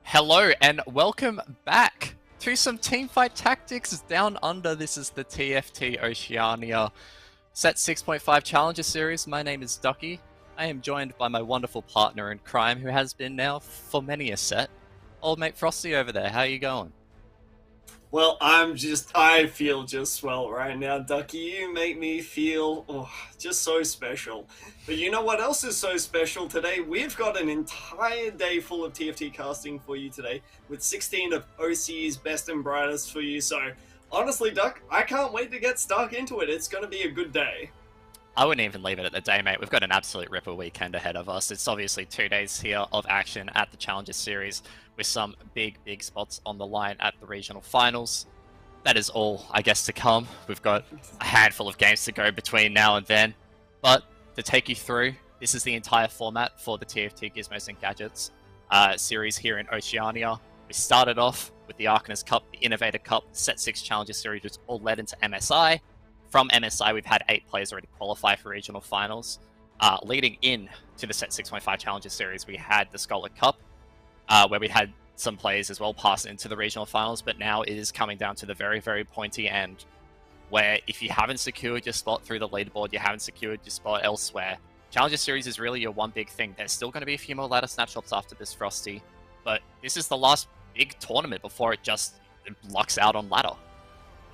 Hello and welcome back to some teamfight tactics down under. This is the TFT Oceania Set 6.5 Challenger Series. My name is Ducky. I am joined by my wonderful partner in crime, who has been now for many a set, old mate Frosty over there. How you going? Well, I feel just swell right now, Ducky. You make me feel just so special. But you know what else is so special today? We've got an entire day full of TFT casting for you today, with 16 of OCE's best and brightest for you. So, honestly, Duck, I can't wait to get stuck into it. It's going to be a good day. I wouldn't even leave it at the day, mate. We've got an absolute ripper weekend ahead of us. It's obviously 2 days here of action at the Challenger Series with some big spots on the line at the regional finals. That is all, I guess, to come. We've got a handful of games to go between now and then. But to take you through, this is the entire format for the TFT Gizmos and Gadgets series here in Oceania. We started off with the Arcanist Cup, the Innovator Cup, Set 6 Challenger Series, which all led into MSI. From MSI, we've had 8 players already qualify for regional finals. Leading in to the Set 6.5 Challenger Series, we had the Scholar Cup, where we had some players as well pass into the regional finals, but now it is coming down to the very, very pointy end, where if you haven't secured your spot through the leaderboard, you haven't secured your spot elsewhere, Challenger Series is really your one big thing. There's still going to be a few more ladder snapshots after this, Frosty, but this is the last big tournament before it just lucks out on ladder.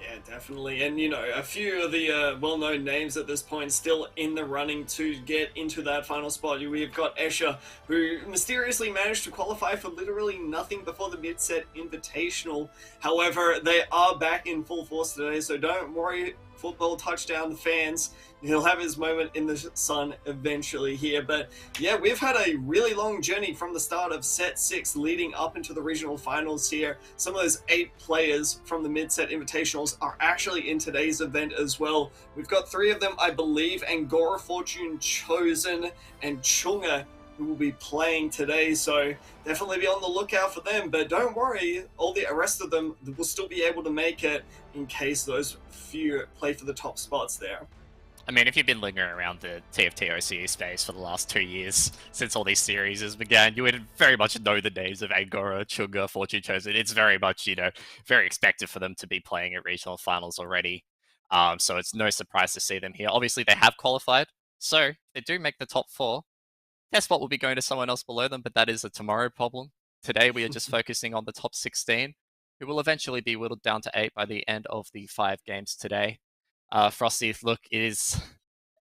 Yeah, definitely. And, you know, a few of the well known names at this point still in the running to get into that final spot. We've got Escher, who mysteriously managed to qualify for literally nothing before the mid set invitational. However, they are back in full force today, so don't worry, football touchdown fans. He'll have his moment in the sun eventually here. But yeah, we've had a really long journey from the start of set 6 leading up into the regional finals here. Some of those 8 players from the mid-set invitationals are actually in today's event as well. We've got 3 of them, I believe, Angora, Fortune, Chosen, and Chunga, who will be playing today, so definitely be on the lookout for them. But don't worry, all the rest of them will still be able to make it in case those few play for the top spots there. I mean, if you've been lingering around the TFT OCE space for the last 2 years, since all these series began, you would very much know the names of Angora, Chunga, Fortune Chosen. It's very much, very expected for them to be playing at regional finals already. So it's no surprise to see them here. Obviously, they have qualified, so if they do make the top 4, their spot will be going to someone else below them, but that is a tomorrow problem. Today, we are just focusing on the top 16, who will eventually be whittled down to 8 by the end of the 5 games today. Frosty, look, it is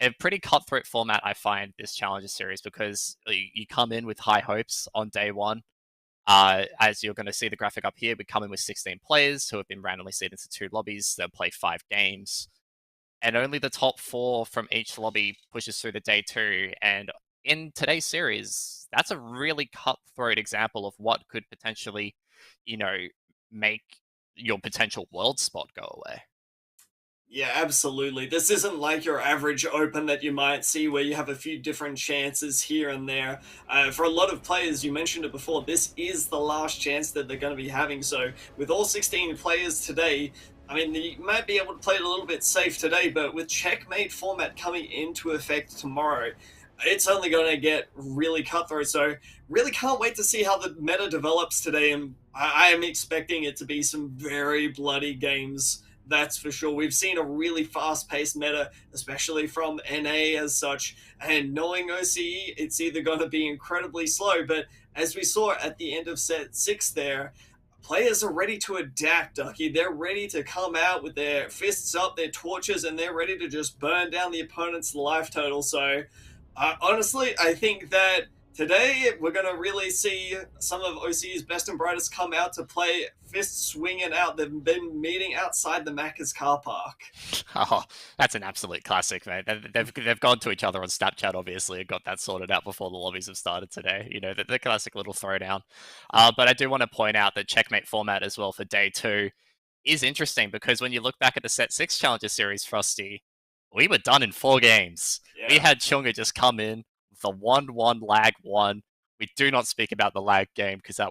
a pretty cutthroat format, I find, this Challenger Series, because you come in with high hopes on day one. As you're going to see the graphic up here, we come in with 16 players who have been randomly seeded into 2 lobbies. They'll play 5 games, and only the top 4 from each lobby pushes through to day 2. And in today's series, that's a really cutthroat example of what could potentially, you know, make your potential world spot go away. Yeah, absolutely. This isn't like your average open that you might see where you have a few different chances here and there. For a lot of players, you mentioned it before, this is the last chance that they're going to be having. So with all 16 players today, I mean, you might be able to play it a little bit safe today, but with checkmate format coming into effect tomorrow, it's only going to get really cutthroat. So really can't wait to see how the meta develops today. And I am expecting it to be some very bloody games. That's for sure. We've seen a really fast-paced meta, especially from NA as such. And knowing OCE, it's either going to be incredibly slow, but as we saw at the end of set 6 there, players are ready to adapt, Ducky. They're ready to come out with their fists up, their torches, and they're ready to just burn down the opponent's life total. So, honestly, I think that today we're going to really see some of OCE's best and brightest come out to play fists swinging out. They've been meeting outside the Macca's car park. Oh, that's an absolute classic, mate. They've gone to each other on Snapchat, obviously, and got that sorted out before the lobbies have started today. You know, the classic little throwdown. But I do want to point out that checkmate format as well for day 2 is interesting, because when you look back at the set 6 Challenger Series, Frosty, we were done in 4 games. Yeah. We had Chunga just come in with a 1-1 lag 1. We do not speak about the lag game, because that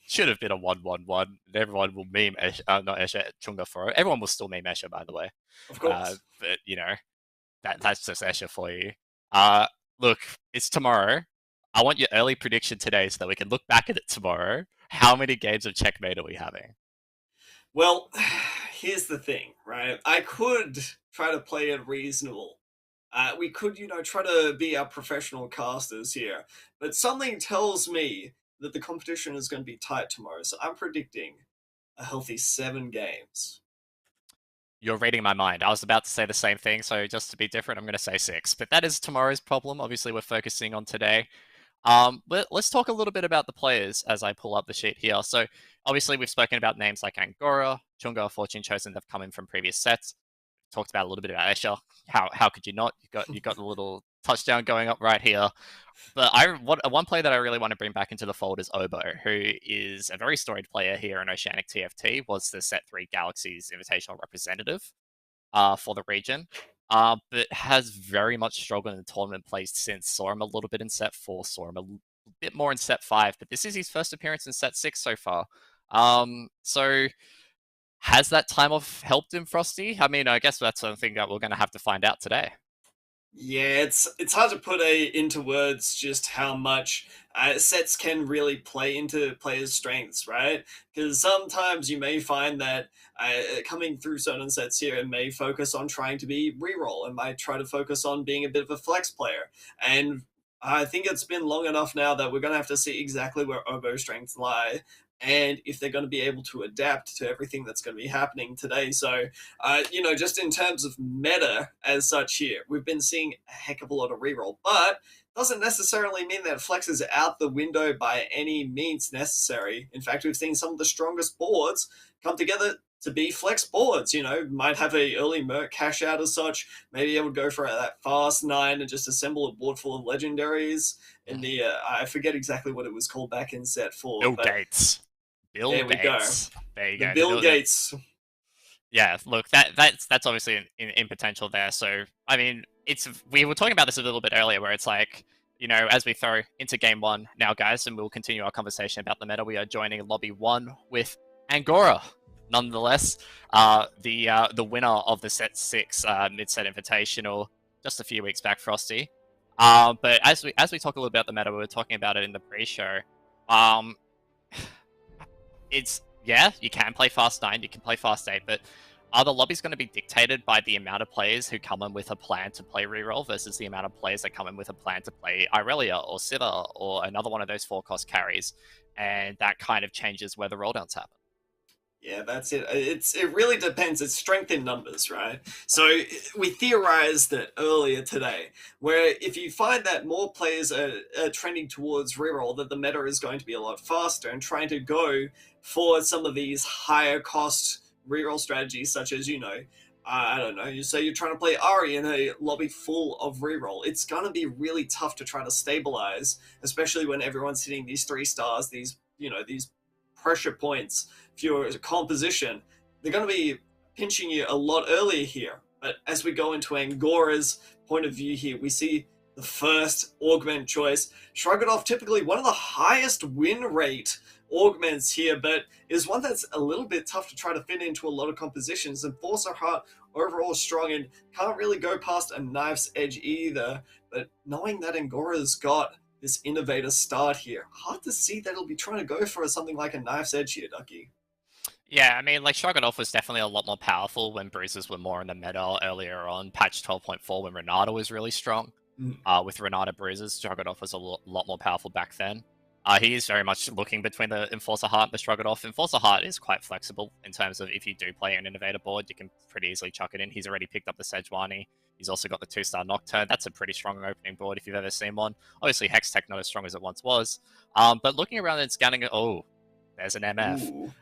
should have been a 1-1-1. Everyone will meme not Escher, Chunga for it. Everyone will still meme Escher, by the way. Of course. But that's just Escher for you. Look, it's tomorrow. I want your early prediction today so that we can look back at it tomorrow. How many games of checkmate are we having? Well, here's the thing, right? I could try to play it reasonable. We could, try to be our professional casters here. But something tells me that the competition is going to be tight tomorrow. So I'm predicting a healthy 7 games. You're reading my mind. I was about to say the same thing, so just to be different, I'm going to say 6. But that is tomorrow's problem. Obviously, we're focusing on today. But let's talk a little bit about the players as I pull up the sheet here. So obviously, we've spoken about names like Angora, Chunga, Fortune Chosen that have come in from previous sets. Talked about a little bit about Escher. How could you not? You got the little touchdown going up right here. But one player that I really want to bring back into the fold is Obo, who is a very storied player here in Oceanic TFT. Was the Set 3 Galaxies Invitational representative for the region, but has very much struggled in the tournament plays since. Saw him a little bit in Set 4, saw him a bit more in Set 5, but this is his first appearance in Set 6 so far. So has that time off helped him, Frosty? I mean, I guess that's something that we're going to have to find out today. Yeah, it's hard to put into words just how much sets can really play into players' strengths, right? Because sometimes you may find that coming through certain sets here, it may focus on trying to be reroll and might try to focus on being a bit of a flex player. And I think it's been long enough now that we're going to have to see exactly where Obo's strengths lie. and if they're going to be able to adapt to everything that's going to be happening today. So, just in terms of meta as such here, we've been seeing a heck of a lot of reroll, but doesn't necessarily mean that Flex is out the window by any means necessary. In fact, we've seen some of the strongest boards come together to be Flex boards. Might have a early Merc cash out as such. Maybe I would go for that fast 9 and just assemble a board full of legendaries. In the I forget exactly what it was called back in set 4. Bill But Gates. Bill there we go. Gates. There you The go. Bill Gates. Yeah, look, that's obviously in potential there. So I mean, we were talking about this a little bit earlier, where it's like, as we throw into game 1 now, guys, and we'll continue our conversation about the meta. We are joining lobby 1 with Angora. Nonetheless, the winner of the set 6 mid-set invitational just a few weeks back, Frosty. But as we talk a little bit about the meta, we were talking about it in the pre-show. You can play fast 9, you can play fast 8, but are the lobbies going to be dictated by the amount of players who come in with a plan to play reroll versus the amount of players that come in with a plan to play Irelia or Sivir or another one of those 4-cost carries? And that kind of changes where the rolldowns happen. Yeah, that's it. It really depends. It's strength in numbers, right? So we theorized it earlier today, where if you find that more players are trending towards reroll, that the meta is going to be a lot faster, and trying to go for some of these higher cost reroll strategies, such as, I don't know, you say you're trying to play Ari in a lobby full of reroll. It's going to be really tough to try to stabilize, especially when everyone's hitting these 3 stars, these pressure points for your composition. They're going to be pinching you a lot earlier here. But as we go into Angora's point of view here, we see the first augment choice. Shrug It Off, typically one of the highest win rate augments here, but is one that's a little bit tough to try to fit into a lot of compositions. And Force of Heart overall strong and can't really go past a Knife's Edge either. But knowing that Angora's got this innovator start here, hard to see that he'll be trying to go for something like a Knife's Edge here, Ducky. Yeah, I mean, like, Shrug It Off was definitely a lot more powerful when bruises were more in the meta earlier on. Patch 12.4 when Renata was really strong. With Renata bruises, Shrug It Off was a lot more powerful back then. He is very much looking between the Enforcer Heart and the Shrug It Off. Enforcer Heart is quite flexible in terms of if you do play an innovator board, you can pretty easily chuck it in. He's already picked up the Sejuani. He's also got the 2-star Nocturne. That's a pretty strong opening board if you've ever seen one. Obviously, Hextech not as strong as it once was. But looking around and scanning it, there's an MF.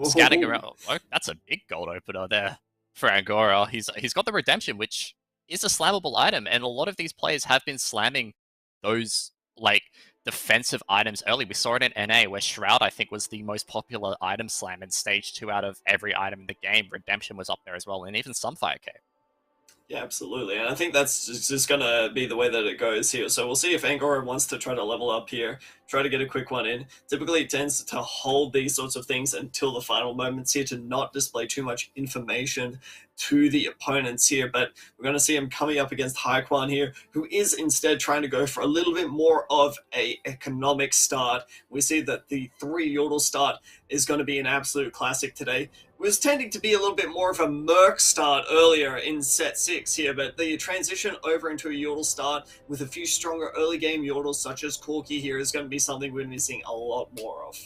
Scanning around, that's a big gold opener there for Angora. He's got the Redemption, which is a slammable item, and a lot of these players have been slamming those defensive items early. We saw it in NA, where Shroud, I think, was the most popular item slam in stage 2 out of every item in the game. Redemption was up there as well, and even Sunfire came. Yeah, absolutely. And I think that's just going to be the way that it goes here. So we'll see if Angora wants to try to level up here, try to get a quick one in. Typically, it tends to hold these sorts of things until the final moments here to not display too much information to the opponents here. But we're going to see him coming up against Haikwan here, who is instead trying to go for a little bit more of a economic start. We see that the 3 Yordle start is going to be an absolute classic today. Was tending to be a little bit more of a Merc start earlier in set 6 here, but the transition over into a Yordle start with a few stronger early game Yordles such as Corki here is going to be something we're missing a lot more of.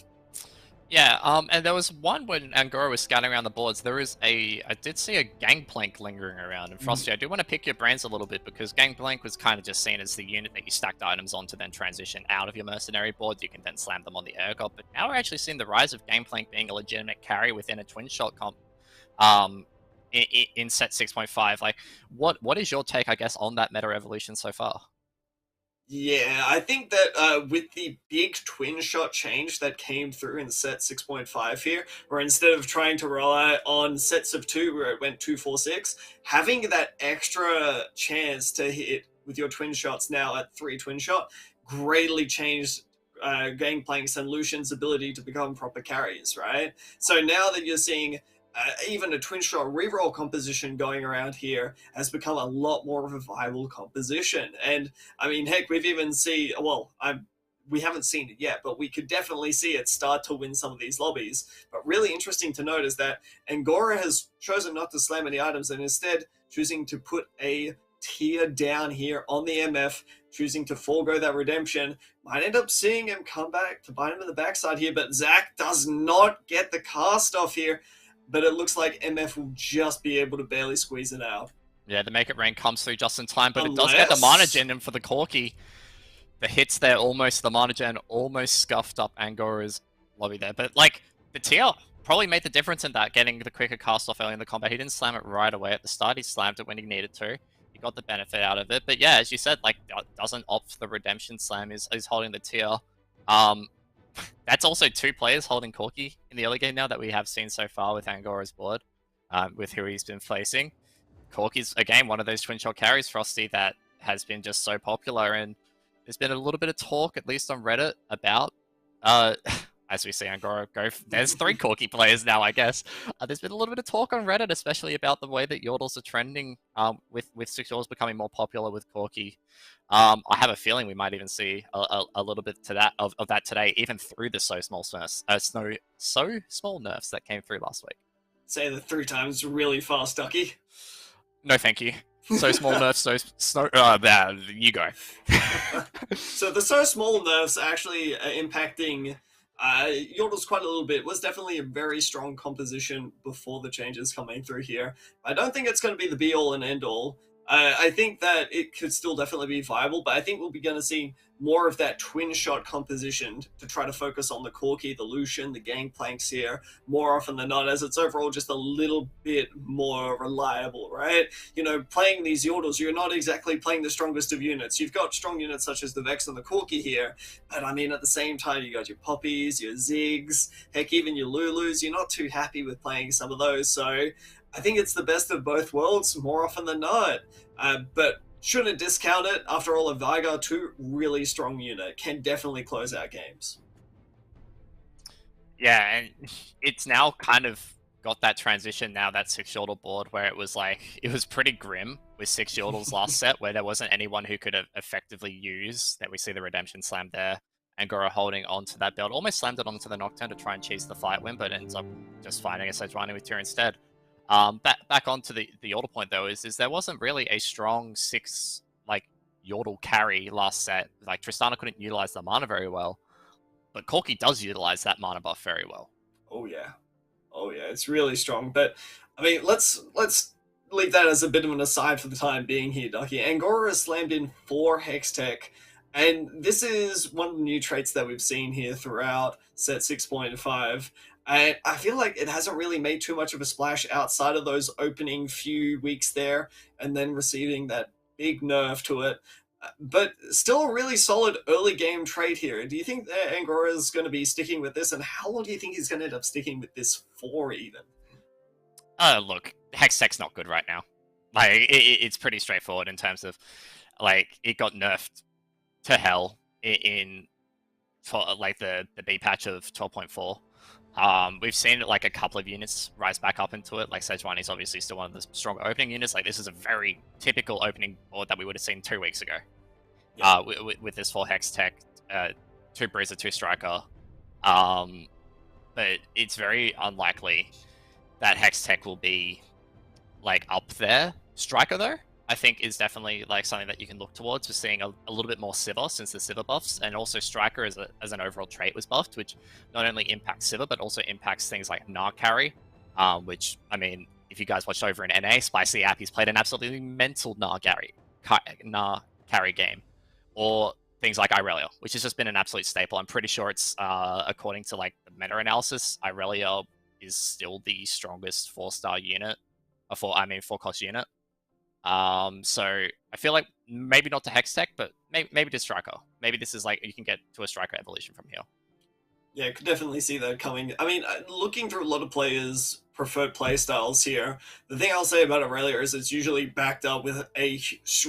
Yeah, and there was one when Angora was scanning around the boards. I did see a Gangplank lingering around. And Frosty, I do want to pick your brains a little bit, because Gangplank was kind of just seen as the unit that you stacked items on to then transition out of your mercenary board. You can then slam them on the Ergot. But now we're actually seeing the rise of Gangplank being a legitimate carry within a twin shot comp in set 6.5. What is your take, I guess, on that meta evolution so far? Yeah, I think that with the big twin shot change that came through in set 6.5 here, where instead of trying to rely on sets of 2 where it went 2-4-6, having that extra chance to hit with your twin shots now at 3 twin shot greatly changed Gangplank's and Lucian's ability to become proper carries, right? So now that you're seeing even a twin shot reroll composition going around here has become a lot more of a viable composition. And I mean, heck, we've even seen, we haven't seen it yet, but we could definitely see it start to win some of these lobbies. But really interesting to note is that Angora has chosen not to slam any items and instead choosing to put a tear down here on the MF, choosing to forego that redemption. Might end up seeing him come back to bite him in the backside here, but Zach does not get the cast off here. But it looks like MF will just be able to barely squeeze it out. Yeah, the Make It Rain comes through just in time, but it does Unless... get the Mana Gen in for the Corki. The hits there almost, the Mana Gen almost scuffed up Angora's lobby there. But, like, the TR probably made the difference in that, getting the quicker cast off early in the combat. He didn't slam it right away at the start. He slammed it when he needed to. He got the benefit out of it. But yeah, as you said, like, doesn't opt for the Redemption Slam, is holding the TR. That's also 2 players holding Corki in the early game now that we have seen so far with Angora's board, with who he's been facing. Corki's, again, one of those twin shot carries, Frosty, that has been just so popular, and there's been a little bit of talk, at least on Reddit, about, as we see Angora go, there's 3 Corki players now, I guess. There's been a little bit of talk on Reddit, especially about the way that Yordles are trending, with 6 Yordles becoming more popular with Corki. I have a feeling we might even see a little bit of that today, even through the so small nerfs that came through last week. Say that 3 times really fast, Ducky. No, thank you. So small nerfs, you go. So the so small nerfs actually impacting Yordles quite a little bit. Was definitely a very strong composition before the changes coming through here. I don't think it's going to be the be all and end all. I think that it could still definitely be viable, but I think we'll be going to see more of that twin shot composition to try to focus on the Corki, the Lucian, the Gangplanks here, more often than not, as it's overall just a little bit more reliable, right? You know, playing these Yordles, you're not exactly playing the strongest of units. You've got strong units such as the Vex and the Corki here, but I mean, at the same time, you got your Poppies, your Ziggs, heck, even your Lulus. You're not too happy with playing some of those, so I think it's the best of both worlds more often than not. But shouldn't discount it. After all, a Vigar 2 really strong unit can definitely close out games. Yeah, and it's now kind of got that transition now, that 6 Yordle board, where it was pretty grim with 6 Yordles last set, where there wasn't anyone who could effectively use that. We see the Redemption Slam there. Angora holding on to that build, almost slammed it onto the Nocturne to try and cheese the fight win, but ends up just finding a Sejuani with Tyr instead. Back onto the Yordle point though, is there wasn't really a strong 6 Yordle carry last set. Like, Tristana couldn't utilize the mana very well, but Corki does utilize that mana buff very well. Oh yeah, it's really strong. But I mean, let's leave that as a bit of an aside for the time being here, Ducky. Angora has slammed in 4 Hextech, and this is one of the new traits that we've seen here throughout set 6.5. And I feel like it hasn't really made too much of a splash outside of those opening few weeks there, and then receiving that big nerf to it. But still a really solid early game trait here. Do you think that Angora is going to be sticking with this, and how long do you think he's going to end up sticking with this for even? Look, Hextech's not good right now. Like, it's pretty straightforward in terms of, like, it got nerfed to hell for like the B patch of 12.4. We've seen like a couple of units rise back up into it. Like, Sejuani is obviously still one of the stronger opening units. Like, this is a very typical opening board that we would have seen 2 weeks ago. Yeah. With this 4 Hextech, 2 Bruiser, 2 Striker. But it's very unlikely that Hextech will be like up there. Striker though, I think, is definitely like something that you can look towards. We're seeing a little bit more Sivir since the Sivir buffs, and also Striker as an overall trait was buffed, which not only impacts Sivir but also impacts things like Gnar carry, which, I mean, if you guys watched over in NA, Spicy App, he's played an absolutely mental Gnar carry game, or things like Irelia, which has just been an absolute staple. I'm pretty sure it's, according to like the meta analysis, Irelia is still the strongest 4-star unit, 4-cost unit. So I feel like maybe not to Hextech, but maybe to Striker. Maybe this is like, you can get to a Striker evolution from here. Yeah, I could definitely see that coming. I mean, looking through a lot of players' preferred playstyles here, the thing I'll say about Aurelia is it's usually backed up with a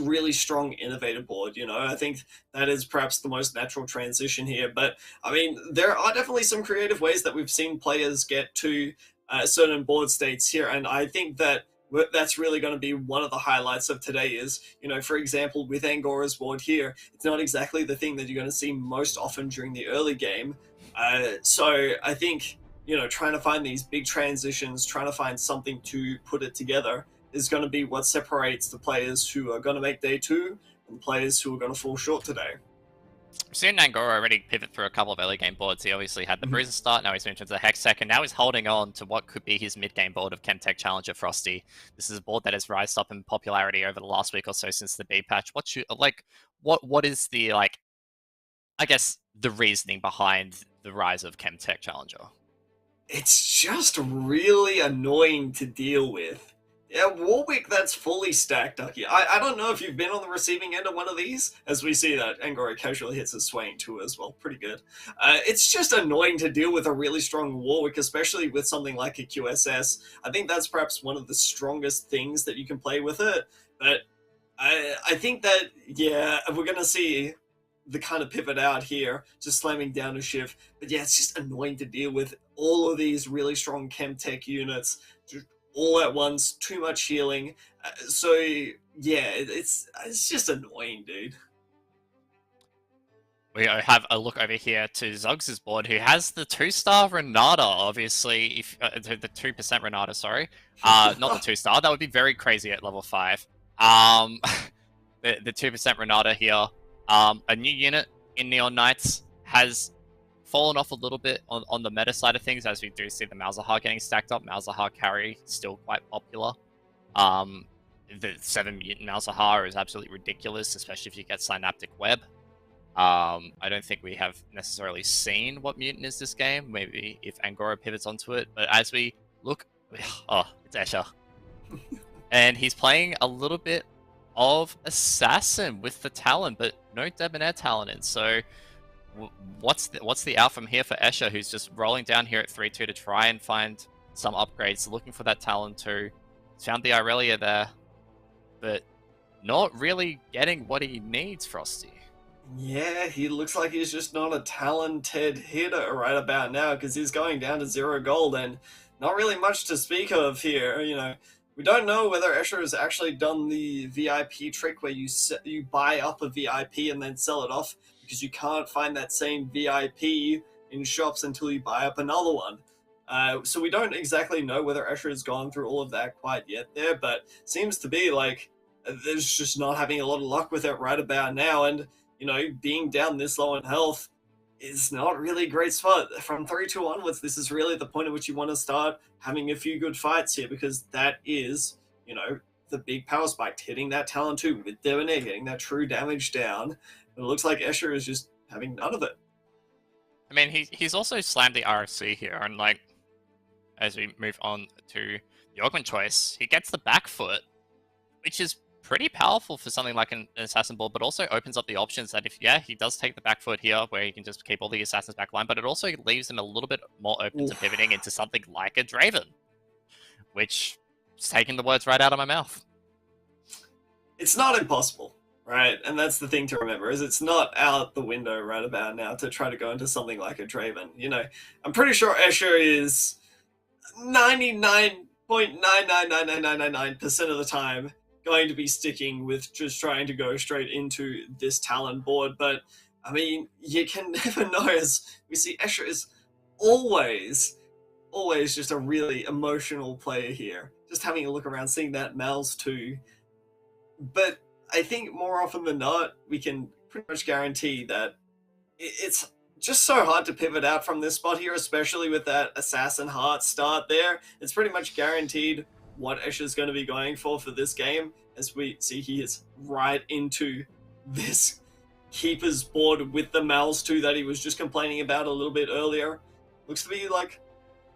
really strong innovator board, you know? I think that is perhaps the most natural transition here. But, I mean, there are definitely some creative ways that we've seen players get to certain board states here, and I think that that's really going to be one of the highlights of today is, you know, for example, with Angora's board here, it's not exactly the thing that you're going to see most often during the early game. So I think, you know, trying to find these big transitions, trying to find something to put it together is going to be what separates the players who are going to make day 2 and the players who are going to fall short today. We've seen Nangoro already pivot through a couple of early game boards. He obviously had the Bruiser start, now he's moved into the Hextech, and now he's holding on to what could be his mid-game board of Chemtech Challenger Frosty. This is a board that has rised up in popularity over the last week or so since the B patch. What is the, like, I guess, the reasoning behind the rise of Chemtech Challenger? It's just really annoying to deal with. Yeah, Warwick, that's fully stacked, Ducky. I don't know if you've been on the receiving end of one of these, as we see that Angora casually hits a Swain too as well. Pretty good. It's just annoying to deal with a really strong Warwick, especially with something like a QSS. I think that's perhaps one of the strongest things that you can play with it. But I think that, yeah, we're going to see the kind of pivot out here, just slamming down a Shiv. But yeah, it's just annoying to deal with all of these really strong Chemtech units all at once, too much healing. So yeah, it's just annoying, dude. We have a look over here to Zuggs' board, who has the 2-star Renata, obviously, if the 2% Renata, sorry. Not the 2-star, that would be very crazy at level 5. The 2% Renata here. A new unit in Neon Knights has fallen off a little bit on the meta side of things, as we do see the Malzahar getting stacked up. Malzahar carry still quite popular. The 7 mutant Malzahar is absolutely ridiculous, especially if you get Synaptic Web. I don't think we have necessarily seen what mutant is this game. Maybe if Angora pivots onto it. But as we look, oh, it's Escher. And he's playing a little bit of Assassin with the Talon, but no Debonair Talon in. So what's the out from here for Escher, who's just rolling down here at 3-2 to try and find some upgrades, looking for that Talon too. Found the Aurelia there, but not really getting what he needs, Frosty. Yeah, he looks like he's just not a talented hitter right about now, because he's going down to 0 gold and not really much to speak of here. You know, we don't know whether Escher has actually done the VIP trick where you buy up a VIP and then sell it off, because you can't find that same VIP in shops until you buy up another one. So we don't exactly know whether Escher has gone through all of that quite yet there, but seems to be like there's just not having a lot of luck with it right about now. And, you know, being down this low in health is not really a great spot. From 3-2 onwards, this is really the point at which you want to start having a few good fights here, because that is, you know, the big power spike, hitting that Talon 2 with Debonair, getting that true damage down. It looks like Escher is just having none of it. I mean, he's also slammed the RFC here, and like, as we move on to the Augment choice, he gets the back foot, which is pretty powerful for something like an assassin board, but also opens up the options that if, yeah, he does take the back foot here, where he can just keep all the assassins back line, but it also leaves him a little bit more open to pivoting into something like a Draven, which is taking the words right out of my mouth. It's not impossible. Right, and that's the thing to remember, is it's not out the window right about now to try to go into something like a Draven. You know, I'm pretty sure Escher is 99.999999% of the time going to be sticking with just trying to go straight into this Talon board. But, I mean, you can never know, as we see Escher is always just a really emotional player here. Just having a look around, seeing that Mal's too. But I think more often than not, we can pretty much guarantee that it's just so hard to pivot out from this spot here, especially with that Assassin Heart start there. It's pretty much guaranteed what Escher's going to be going for this game. As we see, he is right into this Keeper's board with the Mals too that he was just complaining about a little bit earlier. Looks to be like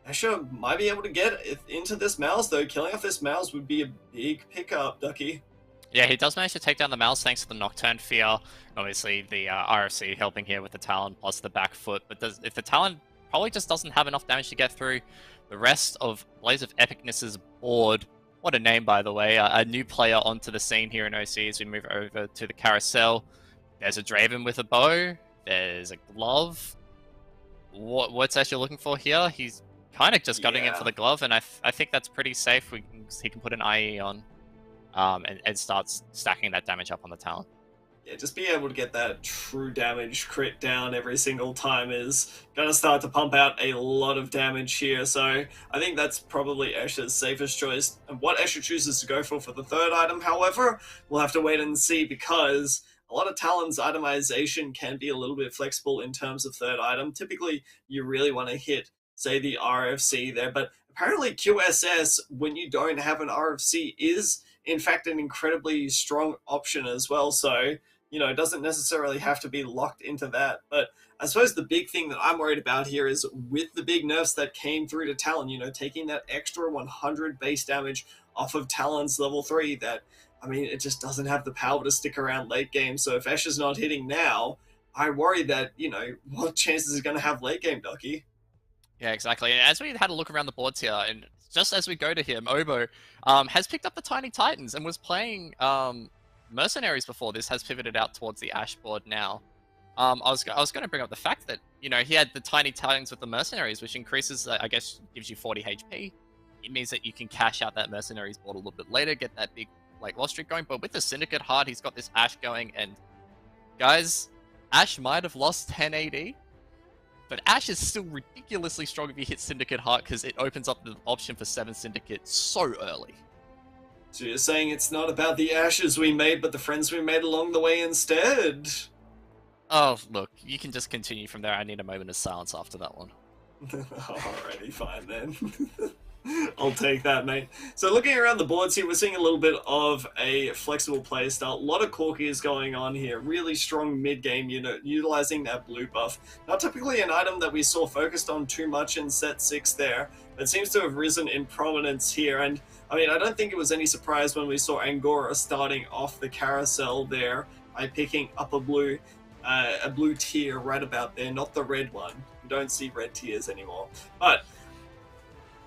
Escher might be able to get into this Mals, though. Killing off this Mals would be a big pickup, Ducky. Yeah, he does manage to take down the Mals thanks to the Nocturne Fear. Obviously, the RFC helping here with the Talon plus the back foot. But if the Talon probably just doesn't have enough damage to get through the rest of Blaze of Epicness's board. What a name, by the way. A new player onto the scene here in OC as we move over to the carousel. There's a Draven with a bow. There's a glove. What's Escher looking for here? He's kind of just gutting it for the glove, and I think that's pretty safe. He can put an IE on. And starts stacking that damage up on the Talon. Yeah, just being able to get that true damage crit down every single time is going to start to pump out a lot of damage here. So I think that's probably Escher's safest choice. And what Escher chooses to go for the third item, however, we'll have to wait and see, because a lot of Talon's itemization can be a little bit flexible in terms of third item. Typically, you really want to hit, say, the RFC there, but apparently QSS, when you don't have an RFC, is in fact an incredibly strong option as well. So it doesn't necessarily have to be locked into that. But I suppose the big thing that I'm worried about here is with the big nerfs that came through to Talon, taking that extra 100 base damage off of Talon's level 3, that, I mean, it just doesn't have the power to stick around late game. So if Ash is not hitting now, I worry that, what chances is going to have late game, Ducky? Yeah, exactly. And as we had a look around the boards here, and just as we go to him, Obo has picked up the Tiny Titans and was playing Mercenaries before this, has pivoted out towards the Ash board now. I was going to bring up the fact that, he had the Tiny Titans with the Mercenaries, which increases, I guess, gives you 40 HP. It means that you can cash out that Mercenaries board a little bit later, get that big, loss streak going. But with the Syndicate Heart, he's got this Ash going, and guys, Ash might have lost 10 AD, but Ash is still ridiculously strong if you hit Syndicate Heart, because it opens up the option for 7 Syndicate so early. So you're saying it's not about the ashes we made, but the friends we made along the way instead? Oh, look, you can just continue from there. I need a moment of silence after that one. Alrighty, fine then. I'll take that, mate. So looking around the boards here, we're seeing a little bit of a flexible playstyle. A lot of Corkies going on here. Really strong mid-game, utilizing that blue buff. Not typically an item that we saw focused on too much in set 6 there, but seems to have risen in prominence here. And I mean, I don't think it was any surprise when we saw Angora starting off the carousel there by picking up a blue tier right about there, not the red one. We don't see red tiers anymore. But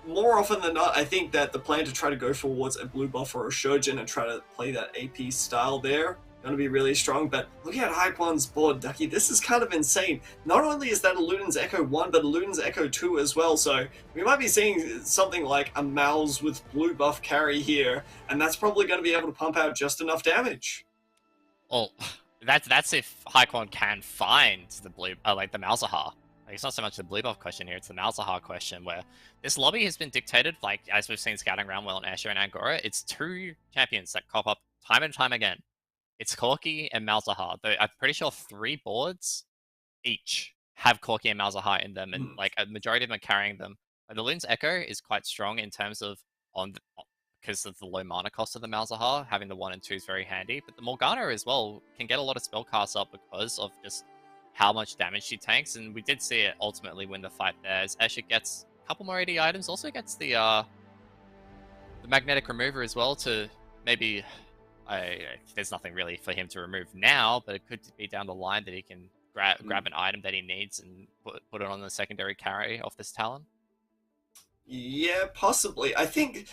more often than not, I think that the plan to try to go towards a blue buff or a Shojin and try to play that AP style there going to be really strong. But looking at Haikwan's board, Ducky, this is kind of insane. Not only is that a Luden's Echo 1, but a Luden's Echo 2 as well. So we might be seeing something like a Mal's with blue buff carry here, and that's probably going to be able to pump out just enough damage. Well, that's if Haikwan can find the blue, the Malzahar. It's not so much the blue buff question here, it's the Malzahar question, where this lobby has been dictated, as we've seen scouting around well on Escher and Angora, it's 2 champions that crop up time and time again. It's Corki and Malzahar. I'm pretty sure 3 boards each have Corki and Malzahar in them, and a majority of them are carrying them. The Luden's Echo is quite strong in terms of, because of the low mana cost of the Malzahar, having the 1 and 2 is very handy, but the Morgana as well can get a lot of spell casts up because of just how much damage she tanks, and we did see it ultimately win the fight there, as Escher gets a couple more AD items, also gets the magnetic remover as well to maybe, there's nothing really for him to remove now, but it could be down the line that he can grab an item that he needs and put it on the secondary carry off this Talon. Yeah, possibly. I think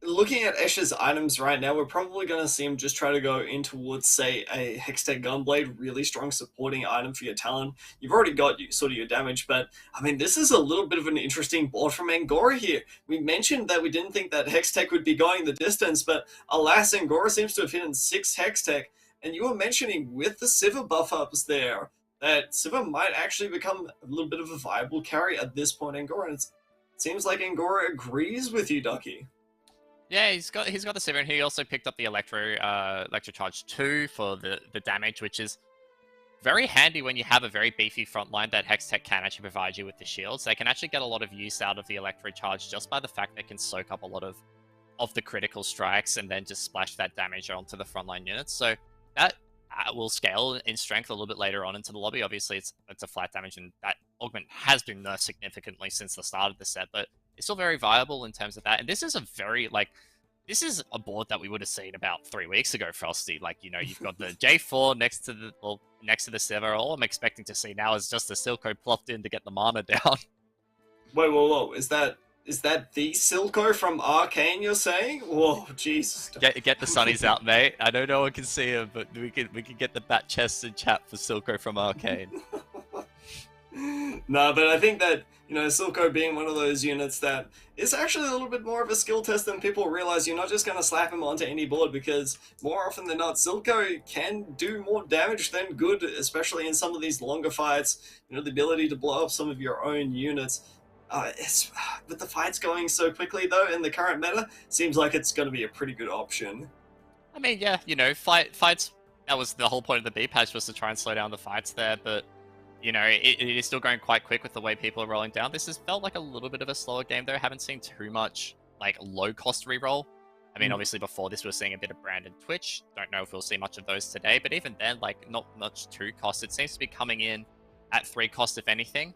looking at Escher's items right now, we're probably going to see him just try to go in towards, say, a Hextech Gunblade, really strong supporting item for your Talon. You've already got sort of your damage, but, I mean, this is a little bit of an interesting board from Angora here. We mentioned that we didn't think that Hextech would be going the distance, but alas, Angora seems to have hit in 6 Hextech, and you were mentioning with the Sivir buff-ups there, that Sivir might actually become a little bit of a viable carry at this point, Angora, and it seems like Angora agrees with you, Ducky. Yeah, he's got the Sivir, and he also picked up the Electro Charge 2 for the damage, which is very handy when you have a very beefy front line that Hextech can actually provide you with the shields. They can actually get a lot of use out of the Electro Charge just by the fact they can soak up a lot of the critical strikes and then just splash that damage onto the frontline units. So that will scale in strength a little bit later on into the lobby. Obviously, it's a flat damage, and that augment has been nerfed significantly since the start of the set, but it's still very viable in terms of that. And this is a very, this is a board that we would have seen about 3 weeks ago, Frosty. You've got the J4 next to the Sivir. All I'm expecting to see now is just the Silco plopped in to get the mana down. Wait, whoa. Is that the Silco from Arcane you're saying? Whoa, Jesus. Get the sunnies out, mate. I know no one can see him, but we can get the bat chests in chat for Silco from Arcane. No, but I think that You know, Silco being one of those units that is actually a little bit more of a skill test than people realize. You're not just going to slap him onto any board, because more often than not, Silco can do more damage than good, especially in some of these longer fights. You know, the ability to blow up some of your own units. With the fights going so quickly, though, in the current meta, seems like it's going to be a pretty good option. I mean, yeah, you know, fights. That was the whole point of the B patch, was to try and slow down the fights there. But you know, it is still going quite quick with the way people are rolling down. This has felt like a little bit of a slower game, though. Haven't seen too much like low cost reroll. I mean, obviously before this, we were seeing a bit of Branded Twitch. Don't know if we'll see much of those today, but even then, like not much 2 cost. It seems to be coming in at 3 cost, if anything,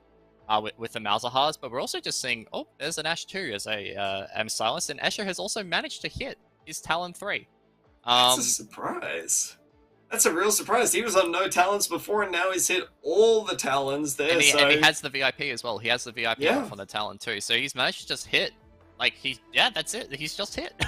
with the Malzahars. But we're also just seeing, oh, there's an Ash 2 as a M Silenced, and Escher has also managed to hit his Talon 3. That's a surprise. That's a real surprise. He was on no talents before, and now he's hit all the talons there. And he, so... and he has the VIP as well. He has the VIP off on the Talon too. So he's managed to just hit. Like, yeah, that's it. He's just hit.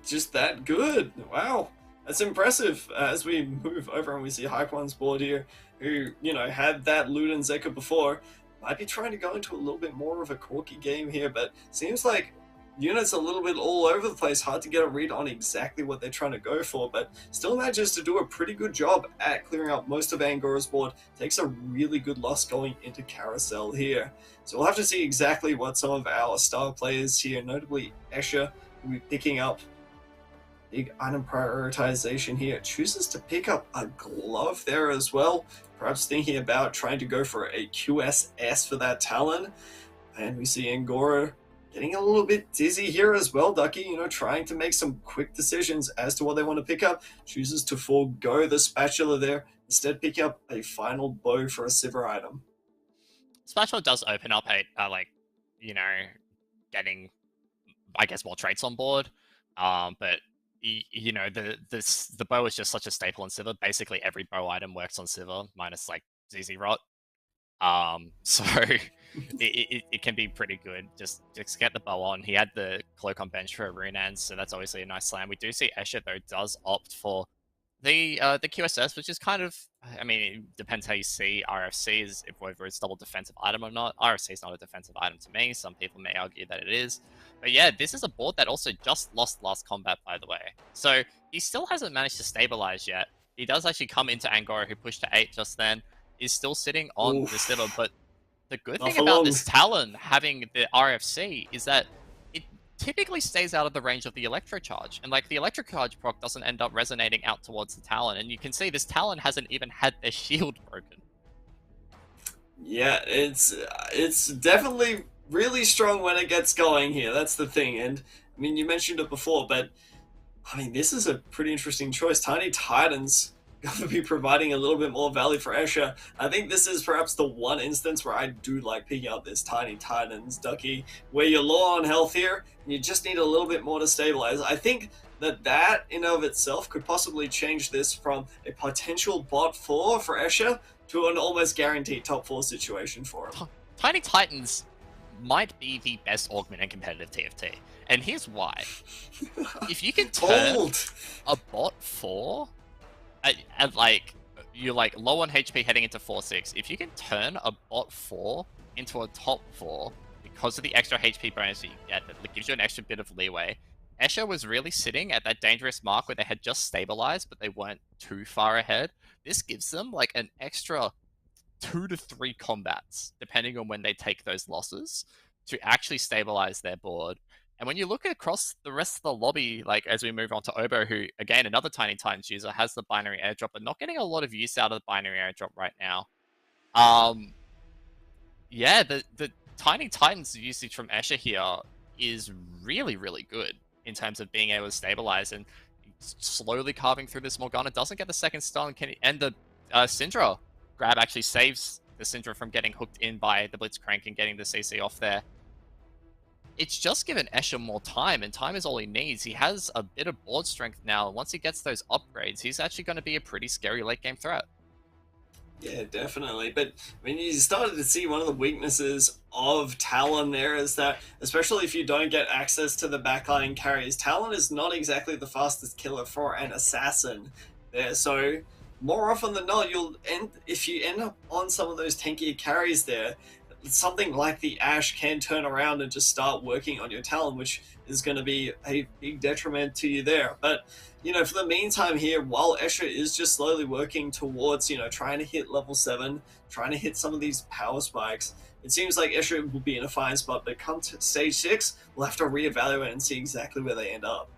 Just that good. Wow. That's impressive. As we move over and we see Haikuan's board here, who, you know, had that Luden Zeka before, might be trying to go into a little bit more of a quirky game here, but seems like units a little bit all over the place. Hard to get a read on exactly what they're trying to go for, but still manages to do a pretty good job at clearing up most of Angora's board. Takes a really good loss going into Carousel here. So we'll have to see exactly what some of our star players here, notably Escher, will be picking up. Big item prioritization here. Chooses to pick up a glove there as well. Perhaps thinking about trying to go for a QSS for that Talon. And we see Angora getting a little bit dizzy here as well, Ducky, you know, trying to make some quick decisions as to what they want to pick up. Chooses to forego the spatula there, instead pick up a final bow for a Sivir item. Spatula does open up a like, you know, getting, I guess, more traits on board. But you know, the bow is just such a staple in Sivir. Basically every bow item works on Sivir, minus like ZZ Rot. So it can be pretty good. Just get the bow on. He had the cloak on bench for a Runan, so that's obviously a nice slam. We do see Escher though does opt for the QSS, which is kind of, I mean, it depends how you see RFC, is whether it's double defensive item or not. RFC is not a defensive item to me. Some people may argue that it is. But yeah, this is a board that also just lost last combat, by the way. So he still hasn't managed to stabilize yet. He does actually come into Angora, who pushed to 8 just then, is still sitting on the Sivir, but the good thing about this Talon having the RFC is that it typically stays out of the range of the Electro Charge, and like the Electro Charge proc doesn't end up resonating out towards the Talon, and you can see this Talon hasn't even had their shield broken. Yeah, it's definitely really strong when it gets going here. That's the thing, and I mean, you mentioned it before, but I mean, this is a pretty interesting choice. Tiny Titans going to be providing a little bit more value for Escher. I think this is perhaps the one instance where I do like picking up this Tiny Titans, Ducky, where you're low on health here, and you just need a little bit more to stabilize. I think that in of itself could possibly change this from a potential bot 4 for Escher to an almost guaranteed top 4 situation for him. Tiny Titans might be the best augment in competitive TFT, and here's why. If you can turn a bot 4 and like you're like low on HP heading into 4-6, if you can turn a bot 4 into a top 4 because of the extra HP bonus that you get, that gives you an extra bit of leeway. Escher was really sitting at that dangerous mark where they had just stabilized, but they weren't too far ahead. This gives them like an extra 2 to 3 combats, depending on when they take those losses, to actually stabilize their board. And when you look across the rest of the lobby, like as we move on to Obo, who, again, another Tiny Titans user, has the binary airdrop, but not getting a lot of use out of the binary airdrop right now. Yeah, the Tiny Titans usage from Escher here is really, really good in terms of being able to stabilize and slowly carving through this Morgana. Doesn't get the second stun, and the Syndra grab actually saves the Syndra from getting hooked in by the Blitzcrank and getting the CC off there. It's just given Escher more time, and time is all he needs. He has a bit of board strength now. Once he gets those upgrades, he's actually going to be a pretty scary late game threat. Yeah, definitely. But I mean, you started to see one of the weaknesses of Talon there is that, especially if you don't get access to the backline carries, Talon is not exactly the fastest killer for an assassin there. So more often than not, if you end up on some of those tankier carries there, something like the Ash can turn around and just start working on your Talon, which is going to be a big detriment to you there. But, for the meantime here, while Escher is just slowly working towards, trying to hit level 7, trying to hit some of these power spikes, it seems like Escher will be in a fine spot, but come to stage 6, we'll have to reevaluate and see exactly where they end up.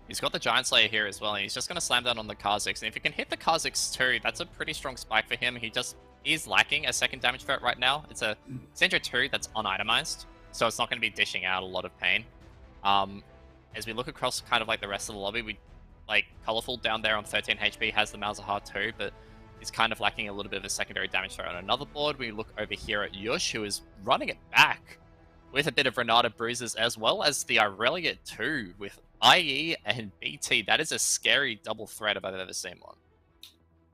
He's got the Giant Slayer here as well, and he's just going to slam down on the Kha'Zix. And if he can hit the Kha'Zix too, that's a pretty strong spike for him. He just is lacking a second damage threat right now. It's a Syndra 2 that's unitemized, so it's not going to be dishing out a lot of pain. As we look across kind of like the rest of the lobby, we like Colorful down there on 13 HP has the Malzahar too, but he's kind of lacking a little bit of a secondary damage threat on another board. We look over here at Yush, who is running it back with a bit of Renata bruises, as well as the Irelia 2 with IE and BT. That is a scary double threat if I've ever seen one.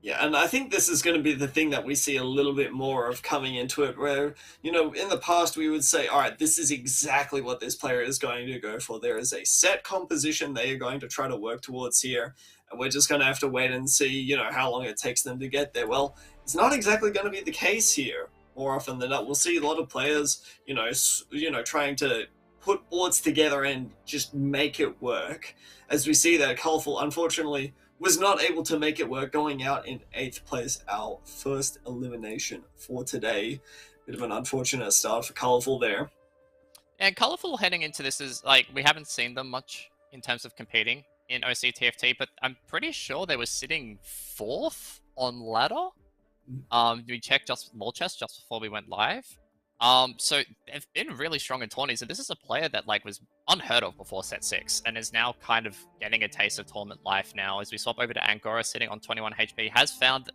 Yeah, and I think this is going to be the thing that we see a little bit more of coming into it, where, in the past we would say, all right, this is exactly what this player is going to go for. There is a set composition they are going to try to work towards here, and we're just going to have to wait and see, how long it takes them to get there. Well, it's not exactly going to be the case here. More often than not, we'll see a lot of players, trying to put boards together and just make it work. As we see that Colorful, unfortunately, was not able to make it work, going out in 8th place, our first elimination for today. Bit of an unfortunate start for Colorful there. And Colorful heading into this is, like, we haven't seen them much in terms of competing in OC TFT, but I'm pretty sure they were sitting 4th on ladder. We checked just Lore Chest just before we went live. So they've been really strong in tourneys, and this is a player that was unheard of before set 6, and is now kind of getting a taste of tournament life now. As we swap over to Angora, sitting on 21 HP, has found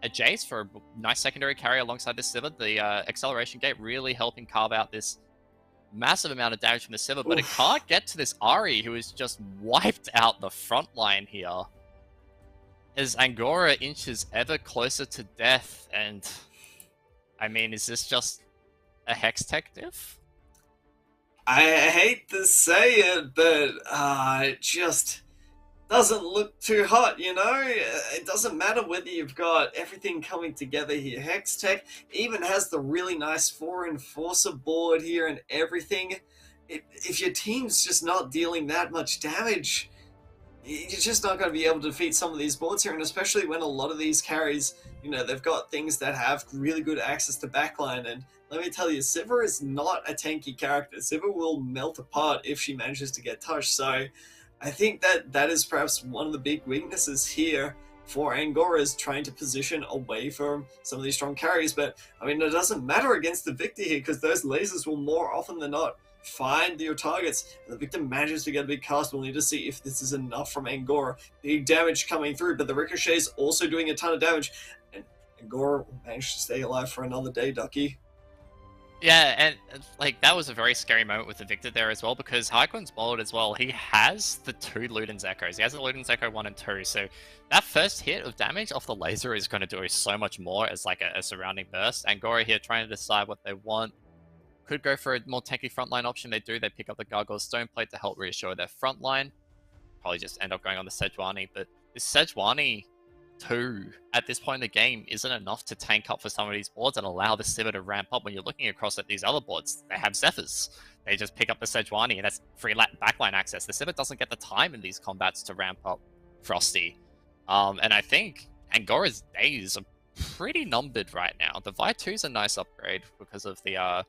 a Jace for a nice secondary carry alongside this Sivir. The acceleration gate really helping carve out this massive amount of damage from the Sivir, but it can't get to this Ahri, who has just wiped out the front line here. As Angora inches ever closer to death, and I mean, is this just a Hex Tech diff? I hate to say it, but it just doesn't look too hot, It doesn't matter whether you've got everything coming together here. Hex Tech even has the really nice 4 Enforcer board here and everything. If your team's just not dealing that much damage, you're just not going to be able to defeat some of these boards here, and especially when a lot of these carries, they've got things that have really good access to backline, and let me tell you, Sivir is not a tanky character. Sivir will melt apart if she manages to get touched, so I think that is perhaps one of the big weaknesses here for Angora, is trying to position away from some of these strong carries, but, I mean, it doesn't matter against the Victor here, because those lasers will more often than not find your targets, and the victim manages to get a big cast. We'll need to see if this is enough from Angora. Big damage coming through, but the Ricochet is also doing a ton of damage, and Angora managed to stay alive for another day, Ducky. Yeah, and that was a very scary moment with the Victor there as well, because Haekwon's bold as well. He has the 2 Luden's Echoes. He has the Luden's Echo 1 and 2, so that first hit of damage off the laser is going to do so much more as a surrounding burst. Angora here trying to decide what they want. Could go for a more tanky frontline option. They do. They pick up the Gargoyle Stoneplate to help reassure their frontline. Probably just end up going on the Sejuani, but this Sejuani 2 at this point in the game isn't enough to tank up for some of these boards and allow the Sivir to ramp up. When you're looking across at these other boards, they have Zephyrs. They just pick up the Sejuani, and that's free backline access. The Sivir doesn't get the time in these combats to ramp up Frosty. And I think Angora's days are pretty numbered right now. The Vi 2's a nice upgrade because of the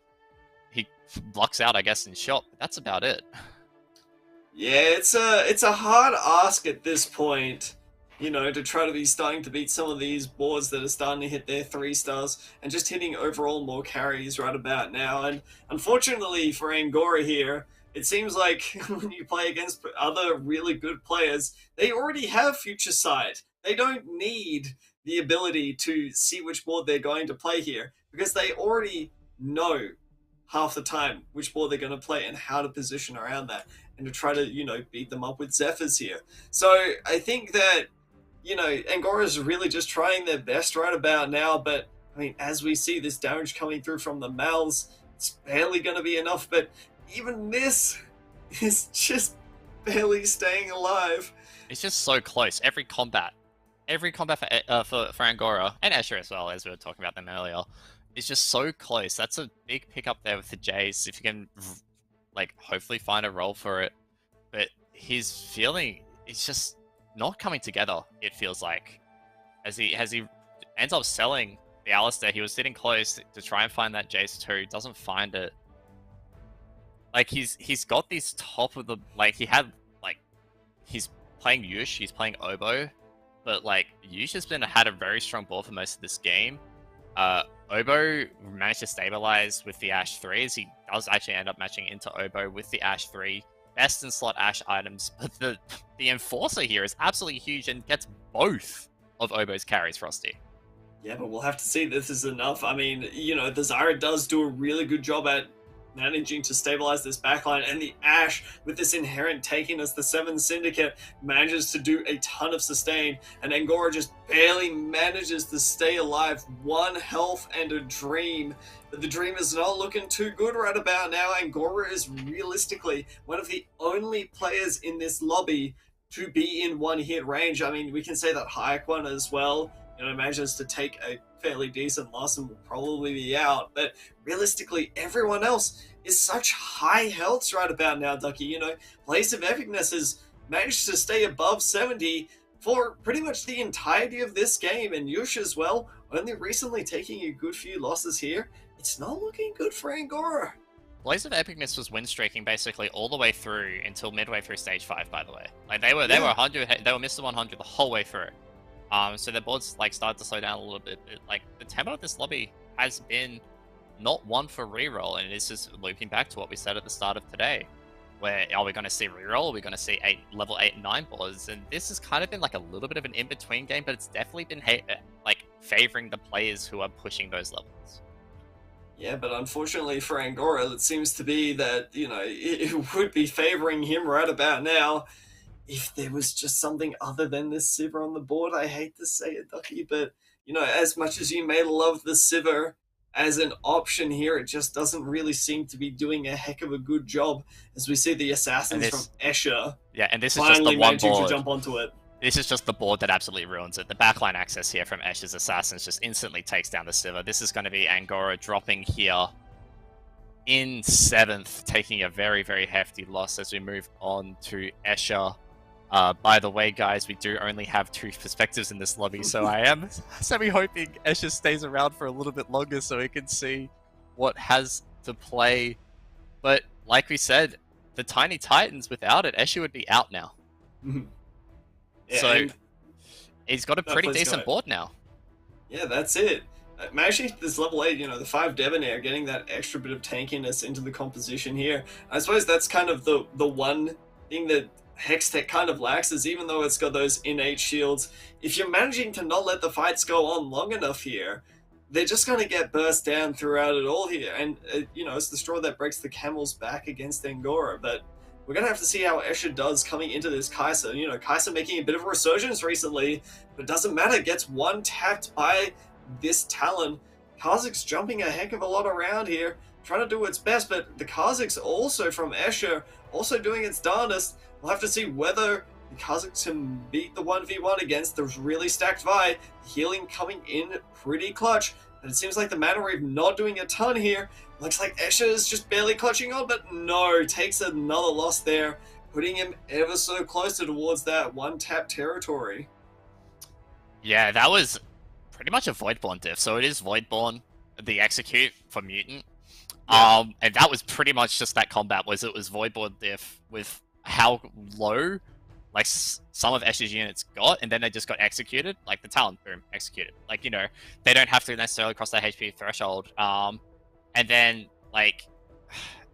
he blocks out, I guess, in shot, but that's about it. Yeah, it's a hard ask at this point, to try to be starting to beat some of these boards that are starting to hit their 3 stars and just hitting overall more carries right about now. And unfortunately for Angora here, it seems like when you play against other really good players, they already have future sight. They don't need the ability to see which board they're going to play here, because they already know half the time which board they're going to play and how to position around that, and to try to, beat them up with Zephyrs here. So I think that, Angora's really just trying their best right about now, but, I mean, as we see this damage coming through from the Mals, it's barely going to be enough, but even this is just barely staying alive. It's just so close. Every combat for Angora, and Escher as well, as we were talking about them earlier, is just so close. That's a big pickup there with the Jays. If you can, like, hopefully find a role for it. But his feeling is just not coming together, it feels like. As he ends up selling the Alistair, he was sitting close to try and find that Jace 2, doesn't find it. Like, he's got this top of the, like, he's playing Yush, he's playing Oboe, but like Yush has had a very strong board for most of this game. Oboe managed to stabilize with the Ash 3, as he does actually end up matching into Oboe with the Ash 3. Best in slot Ash items, but the Enforcer here is absolutely huge and gets both of Oboe's carries, Frosty. Yeah, but we'll have to see if this is enough. I mean, you know, the Zyra does do a really good job at managing to stabilize this backline, and the Ash, with this inherent takiness, the 7 Syndicate manages to do a ton of sustain, and Angora just barely manages to stay alive. 1 health and a dream. But the dream is not looking too good right about now. Angora is realistically one of the only players in this lobby to be in 1-hit range. I mean, we can say that Hayek as well, you know, manages to take a fairly decent loss and will probably be out. But realistically, everyone else is such high healths right about now, Ducky. You know, Blaze of Epicness has managed to stay above 70 for pretty much the entirety of this game, and Yush as well, only recently taking a good few losses here. It's not looking good for Angora. Blaze of Epicness was win streaking basically all the way through until midway through stage 5, by the way. Like, they were 100, they were Mr. 100 the whole way through. So their boards like started to slow down a little bit, but like the tempo of this lobby has been not one for reroll, and it is just looping back to what we said at the start of today, where are we going to see reroll? Are we going to see level 8 and 9 boards? And this has kind of been like a little bit of an in-between game, but it's definitely been like favoring the players who are pushing those levels. Yeah, but unfortunately for Angora, it seems to be that, you know, it would be favoring him right about now. If there was just something other than this Sivir on the board, I hate to say it, Ducky, but, you know, as much as you may love the Sivir as an option here, it just doesn't really seem to be doing a heck of a good job, as we see the assassins from Escher and this is just the one board to jump onto it. This is just the board that absolutely ruins it. The backline access here from Escher's assassins just instantly takes down the Sivir. This is going to be Angora dropping here in 7th, taking a very, very hefty loss as we move on to Escher. By the way, guys, we do only have 2 perspectives in this lobby, so I am semi-hoping Escher stays around for a little bit longer so we can see what has to play. But like we said, the Tiny Titans, without it, Escher would be out now. Yeah, so he's got a pretty decent board now. Yeah, that's it. Actually, this level 8, you know, the 5 Debonair, getting that extra bit of tankiness into the composition here. I suppose that's kind of the one thing that Hextech kind of lacks, is even though it's got those innate shields, if you're managing to not let the fights go on long enough here, they're just going to get burst down throughout it all here. And, you know, it's the straw that breaks the camel's back against Angora. But we're going to have to see how Escher does coming into this Kai'Sa. You know, Kai'Sa making a bit of a resurgence recently, but doesn't matter. Gets one tapped by this Talon. Kha'Zix's jumping a heck of a lot around here, trying to do its best, but the Kha'Zix also from Escher, also doing its darndest. We'll have to see whether the Kha'Zix can beat the 1v1 against the really stacked Vi. Healing coming in pretty clutch, but it seems like the Mana Reave not doing a ton here. Looks like Escher is just barely clutching on, but no, takes another loss there, putting him ever so closer towards that one-tap territory. Yeah, that was pretty much a Voidborn diff, so it is Voidborn, the execute for Mutant. Yeah. And that was pretty much just that combat, was it was Voidborn diff with how low like some of Escher's units got, and then they just got executed, like the Talon, boom, executed. Like, you know, they don't have to necessarily cross that HP threshold. And then, like,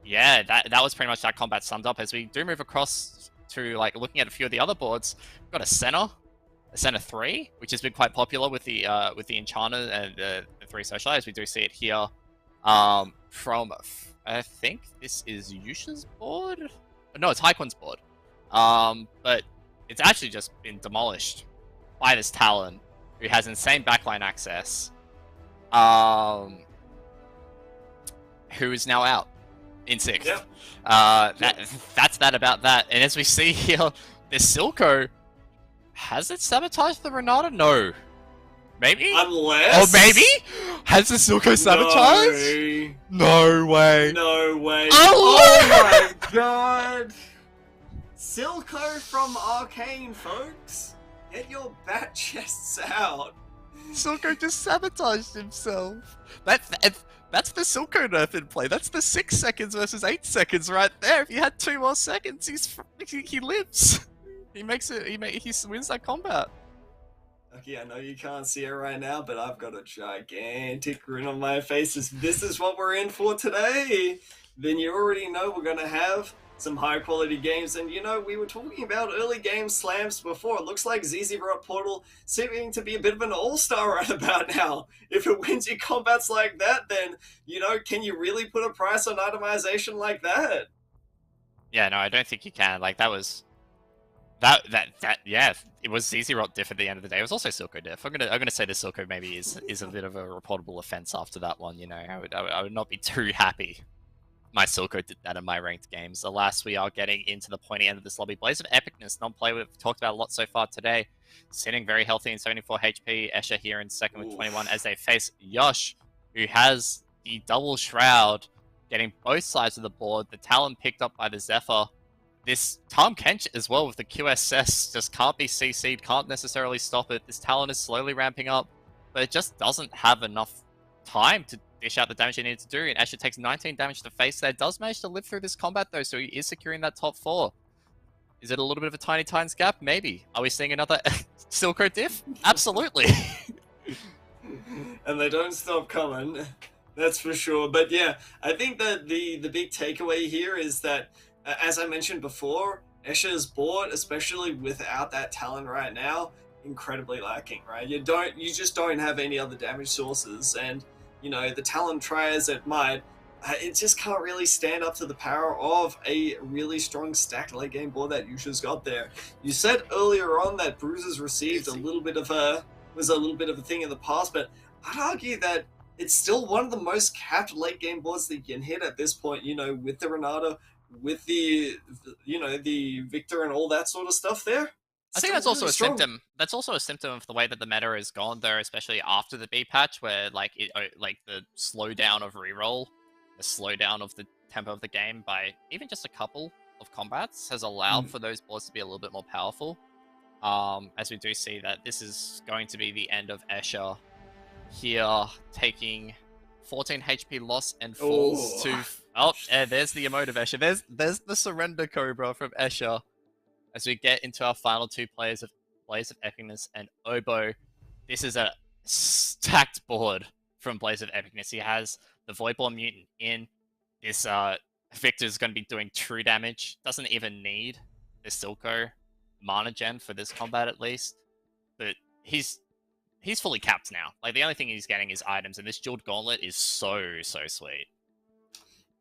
yeah, that was pretty much that combat summed up. As we do move across to, like, looking at a few of the other boards, we've got a Senna 3, which has been quite popular with the Enchanter and the 3 Socialites. We do see it here from, I think this is Yusha's board? No, it's Haekwon's board. But it's actually just been demolished by this Talon, who has insane backline access, who is now out in 6th. Yep. That's that about that. And as we see here, this Silco, has it sabotaged the Renata? No. Maybe? Or Unless... maybe? Has the Silco sabotage? No. No way. No way. Oh, Oh my god. Silco from Arcane, folks. Get your bat chests out. Silco just sabotaged himself. That's the Silco nerf in play. That's the 6 seconds versus 8 seconds right there. If he had 2 more seconds, he lives. He makes it. He wins that combat. Okay, I know you can't see it right now, but I've got a gigantic grin on my face. This is what we're in for today. Then you already know we're going to have some high quality games. And you know, we were talking about early game slams before. It looks like ZZ Rot Portal seeming to be a bit of an all-star right about now. If it wins you combats like that, then, you know, can you really put a price on itemization like that? Yeah, no, I don't think you can. Like, that was... yeah, it was ZZ Rot diff at the end of the day. It was also Silco diff. I'm gonna say the Silco maybe is a bit of a reportable offense after that one. You know, I would not be too happy. My Silco did that in my ranked games. Alas, we are getting into the pointy end of this lobby. Blaze of Epicness, non-play we've talked about a lot so far today. Sitting very healthy in 74 HP. Escher here in second with 21 as they face Yosh, who has the double shroud, getting both sides of the board. The Talon picked up by the Zephyr. This Tom Kench as well with the QSS just can't be CC'd, can't necessarily stop it. This Talon is slowly ramping up, but it just doesn't have enough time to dish out the damage it needs to do. And Asher takes 19 damage to face there. Does manage to live through this combat though, so he is securing that top 4. Is it a little bit of a tiny tines gap? Maybe. Are we seeing another Silco diff? Absolutely. And they don't stop coming, that's for sure. But yeah, I think that the big takeaway here is that, as I mentioned before, Escher's board, especially without that Talon right now, incredibly lacking, right? You just don't have any other damage sources, and you know, the Talon try as it might, it just can't really stand up to the power of a really strong stacked late game board that Yusha's got there. You said earlier on that Bruises received a little bit of a thing in the past, but I'd argue that it's still one of the most capped late game boards that you can hit at this point, you know, with the Renata, with the, you know, the Victor and all that sort of stuff there. I think that's also a symptom. That's also a symptom of the way that the meta has gone, though, especially after the B patch, where like the slowdown of reroll, the slowdown of the tempo of the game by even just a couple of combats has allowed for those boards to be a little bit more powerful. As we do see that this is going to be the end of Escher here, taking 14 HP loss and falls to... Oh, there's the emote of Escher. There's the surrender Cobra from Escher. As we get into our final 2 players of Blaze of Epicness and Oboe. This is a stacked board from Blaze of Epicness. He has the Voidborn Mutant in. This Victor's going to be doing true damage. Doesn't even need the Silco mana gen for this combat at least. But he's fully capped now. Like, the only thing he's getting is items, and this Jeweled Gauntlet is so sweet.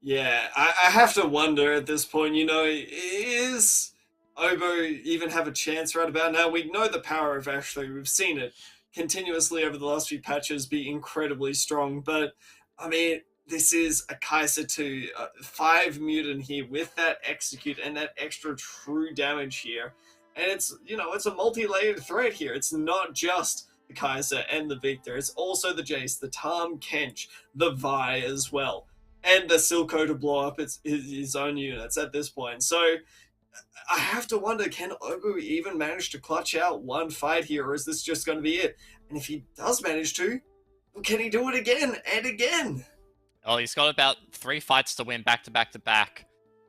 Yeah, I have to wonder at this point, you know, is Oboe even have a chance right about now? We know the power of Ashley. We've seen it continuously over the last few patches be incredibly strong. But, I mean, this is a Kaiser 2, 5 mutant here with that execute and that extra true damage here. And it's, you know, it's a multi-layered threat here. It's not just the Kaiser and the Victor. It's also the Jace, the Tahm Kench, the Vi as well. And the Silco to blow up his own units at this point. So I have to wonder, can Oboe even manage to clutch out one fight here, or is this just going to be it? And if he does manage to, can he do it again and again? Oh, he's got about 3 fights to win back to back to back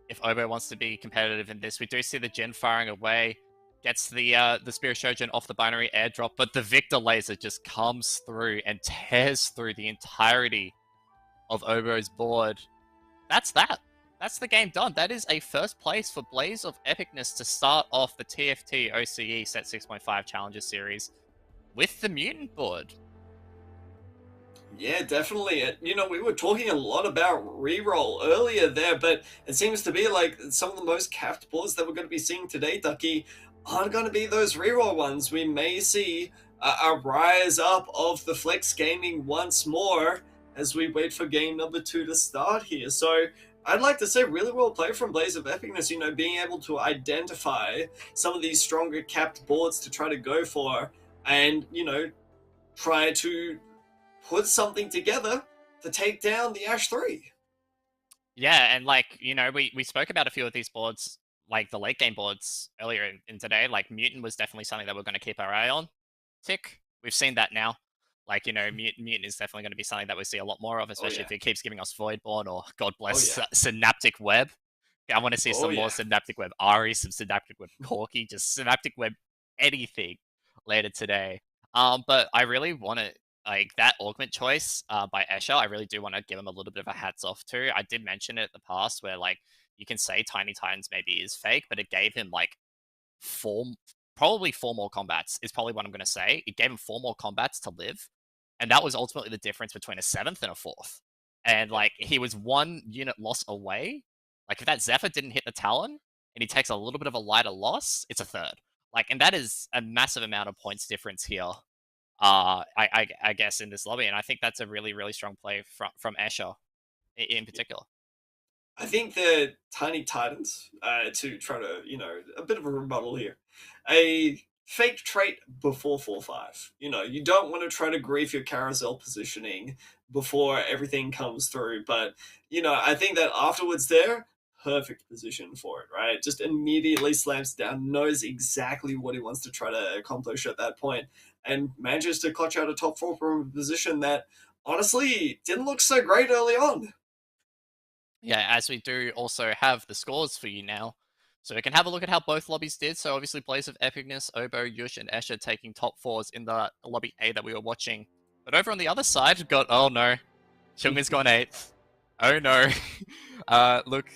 if Oboe wants to be competitive in this. We do see the Jin firing away, gets the Spirit Shogun off the binary airdrop, but the Victor laser just comes through and tears through the entirety of Oboe's board. That's that. That's the game done. That is a first place for Blaze of Epicness to start off the TFT OCE Set 6.5 Challenger Series with the Mutant board. Yeah, definitely. You know, we were talking a lot about reroll earlier there, but it seems to be like some of the most capped boards that we're going to be seeing today, Ducky, aren't going to be those reroll ones. We may see a rise up of the Flex Gaming once more as we wait for game number 2 to start here. So I'd like to say really well played from Blaze of Epicness, you know, being able to identify some of these stronger capped boards to try to go for and, you know, try to put something together to take down the Ash 3. Yeah, and like, we spoke about a few of these boards, like the late game boards earlier in today. Like Mutant was definitely something that we're going to keep our eye on. Tick, we've seen that now. Like, Mutant is definitely going to be something that we see a lot more of, Oh especially yeah. if it keeps giving us Voidborn or, God Oh bless, yeah. Synaptic Web. I want to see Oh some more yeah. Synaptic Web Ari, some Synaptic Web Corki, just Synaptic Web anything later today. But I really want to, like, that augment choice by Escher, I really do want to give him a little bit of a hats off to. I did mention it in the past where, like, you can say Tiny Titans maybe is fake, but it gave him, like, four, probably four more combats, is probably what I'm going to say. It gave him four more combats to live. And that was ultimately the difference between a seventh and a fourth. And, Yep. like, he was one unit loss away. Like, if that Zephyr didn't hit the Talon and he takes a little bit of a lighter loss, it's a third. Like, and that is a massive amount of points difference here. I guess in this lobby, and I think that's a really really strong play from Escher in particular. I think the Tiny Titans, to try to, a bit of a rebuttal here, a fake trait before 4-5. You don't want to try to grief your carousel positioning before everything comes through, but, I think that afterwards there, perfect position for it, right? Just immediately slams down, knows exactly what he wants to try to accomplish at that point, and manages to clutch out a top 4 from a position that honestly didn't look so great early on. Yeah, as we do also have the scores for you now. So we can have a look at how both lobbies did. So obviously Blaze of Epicness, Obo, Yush, and Escher taking top fours in the lobby A that we were watching. But over on the other side, we've got, oh no, Chunga's gone 8th. Oh no. Look,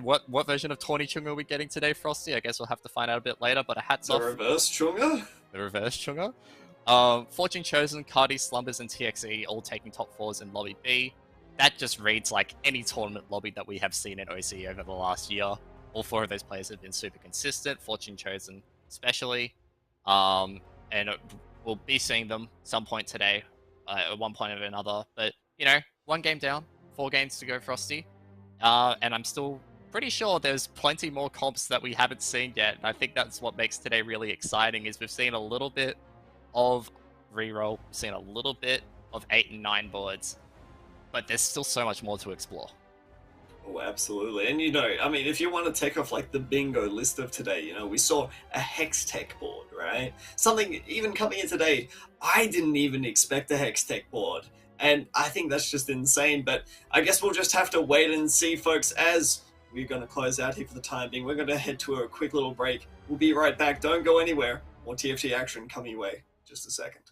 what version of Tawny Chunga are we getting today, Frosty? I guess we'll have to find out a bit later, but a hats The off. reverse Chunga? The reverse Chunga. Fortune Chosen, Cardi, Slumbers, and TXE all taking top fours in lobby B. That just reads like any tournament lobby that we have seen in OCE over the last year. All four of those players have been super consistent, Fortune Chosen especially. And we'll be seeing them some point today, at one point or another. But, one game down, 4 games to go, Frosty. And I'm still pretty sure there's plenty more comps that we haven't seen yet. And I think that's what makes today really exciting, is we've seen a little bit of reroll, we've seen a little bit of 8 and 9 boards, but there's still so much more to explore. Oh, absolutely. And if you want to take off like the bingo list of today, we saw a Hex Tech board, right? Something even coming in today, I didn't even expect a Hex Tech board. And I think that's just insane. But I guess we'll just have to wait and see, folks, as we're going to close out here for the time being. We're going to head to a quick little break. We'll be right back. Don't go anywhere. More TFT action coming your way. Just a second.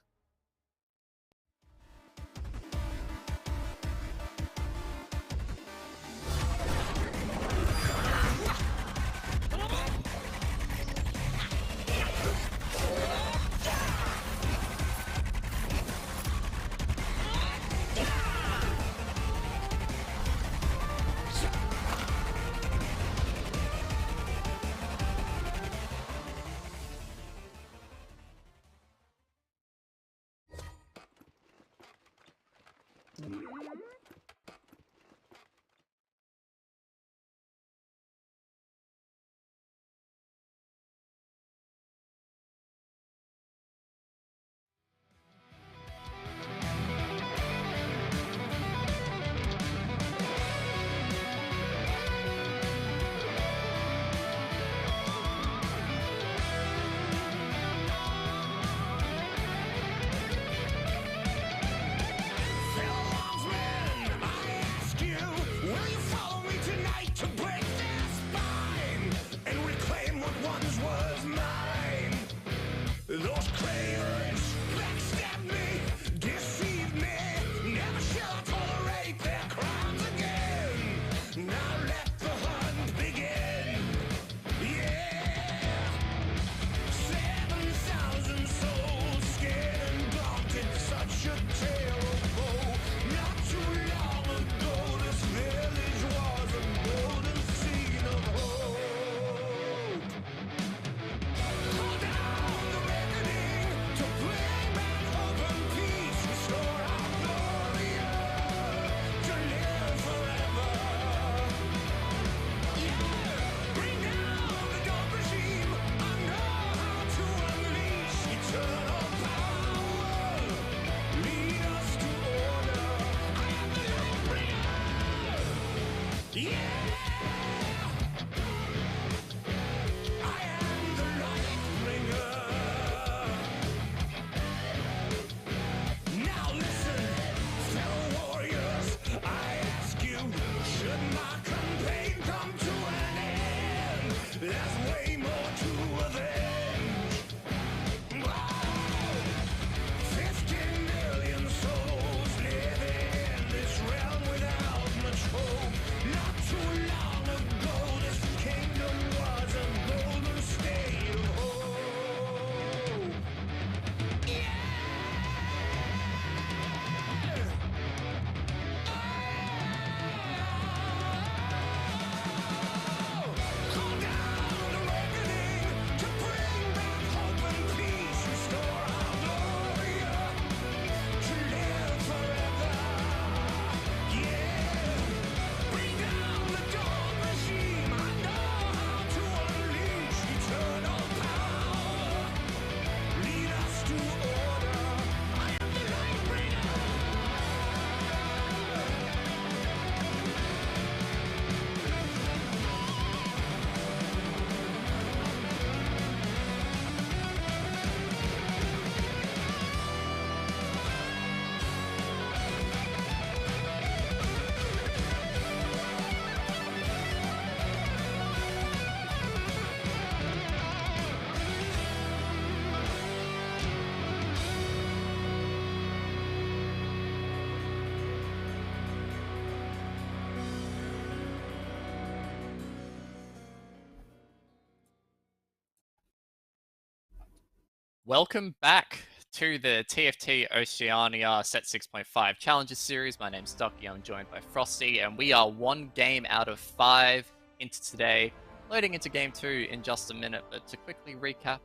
Welcome back to the TFT Oceania Set 6.5 Challenges Series. My name's Ducky, I'm joined by Frosty, and we are one game out of 5 into today, loading into game 2 in just a minute. But to quickly recap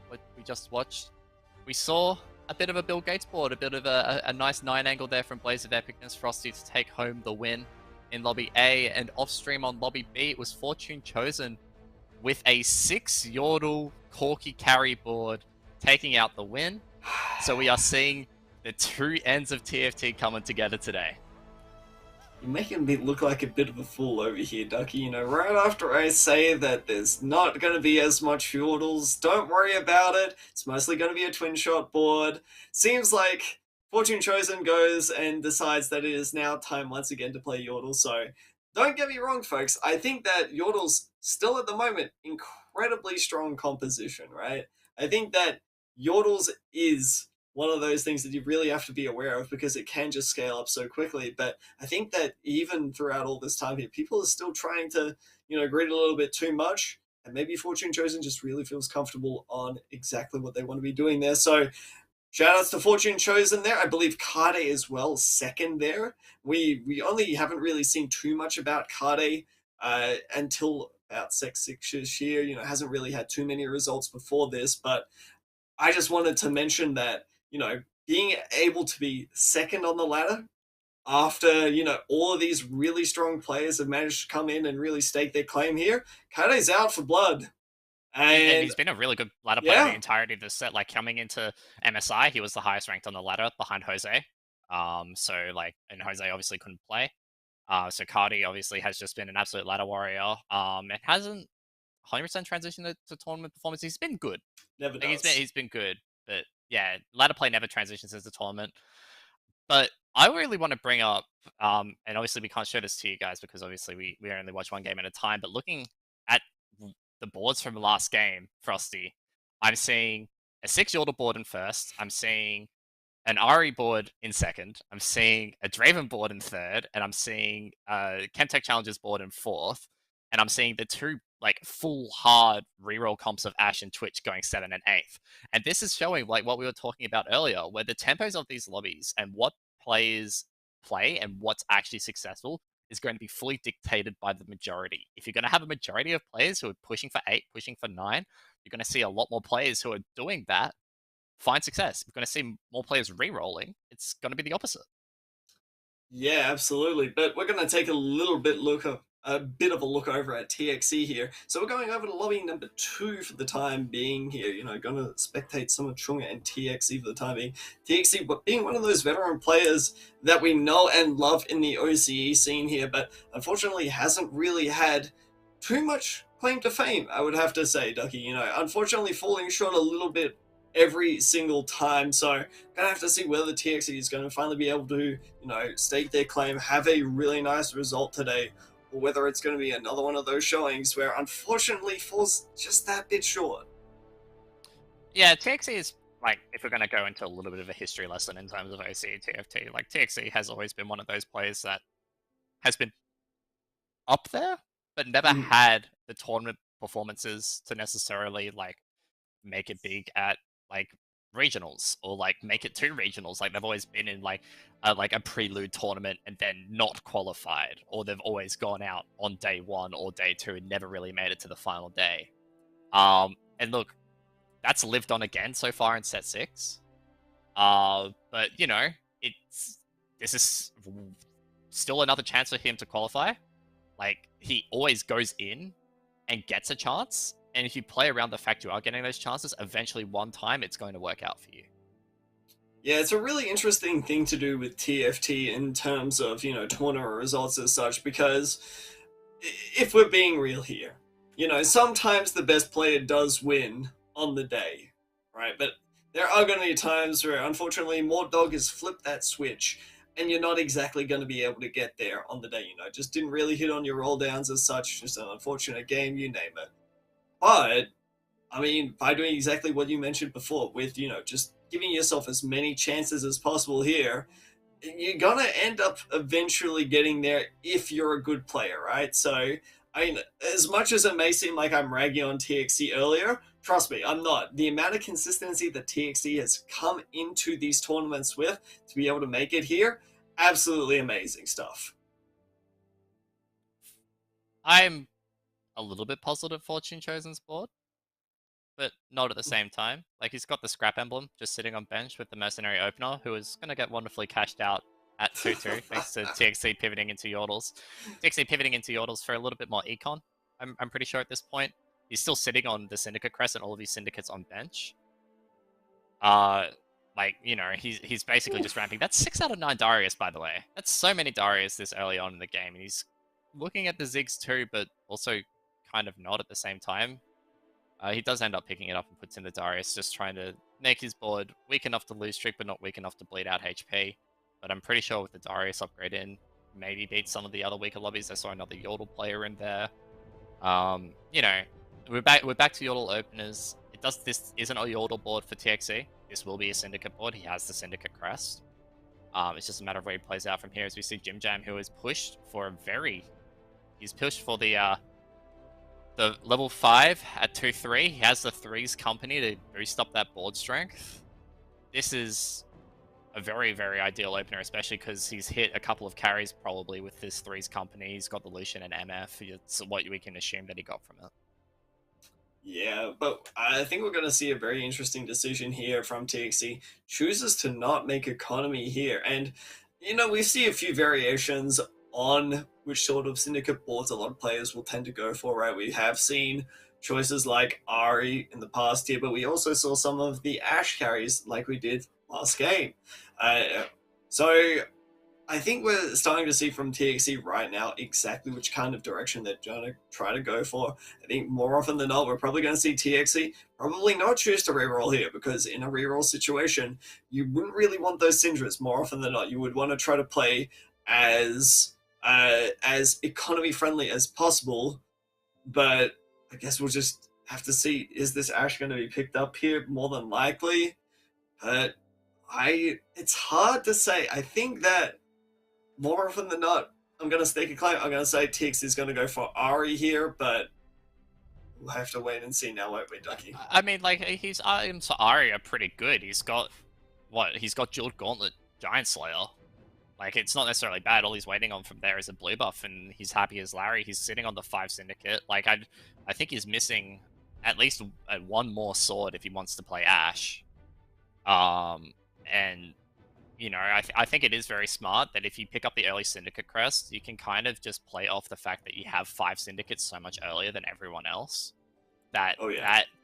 what we just watched, we saw a bit of a Bill Gates board, a bit of a nice 9 angle there from Blaze of Epicness, Frosty to take home the win in Lobby A, and off stream on Lobby B, it was Fortune Chosen with a 6 Yordle Corky carry board taking out the win. So we are seeing the two ends of TFT coming together today. You're making me look like a bit of a fool over here, Ducky. You know, right after I say that there's not going to be as much Yordles, don't worry about it. It's mostly going to be a twin shot board. Seems like Fortune Chosen goes and decides that it is now time once again to play Yordle. So don't get me wrong, folks. I think that Yordle's still at the moment incredibly strong composition, right? I think that Yordles is one of those things that you really have to be aware of because it can just scale up so quickly. But I think that even throughout all this time here, people are still trying to, greed a little bit too much. And maybe Fortune Chosen just really feels comfortable on exactly what they want to be doing there. So shout outs to Fortune Chosen there. I believe Kade as well, second there. We only haven't really seen too much about Kade until about Sex 6 this year. Hasn't really had too many results before this, but I just wanted to mention that, being able to be second on the ladder after, all of these really strong players have managed to come in and really stake their claim here, Kade's out for blood. And And he's been a really good ladder player the yeah, entirety of this set. Like coming into MSI, he was the highest ranked on the ladder behind Jose. And Jose obviously couldn't play. So Cardi obviously has just been an absolute ladder warrior. And hasn't 100% transitioned to tournament performance. He's been good. never Like does. he's been good, but yeah, ladder play never transitions into tournament. But I really want to bring up, and obviously we can't show this to you guys because obviously we only watch one game at a time. But looking at the boards from last game, Frosty, I'm seeing a 6 Yordle board in first. I'm seeing an Ari board in second. I'm seeing a Draven board in third, and I'm seeing Chemtech Challenges board in fourth. And I'm seeing the two like full hard reroll comps of Ashe and Twitch going 7th and 8th. And this is showing like what we were talking about earlier, where the tempos of these lobbies and what players play and what's actually successful is going to be fully dictated by the majority. If you're going to have a majority of players who are pushing for 8, pushing for 9, you're going to see a lot more players who are doing that find success. If we're going to see more players re-rolling, it's going to be the opposite. Yeah, absolutely. But we're going to take a bit of a look over at TXE here. So we're going over to lobby number 2 for the time being here. Going to spectate some of Chunga and TXE for the time being. TXE being one of those veteran players that we know and love in the OCE scene here, but unfortunately hasn't really had too much claim to fame, I would have to say, Ducky. Unfortunately falling short a little bit every single time. So gonna have to see whether TXE is going to finally be able to, stake their claim, have a really nice result today, or whether it's going to be another one of those showings where unfortunately falls just that bit short. Yeah, TXE is like, if we're going to go into a little bit of a history lesson in terms of OCE TFT, like TXE has always been one of those players that has been up there, but never had the tournament performances to necessarily like make it big at like regionals or like make it to regionals. Like they've always been in like a prelude tournament and then not qualified, or they've always gone out on day 1 or day 2 and never really made it to the final day. And look, that's lived on again so far in set 6. But this is still another chance for him to qualify. Like he always goes in and gets a chance. And if you play around the fact you are getting those chances, eventually one time it's going to work out for you. Yeah, it's a really interesting thing to do with TFT in terms of, tournament results as such, because if we're being real here, sometimes the best player does win on the day, right? But there are going to be times where, unfortunately, Mordog has flipped that switch and you're not exactly going to be able to get there on the day, just didn't really hit on your roll downs as such, just an unfortunate game, you name it. But, I mean, by doing exactly what you mentioned before, with, just giving yourself as many chances as possible here, you're going to end up eventually getting there if you're a good player, right? So I mean, as much as it may seem like I'm ragging on TXC earlier, trust me, I'm not. The amount of consistency that TXC has come into these tournaments with to be able to make it here, absolutely amazing stuff. I'm a little bit puzzled at Fortune Chosen's board, but not at the same time. Like, he's got the scrap emblem just sitting on bench with the Mercenary Opener, who is going to get wonderfully cashed out at 2-2, thanks to TXC pivoting into Yordles. TXC pivoting into Yordles for a little bit more econ, I'm pretty sure at this point. He's still sitting on the Syndicate Crest and all of his Syndicates on bench. Like, you know, he's basically just ramping. That's 6 out of 9 Darius, by the way. That's so many Darius this early on in the game. And he's looking at the Ziggs too, but also kind of not at the same time. He does end up picking it up and puts in the Darius, just trying to make his board weak enough to lose streak, but not weak enough to bleed out HP. But I'm pretty sure with the Darius upgrade in, maybe beat some of the other weaker lobbies. I saw another Yordle player in there. You know, we're back to Yordle openers. This isn't a Yordle board for TXE. This will be a Syndicate board. He has the Syndicate Crest. It's just a matter of where he plays out from here. As we see Jim Jam, who is pushed for he's pushed for the level 5 at 2-3. He has the 3's company to boost up that board strength. This is a very, very ideal opener, especially because he's hit a couple of carries probably with this 3's company. He's got the Lucian and MF. It's what we can assume that he got from it. Yeah, but I think we're going to see a very interesting decision here from TXC. Chooses to not make economy here. And, you know, we see a few variations on which sort of syndicate boards a lot of players will tend to go for, right? We have seen choices like Ari in the past here, but we also saw some of the Ashe carries like we did last game. So I think we're starting to see from TXC right now exactly which kind of direction they're going to try to go for. I think more often than not, we're probably going to see TXC probably not choose to reroll here, because in a reroll situation, you wouldn't really want those Syndras more often than not. You would want to try to play as economy friendly as possible, but I guess we'll just have to see, is this Ashe going to be picked up here? More than likely, but it's hard to say. I think that more often than not, I'm going to stake a claim. I'm going to say Tix is going to go for Ari here, but we'll have to wait and see now, won't we, Ducky? I mean, like, his items for Ari are pretty good. He's got, he's got Jeweled Gauntlet, Giant Slayer. Like, it's not necessarily bad. All he's waiting on from there is a blue buff, and he's happy as Larry. He's sitting on the 5 Syndicate. Like, I think he's missing at least one more sword if he wants to play Ashe. And, you know, I think it is very smart that if you pick up the early Syndicate Crest, you can kind of just play off the fact that you have 5 Syndicates so much earlier than everyone else. That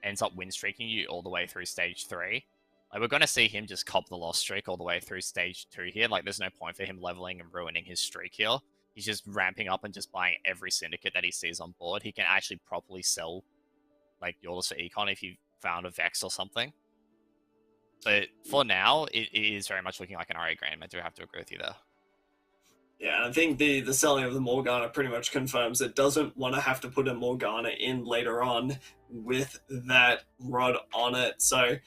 ends up win streaking you all the way through stage 3. Like, we're going to see him just cop the loss streak all the way through stage 2 here. Like, there's no point for him leveling and ruining his streak here. He's just ramping up and just buying every Syndicate that he sees on board. He can actually properly sell, like, Yordles for Econ if you found a Vex or something. But for now, it is very much looking like an RA Grand. I do have to agree with you there. Yeah, I think the selling of the Morgana pretty much confirms it doesn't want to have to put a Morgana in later on with that rod on it. So,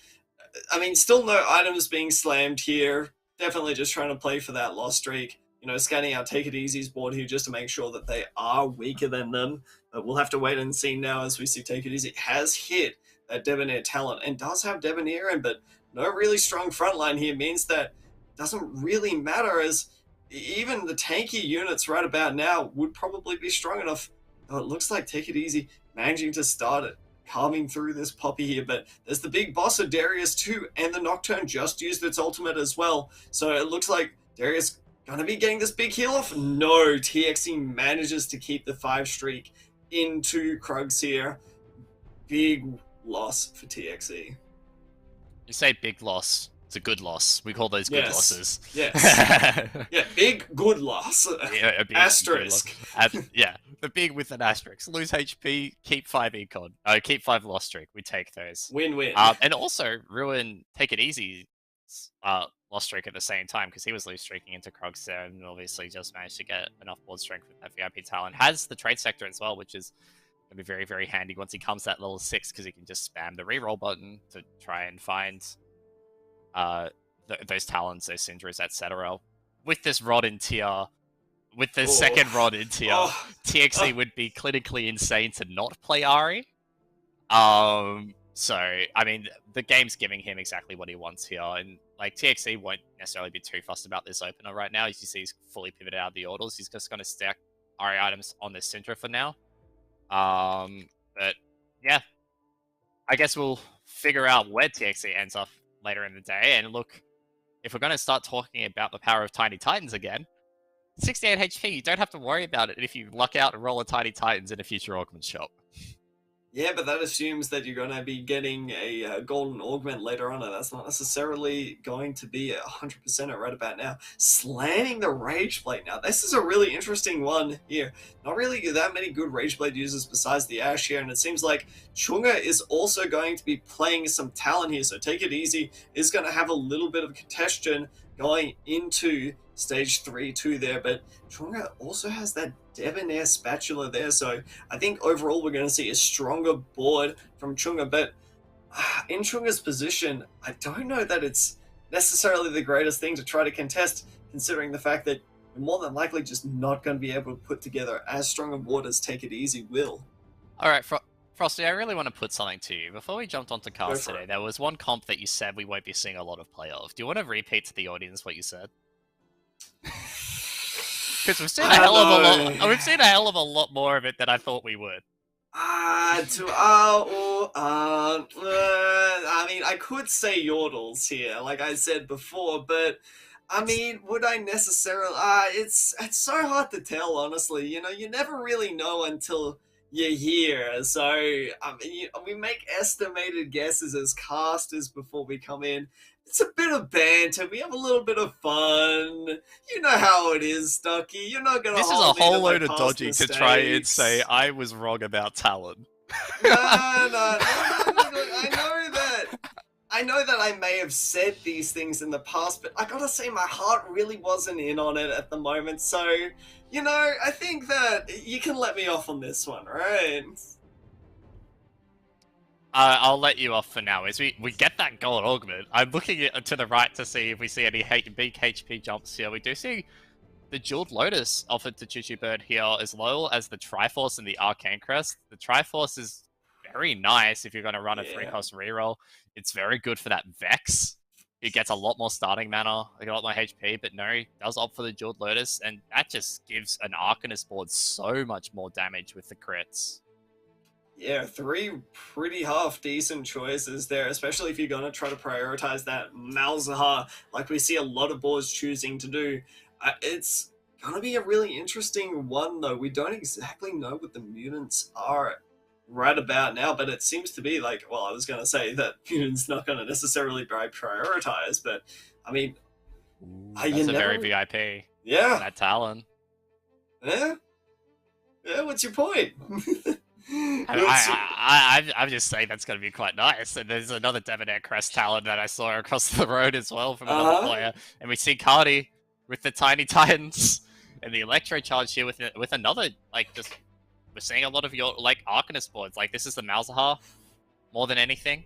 I mean, still no items being slammed here. Definitely just trying to play for that loss streak. You know, scanning out Take It Easy's board here just to make sure that they are weaker than them. But we'll have to wait and see now as we see Take It Easy has hit that Debonair talent and does have Debonair in, but no really strong frontline here means that doesn't really matter, as even the tanky units right about now would probably be strong enough. Oh, it looks like Take It Easy managing to start it, carving through this Poppy here, but there's the big boss of Darius too, and the Nocturne just used its ultimate as well. So it looks like Darius gonna be getting this big heal off. No, TXE manages to keep the 5 streak into Krugs here. Big loss for TXE. You say big loss. It's a good loss. We call those good losses. Yes. Yeah, big good loss. Yeah, a big, asterisk. Good loss. Yeah, the big with an asterisk. Lose HP, keep 5 econ. Keep 5 loss streak. We take those. Win-win. And also ruin Take It Easy loss streak at the same time, because he was lose streaking into Krogs there and obviously just managed to get enough board strength with that VIP talent. Has the trade sector as well, which is going to be very, very handy once he comes to that level 6, because he can just spam the reroll button to try and find those talents, those Syndras, etc. With this rod in tier, with the Oh, second rod into here, oh, TXE oh. would be clinically insane to not play Ari. So I mean, the game's giving him exactly what he wants here, and like TXE won't necessarily be too fussed about this opener right now. As you see, he's fully pivoted out of the orders. He's just going to stack Ari items on the Syndra for now. But yeah, I guess we'll figure out where TXE ends up later in the day. And look, if we're going to start talking about the power of Tiny Titans again, 68 HP, you don't have to worry about it if you luck out and roll a Tiny Titans in a future augment shop. Yeah, but that assumes that you're going to be getting a golden augment later on, and that's not necessarily going to be 100% right about now. Slamming the Rage Blade now. This is a really interesting one here. Not really that many good Rage Blade users besides the Ash here, and it seems like Chunga is also going to be playing some Talon here, so Take It Easy is going to have a little bit of congestion going into stage 3-2 there, but Chunga also has that Debonair Spatula there, so I think overall we're going to see a stronger board from Chunga, but in Chunga's position, I don't know that it's necessarily the greatest thing to try to contest, considering the fact that you're more than likely just not going to be able to put together as strong a board as Take It Easy will. Alright, Frosty, I really want to put something to you. Before we jumped onto cast today, it. there was one comp that you said we won't be seeing a lot of play of. Do you want to repeat to the audience what you said? Because we've seen a hell of a lot. We've seen a hell of a lot more of it than I thought we would. I mean, I could say yordles here, like I said before, but I mean, would I necessarily? It's so hard to tell, honestly. You know, you never really know until you're here. So I mean, we make estimated guesses as casters before we come in. It's a bit of banter. We have a little bit of fun. You know how it is, Stucky. You're not gonna. This is a whole load of dodgy to try and say I was wrong about Talon. No. I know that I may have said these things in the past, but I gotta say my heart really wasn't in on it at the moment. So, you know, I think that you can let me off on this one, right? I'll let you off for now. As we get that gold augment, I'm looking to the right to see if we see any big HP jumps here. We do see the Jeweled Lotus offered to Chuchu Bird here, as well as the Triforce and the Arcane Crest. The Triforce is very nice if you're going to run a 3-cost reroll. It's very good for that Vex. It gets a lot more starting mana, a lot more HP, but no, he does opt for the Jeweled Lotus, and that just gives an Arcanist board so much more damage with the crits. Yeah, 3 pretty half-decent choices there, especially if you're going to try to prioritize that Malzahar, like we see a lot of boards choosing to do. It's going to be a really interesting one, though. We don't exactly know what the mutants are right about now, but it seems to be like, well, I was going to say that mutants not going to necessarily be prioritized, but I mean, that's a very VIP. Yeah. That Talon. Yeah. Yeah, what's your point? I'm just saying that's going to be quite nice. And there's another Debonair Crest Talon that I saw across the road as well from another player. And we see Cardi with the Tiny Titans and the Electro Charge here with another, like, just, we're seeing a lot of your, like, Arcanist boards. Like, this is the Malzahar more than anything.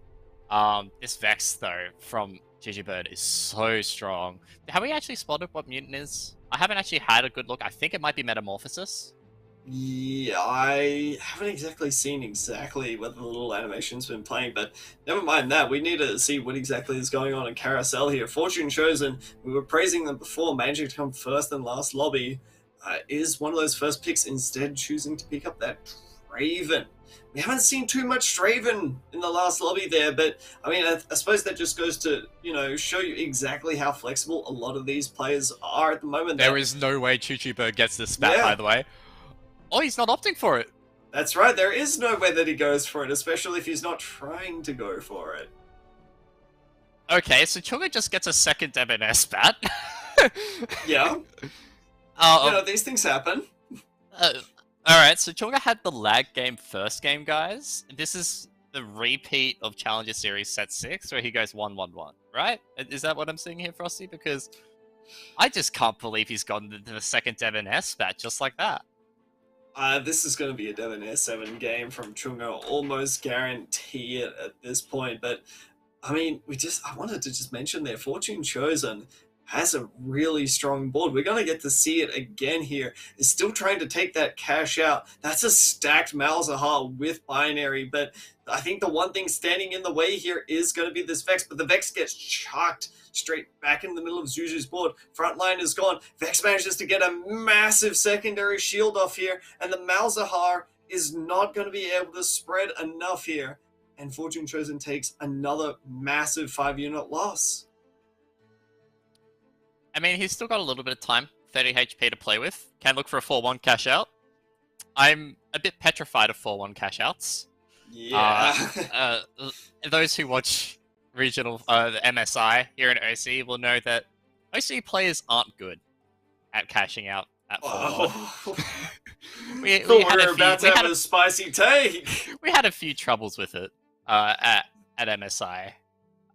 This Vex, though, from Gigi Bird is so strong. Have we actually spotted what mutant is? I haven't actually had a good look. I think it might be Metamorphosis. Yeah, I haven't exactly seen what the little animation's been playing, but never mind that. We need to see what exactly is going on in Carousel here. Fortune Chosen, we were praising them before, managing to come first in last lobby, is one of those first picks, instead choosing to pick up that Draven. We haven't seen too much Draven in the last lobby there, but I mean, I suppose that just goes to, you know, show you exactly how flexible a lot of these players are at the moment. There is no way Chuchu Bird gets this spat, by the way. Oh, he's not opting for it. That's right, there is no way that he goes for it, especially if he's not trying to go for it. Okay, so Chunga just gets a second Debonair spat. Yeah. You know, these things happen. Alright, so Chunga had the lag game first game, guys. This is the repeat of Challenger Series Set 6, where he goes 1-1-1, right? Is that what I'm seeing here, Frosty? Because I just can't believe he's gotten to the second Debonair spat just like that. This is going to be a Debonair 7 game from Chunga, almost guarantee it at this point. But I mean, I wanted to just mention there, Fortune Chosen has a really strong board. We're going to get to see it again here. Is still trying to take that cash out. That's a stacked Malzahar with binary, but I think the one thing standing in the way here is going to be this Vex, but the Vex gets chucked straight back in the middle of Zuzu's board. Frontline is gone. Vex manages to get a massive secondary shield off here, and the Malzahar is not going to be able to spread enough here. And Fortune Chosen takes another massive 5-unit loss. I mean, he's still got a little bit of time, 30 HP to play with. Can look for a 4-1 cash out. I'm a bit petrified of 4-1 cash outs. Yeah. Those who watch regional, the MSI here in OCE will know that OCE players aren't good at cashing out at 4-1. we had a spicy take. We had a few troubles with it at MSI.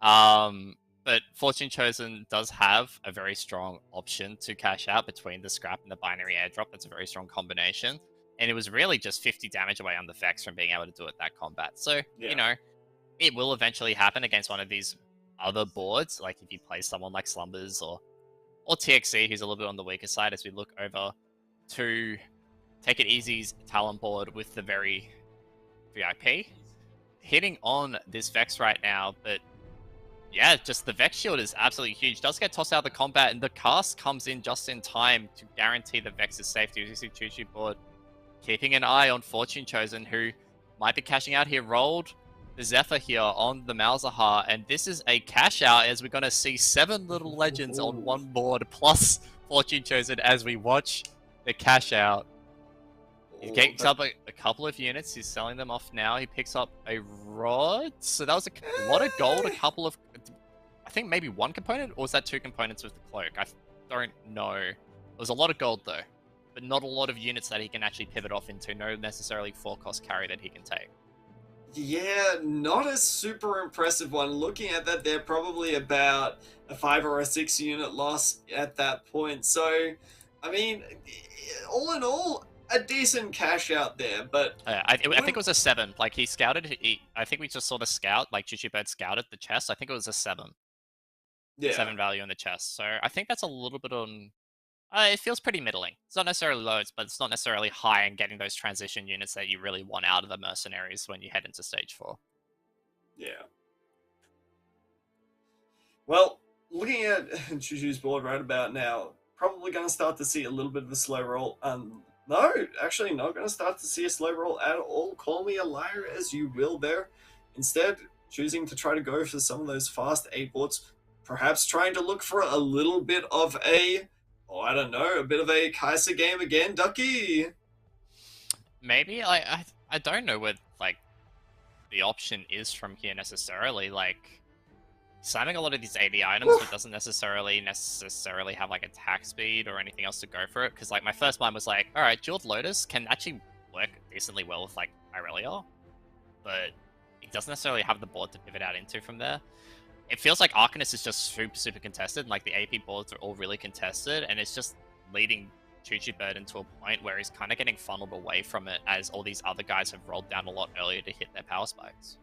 But Fortune Chosen does have a very strong option to cash out between the scrap and the binary airdrop. That's a very strong combination. And it was really just 50 damage away on the Vex from being able to do it that combat. So, you know, it will eventually happen against one of these other boards. Like if you play someone like Slumbers or TXC, who's a little bit on the weaker side, as we look over to Take It Easy's Talon board with the very VIP. Hitting on this Vex right now, but yeah, just the Vex shield is absolutely huge. Does get tossed out of the combat, and the cast comes in just in time to guarantee the Vex's safety. You see Choo-Choo board keeping an eye on Fortune Chosen, who might be cashing out here. Rolled the Zephyr here on the Malzahar, and this is a cash out as we're going to see 7 little legends on one board, plus Fortune Chosen as we watch the cash out. He picks up a couple of units. He's selling them off now. He picks up a rod. So that was a lot of gold. A couple of, I think maybe 1 component, or was that 2 components with the cloak? I don't know. It was a lot of gold though, but not a lot of units that he can actually pivot off into. No necessarily 4-cost carry that he can take. Yeah, not a super impressive one. Looking at that, they're probably about a 5 or a 6 unit loss at that point. So, I mean, all in all, a decent cash out there, but I think it was a 7. Like he scouted. I think we just saw the scout. Like Choo-Choo Bird scouted the chest. I think it was a 7. Yeah, 7 value in the chest. So I think that's a little bit on. It feels pretty middling. It's not necessarily loads, but it's not necessarily high in getting those transition units that you really want out of the mercenaries when you head into stage 4. Yeah. Well, looking at Choo-Choo's board right about now, probably going to start to see a little bit of a slow roll. No, actually not going to start to see a slow roll at all. Call me a liar as you will there. Instead, choosing to try to go for some of those fast 8 boards, perhaps trying to look for a little bit of a, I don't know, a bit of a Kaiser game again, Ducky. Maybe I don't know what like the option is from here necessarily. Like slamming a lot of these AD items, but doesn't necessarily have like attack speed or anything else to go for it. Because like my first mind was like, all right, Jeweled Lotus can actually work decently well with like Irelia, but it doesn't necessarily have the board to pivot out into from there. It feels like Arcanist is just super contested, and like the AP boards are all really contested, and it's just leading Choo-Choo Bird into a point where he's kind of getting funneled away from it as all these other guys have rolled down a lot earlier to hit their power spikes.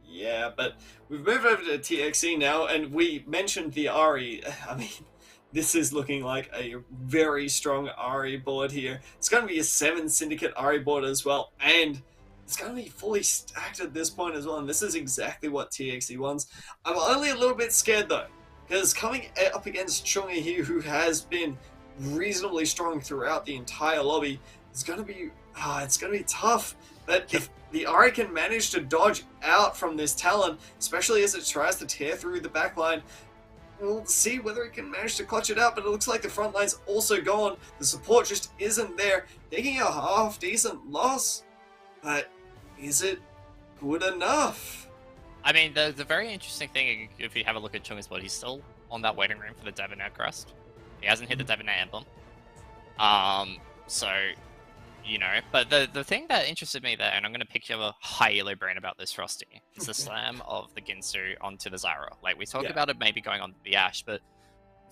Yeah, but we've moved over to TXE now, and we mentioned the Ari. I mean, this is looking like a very strong Ari board here. It's going to be a 7 Syndicate Ari board as well, and it's going to be fully stacked at this point as well, and this is exactly what TXE wants. I'm only a little bit scared, though, because coming up against Chunga here, who has been reasonably strong throughout the entire lobby, it's going to be tough. But if the Ari can manage to dodge out from this Talon, especially as it tries to tear through the backline, we'll see whether it can manage to clutch it out, but it looks like the front line's also gone. The support just isn't there. Taking a half-decent loss, but is it good enough? I mean, the very interesting thing, if you have a look at Chunga's board, he's still on that waiting room for the Debonair Crest. He hasn't hit the Debonair Emblem. So, you know, but the thing that interested me there, and I'm going to pick your high yellow brain about this, Frosty, is the slam of the Ginsu onto the Zyro. Like, we talked about it maybe going on the Ashe, but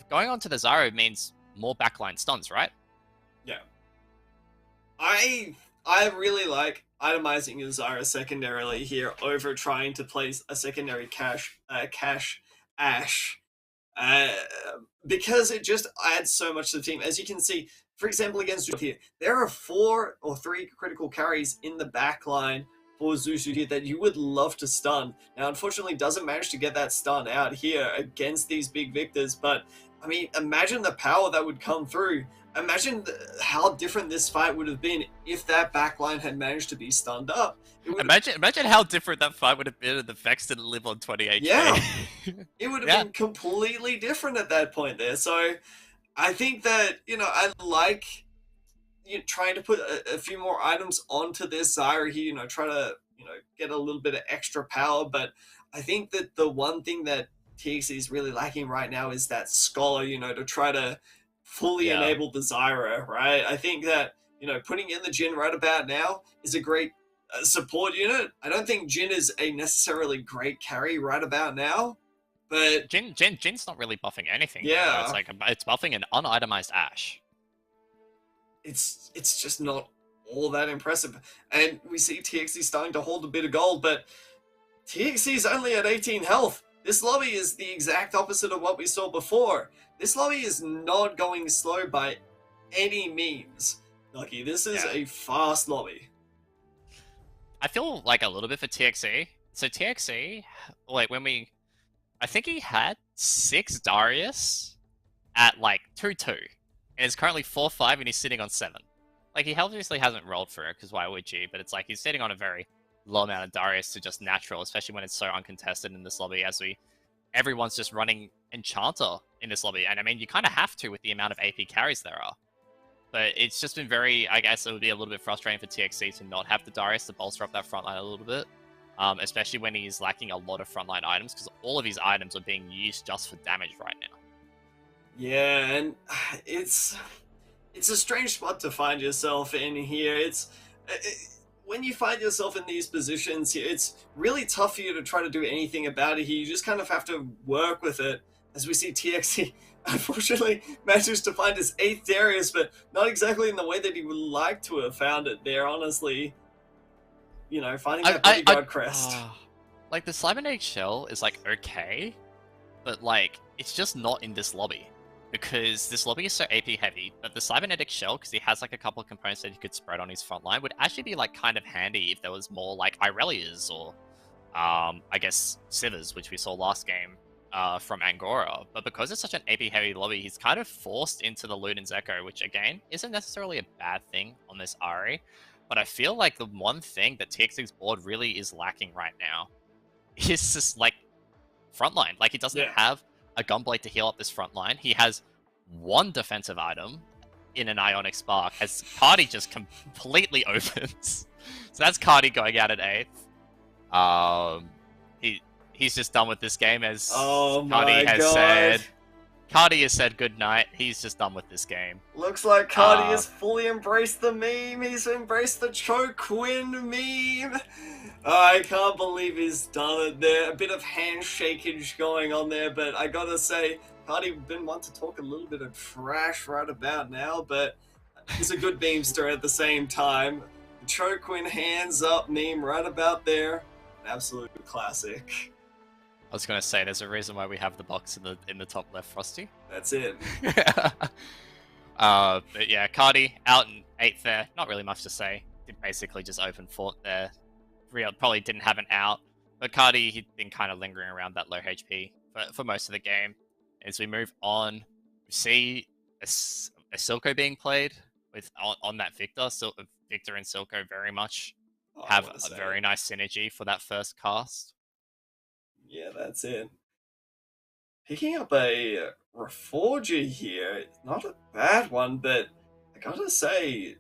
going onto the Zyro means more backline stuns, right? Yeah. I really like itemizing your Zyra secondarily here over trying to place a secondary cash Ashe uh, because it just adds so much to the team. As you can see, for example, against Zeus here, there are 4 or 3 critical carries in the back line for Zeus here that you would love to stun. Now, unfortunately, doesn't manage to get that stun out here against these big victors, but I mean, imagine the power that would come through. Imagine how different this fight would have been if that backline had managed to be stunned up. Imagine how different that fight would have been if the Vex didn't live on 20 HP. Yeah, it would have Yeah. been completely different at that point there. So I think that, I like trying to put a few more items onto this Zyra here, try to, get a little bit of extra power. But I think that the one thing that TXC is really lacking right now is that Scholar, to try to fully Yeah. enable the Zyra, right? I think that, putting in the Jhin right about now is a great support unit. I don't think Jhin is a necessarily great carry right about now, but Jin's not really buffing anything. Yeah. It's like it's buffing an unitemized Ashe. it's just not all that impressive. And we see TXC starting to hold a bit of gold, but TXC is only at 18 health. This lobby is the exact opposite of what we saw before. This lobby is not going slow by any means. Lucky, this is a fast lobby. I feel like a little bit for TXC. So TXC, like I think he had 6 Darius at like 2-2. And it's currently 4-5 and he's sitting on 7. Like, he obviously hasn't rolled for it, because why would you? But it's like he's sitting on a very low amount of Darius to just natural, especially when it's so uncontested in this lobby, as everyone's just running Enchanter in this lobby. And I mean, you kind of have to with the amount of AP carries there are. But it's just been very, I guess it would be a little bit frustrating for TXC to not have the Darius to bolster up that frontline a little bit. Especially when he's lacking a lot of frontline items, because all of his items are being used just for damage right now. Yeah, and it's a strange spot to find yourself in here. When you find yourself in these positions here, it's really tough for you to try to do anything about it here. You just kind of have to work with it. As we see TXC, unfortunately, manages to find his 8th Darius, but not exactly in the way that he would like to have found it there, honestly. Finding that bodyguard crest. Like, the Cybernetic Shell is, like, okay, but, like, it's just not in this lobby. Because this lobby is so AP heavy, but the Cybernetic Shell, because he has like a couple of components that he could spread on his front line, would actually be like kind of handy if there was more like Irelias or I guess Sivers, which we saw last game from Angora. But because it's such an AP heavy lobby, he's kind of forced into the Luden's Echo, which again isn't necessarily a bad thing on this Ari. But I feel like the one thing that TXC's board really is lacking right now is just like frontline. Like, he doesn't have a Gunblade to heal up this front line. He has 1 defensive item in an Ionic Spark, as Cardi just completely opens. So that's Cardi going out at 8th. He's just done with this game, as Cardi has said. Cardi has said goodnight. He's just done with this game. Looks like Cardi has fully embraced the meme. He's embraced the Choquin meme. I can't believe he's done it there. A bit of handshakage going on there, but I gotta say, Cardi been one to talk a little bit of trash right about now, but he's a good memester at the same time. The Choquin hands up meme right about there. An absolute classic. I was gonna say, there's a reason why we have the box in the top left, Frosty. That's it. But yeah, Cardi out in 8th there. Not really much to say. Did basically just open fort there. Real probably didn't have an out, but Cardi, he'd been kind of lingering around that low HP for most of the game. As we move on, we see a Silco being played with on that Victor. So Victor and Silco very much have a very nice synergy for that first cast. Yeah, that's it. Picking up a Reforger here, not a bad one, but I gotta say...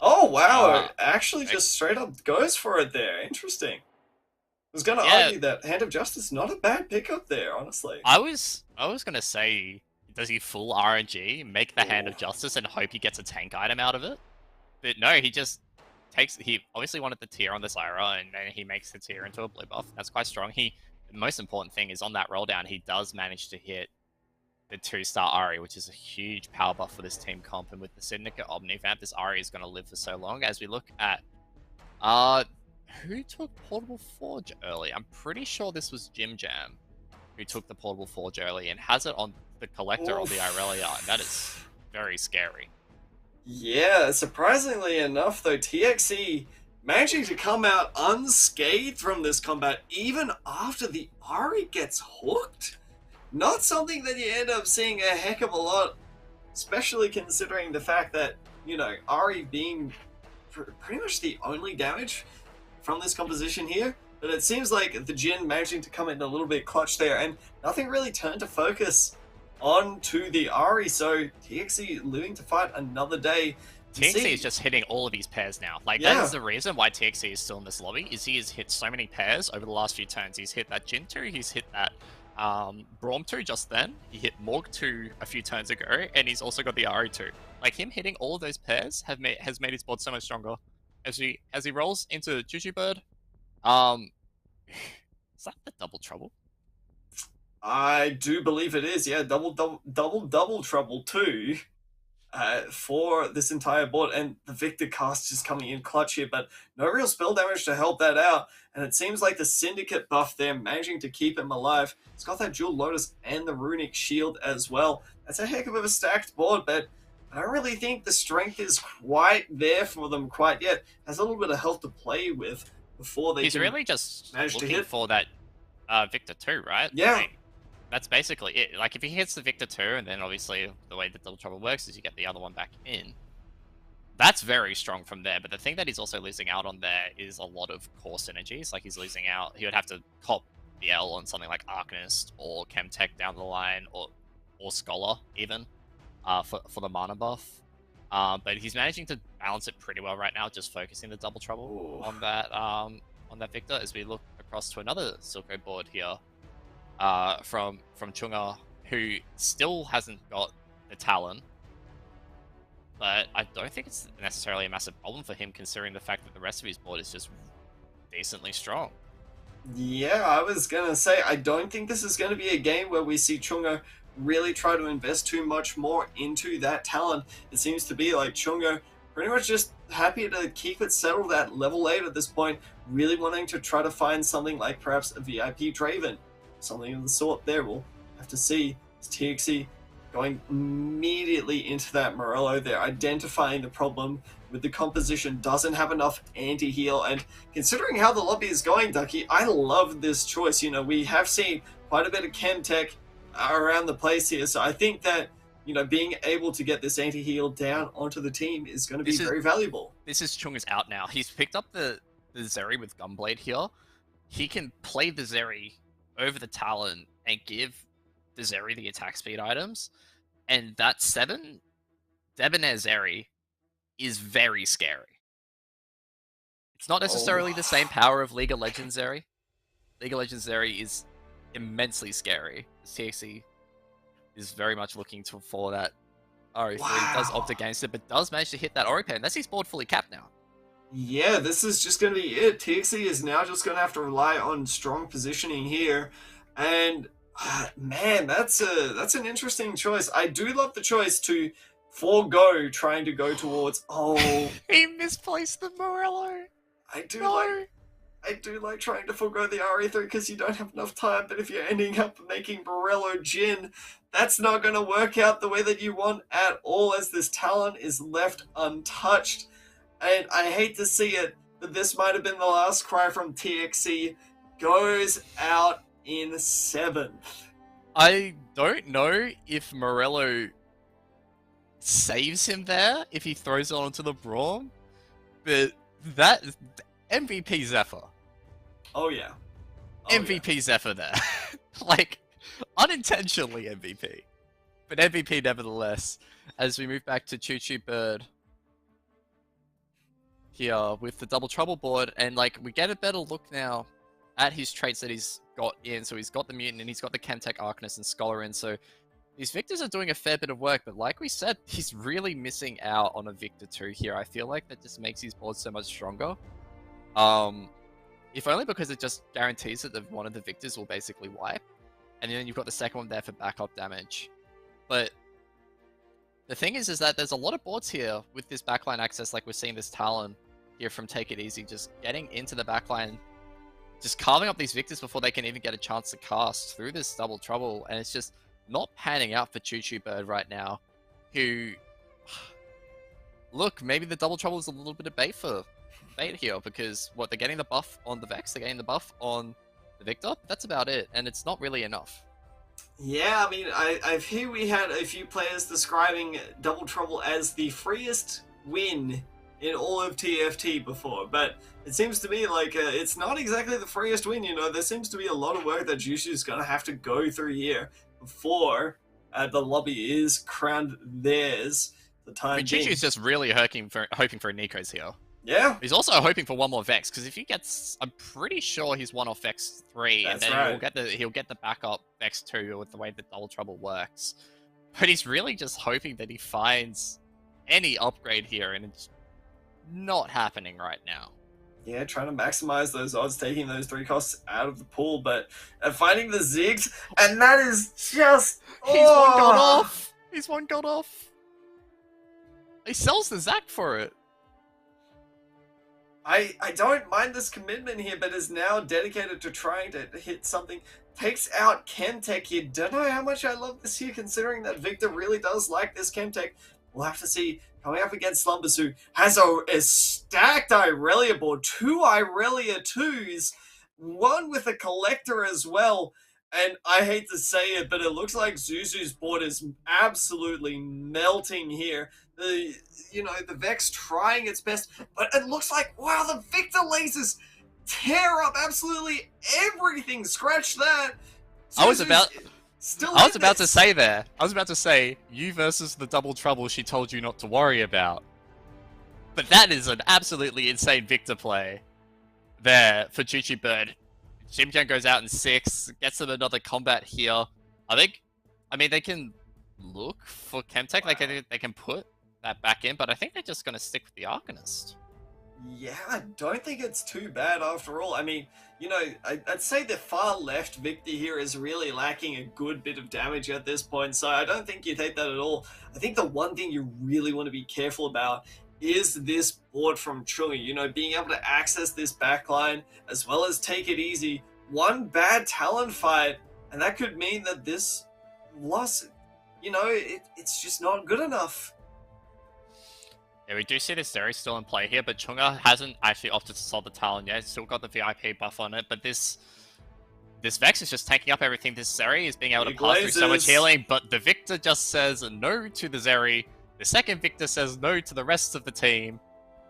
Oh, wow, actually just straight up goes for it there. Interesting. I was gonna argue that Hand of Justice, not a bad pickup there, honestly. I was gonna say, does he full RNG, make the Hand of Justice, and hope he gets a tank item out of it? But no, he just he obviously wanted the tier on the Zyra, and then he makes the tier into a blue buff. That's quite strong. The most important thing is on that roll down, he does manage to hit the 2-star Ari, which is a huge power buff for this team comp, and with the Syndicate Omnivamp, this Ari is going to live for so long. As we look at who took Portable Forge early? I'm pretty sure this was Jim Jam, who took the portable forge early and has it on the collector or the Oof. Irelia, and that is very scary. Yeah, surprisingly enough, though, TXE managing to come out unscathed from this combat even after the Ari gets hooked. Not something that you end up seeing a heck of a lot, especially considering the fact that, you know, Ari being pretty much the only damage from this composition here. But it seems like the Jin managing to come in a little bit clutch there, and nothing really turned to focus onto the Ari, so TXE living to fight another day. TXE is just hitting all of these pairs now. Like, that is the reason why TXE is still in this lobby, is he has hit so many pairs over the last few turns. He's hit that Jin 2, he's hit that Braum 2 just then, he hit Morg 2 a few turns ago, and he's also got the Ari 2. Like, him hitting all of those pairs has made his board so much stronger. As he rolls into Juju Bird, is that the double trouble? I do believe it is, yeah, double trouble too. For this entire board, and the Victor cast is coming in clutch here, but no real spell damage to help that out, and it seems like the Syndicate buff there managing to keep him alive. It's got that Dual Lotus and the Runic Shield as well. That's a heck of a stacked board, but I don't really think the strength is quite there for them quite yet. Has a little bit of health to play with before they He's really just manage to looking hit for that Victor 2, right? Yeah. Like, that's basically it. Like, if he hits the Victor 2, and then obviously the way that Double Trouble works is you get the other one back in, that's very strong from there. But the thing that he's also losing out on there is a lot of core synergies. Like, he's losing out. He would have to cop the L on something like Arcanist or Chemtech down the line, or Scholar even, for the mana buff. But he's managing to balance it pretty well right now, just focusing the Double Trouble on that Victor. As we look across to another Silco board here, from Chunga, who still hasn't got the Talon, but I don't think it's necessarily a massive problem for him, considering the fact that the rest of his board is just decently strong. Yeah, I was gonna say, I don't think this is gonna be a game where we see Chunga really try to invest too much more into that Talon. It seems to be like Chunga pretty much just happy to keep it settled at level 8 at this point, really wanting to try to find something like perhaps a VIP Draven. Something of the sort there. We'll have to see. It's TXE going immediately into that Morello there, identifying the problem with the composition, doesn't have enough anti-heal, and considering how the lobby is going, Ducky, I love this choice. You know, we have seen quite a bit of Chemtech around the place here, so I think that, you know, being able to get this anti-heal down onto the team is going to be very valuable. This is Chunga's out now. He's picked up the Zeri with Gunblade here. He can play the Zeri over the Talon and give the Zeri the attack speed items, and that 7 Debonair Zeri is very scary. It's not necessarily the same power of League of Legends Zeri. League of Legends Zeri is immensely scary. TXE is very much looking for that RE3. Does opt against it, but does manage to hit that Ori Pen. That's his board fully capped now. Yeah, this is just going to be it. TXE is now just going to have to rely on strong positioning here. And, man, that's an interesting choice. I do love the choice to forego trying to go towards... Oh, he misplaced the Morello. I do like trying to forego the RE3 because you don't have enough time, but if you're ending up making Morello Jin, that's not going to work out the way that you want at all, as this Talon is left untouched. And I hate to see it, but this might have been the last cry from TXE. Goes out in 7th. I don't know if Morello saves him there, if he throws it onto the Braum, but that MVP Zephyr. Oh yeah. MVP Zephyr there. Like, unintentionally MVP. But MVP nevertheless, as we move back to Choo Choo Bird here with the Double Trouble board, and like, we get a better look now at his traits that he's got in. So he's got the Mutant, and he's got the Chemtech, Arcanist, and Scholar in, so these Victors are doing a fair bit of work, but like we said, he's really missing out on a Victor 2 here. I feel like that just makes his board so much stronger. If only because it just guarantees that one of the Victors will basically wipe, and then you've got the second one there for backup damage. But the thing is that there's a lot of boards here with this backline access, like we're seeing this Talon here from Take It Easy, just getting into the backline just carving up these victors before they can even get a chance to cast through this double trouble, and it's just not panning out for Choo Choo Bird right now, who, look, maybe the double trouble is a little bit of bait here, because what, they're getting the buff on the Vex, they're getting the buff on the Victor, that's about it, and it's not really enough. Yeah, I mean, I've heard we had a few players describing Double Trouble as the freest win in all of TFT before, but it seems to me like it's not exactly the freest win, you know. There seems to be a lot of work that Jushu's going to have to go through here before the lobby is crowned theirs. The time I mean, Choo Choo's just really hoping for Nico's here. Yeah. He's also hoping for one more Vex, because if he gets, I'm pretty sure he's one off Vex 3, That's and then right. he'll get the backup Vex 2 with the way that Double Trouble works. But he's really just hoping that he finds any upgrade here, and it's not happening right now. Yeah, trying to maximize those odds, taking those 3 costs out of the pool, but finding the zigs, and that is just... He's one got off! He's one got off! He sells the Zac for it. I don't mind this commitment here, but is now dedicated to trying to hit something. Takes out Chemtech here. Don't know how much I love this here, considering that Victor really does like this Chemtech. We'll have to see. Coming up against Slumbers, who has a stacked Irelia board. 2 Irelia 2s. One with a Collector as well. And I hate to say it, but it looks like Zuzu's board is absolutely melting here. The Vex trying its best, but it looks like, wow, the Victor lasers tear up absolutely everything. Scratch that. I was about to say you versus the double trouble she told you not to worry about. But that is an absolutely insane Victor play there for Choo Choo Bird. Jimjan goes out in 6, gets them another combat here. I mean, they can look for Chemtech, wow. They can put that back in, but I think they're just going to stick with the Arcanist. Yeah, I don't think it's too bad after all. I mean, you know, I'd say the far left Victor here is really lacking a good bit of damage at this point, so I don't think you take that at all. I think the one thing you really want to be careful about is this board from Chunga, you know, being able to access this backline as well as take it easy. One bad talent fight, and that could mean that this loss, you know, it's just not good enough. Yeah, we do see this Zeri still in play here, but Chunga hasn't actually opted to solve the Talon yet. It's still got the VIP buff on it, but this Vex is just taking up everything. This Zeri is being able to pass through so much healing, but the Victor just says no to the Zeri. The second Victor says no to the rest of the team,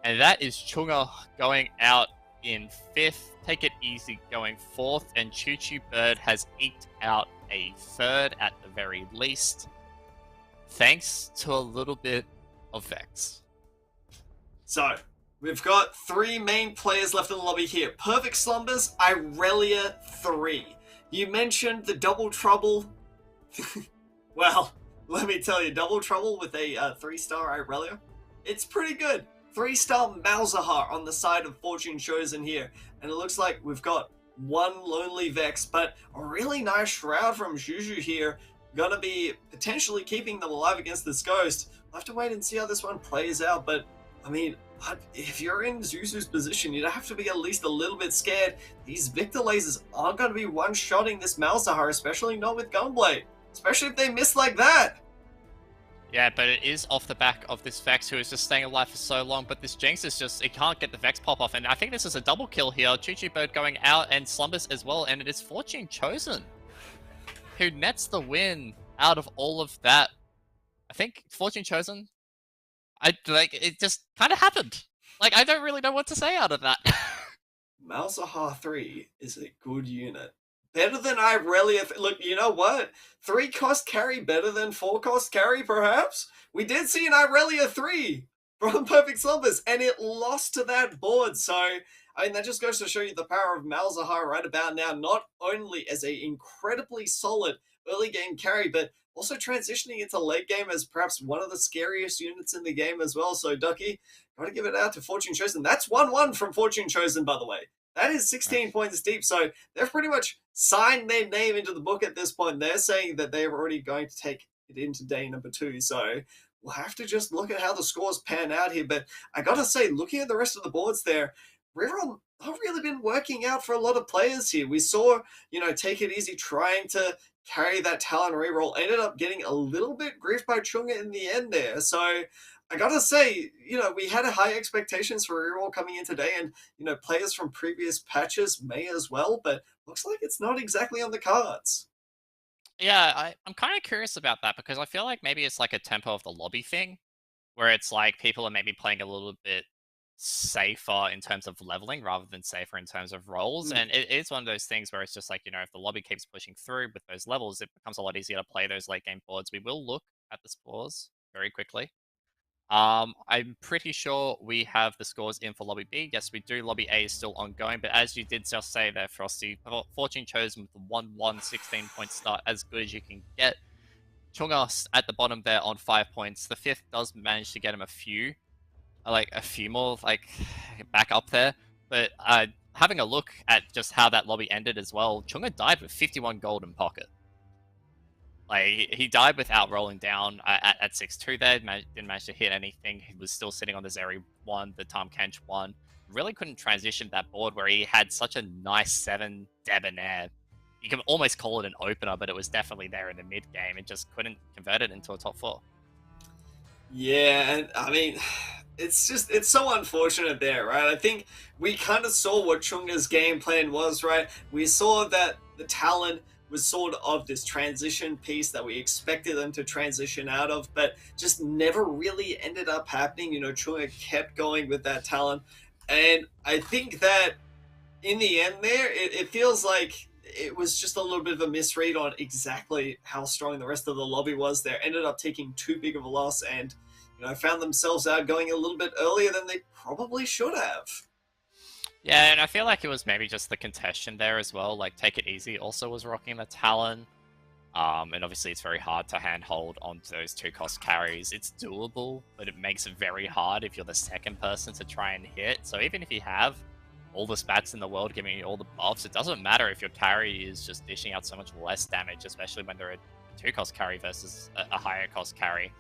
and that is Chunga going out in 5th. Take it easy going 4th, and Choo Choo Bird has eked out a 3rd at the very least, thanks to a little bit of Vex. So, we've got 3 main players left in the lobby here. Perfect Slumbers, Irelia 3. You mentioned the Double Trouble. Well, let me tell you, Double Trouble with a 3-star Irelia, it's pretty good. 3-star Malzahar on the side of Fortune Chosen here. And it looks like we've got 1 Lonely Vex, but a really nice Shroud from Juju here. Gonna be potentially keeping them alive against this Ghost. We'll have to wait and see how this one plays out, but I mean, if you're in Zuzu's position, you'd have to be at least a little bit scared. These Victor lasers aren't going to be one-shotting this Malzahar, especially not with Gunblade. Especially if they miss like that. Yeah, but it is off the back of this Vex who is just staying alive for so long, but this Jinx is just, it can't get the Vex pop off, and I think this is a double kill here. Choo Choo Bird going out and Slumbers as well, and it is Fortune Chosen who nets the win out of all of that. I think Fortune Chosen, it just kind of happened. Like, I don't really know what to say out of that. Malzahar 3 is a good unit. Better than Irelia. Look, you know what? 3-cost carry better than 4-cost carry, perhaps? We did see an Irelia 3 from Perfect Slumbers, and it lost to that board. So, I mean, that just goes to show you the power of Malzahar right about now, not only as an incredibly solid early game carry, but also transitioning into late game as perhaps one of the scariest units in the game as well. So, Ducky, gotta give it out to Fortune Chosen. That's 1-1 from Fortune Chosen, by the way. That is 16 points deep, so they've pretty much signed their name into the book at this point. They're saying that they're already going to take it into day number 2, so we'll have to just look at how the scores pan out here. But I gotta say, looking at the rest of the boards there, River not really been wasn't working out for a lot of players here. We saw, Take It Easy trying to carry that Talon reroll, ended up getting a little bit griefed by Chunga in the end there. So I gotta say, we had high expectations for reroll coming in today, and players from previous patches may as well, but looks like it's not exactly on the cards. Yeah, I'm kind of curious about that because I feel like maybe it's like a tempo of the lobby thing where it's like people are maybe playing a little bit safer in terms of leveling rather than safer in terms of roles. Hmm. And it is one of those things where it's just like, if the lobby keeps pushing through with those levels, it becomes a lot easier to play those late game boards. We will look at the scores very quickly. I'm pretty sure we have the scores in for Lobby B. Yes, we do. Lobby A is still ongoing, but as you did just say there, Frosty, Fortune chosen with the 1-1 16-point start, as good as you can get. Chungas at the bottom there on 5 points. The fifth does manage to get him a few more, back up there. But having a look at just how that lobby ended as well, Chunga died with 51 gold in pocket. Like, he died without rolling down at 6-2 there. Didn't manage to hit anything. He was still sitting on the Zeri 1, the Tom Kench 1. Really couldn't transition that board where he had such a nice 7 debonair. You can almost call it an opener, but it was definitely there in the mid game and just couldn't convert it into a top 4. Yeah, and I mean, it's so unfortunate there, right? I think we kind of saw what Chunga's game plan was, right? We saw that the Talon was sort of this transition piece that we expected them to transition out of, but just never really ended up happening. Chunga kept going with that Talon, and I think that in the end there, it feels like it was just a little bit of a misread on exactly how strong the rest of the lobby was there. Ended up taking too big of a loss and, found themselves out going a little bit earlier than they probably should have. Yeah, and I feel like it was maybe just the contention there as well. Like, Take It Easy also was rocking the Talon. And obviously it's very hard to handhold onto those 2-cost carries. It's doable, but it makes it very hard if you're the second person to try and hit. So even if you have all the spats in the world giving you all the buffs, it doesn't matter if your carry is just dishing out so much less damage, especially when they're a 2-cost carry versus a higher cost carry.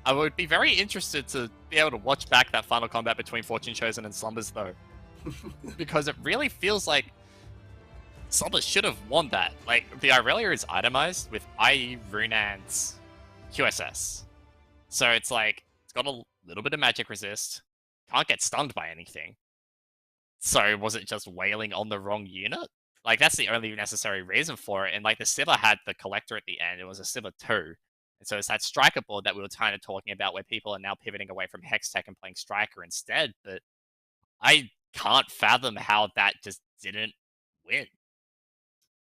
I would be very interested to be able to watch back that final combat between Fortune Chosen and Slumbers, though. Because it really feels like Slumbers should have won that. Like, the Irelia is itemized with IE, Runan's QSS. So it's like, it's got a little bit of magic resist, can't get stunned by anything. So was it just wailing on the wrong unit? Like, that's the only necessary reason for it. And like, the Sivir had the Collector at the end. It was a Sivir 2. And so it's that Striker board that we were kind of talking about where people are now pivoting away from Hextech and playing Striker instead. But I can't fathom how that just didn't win.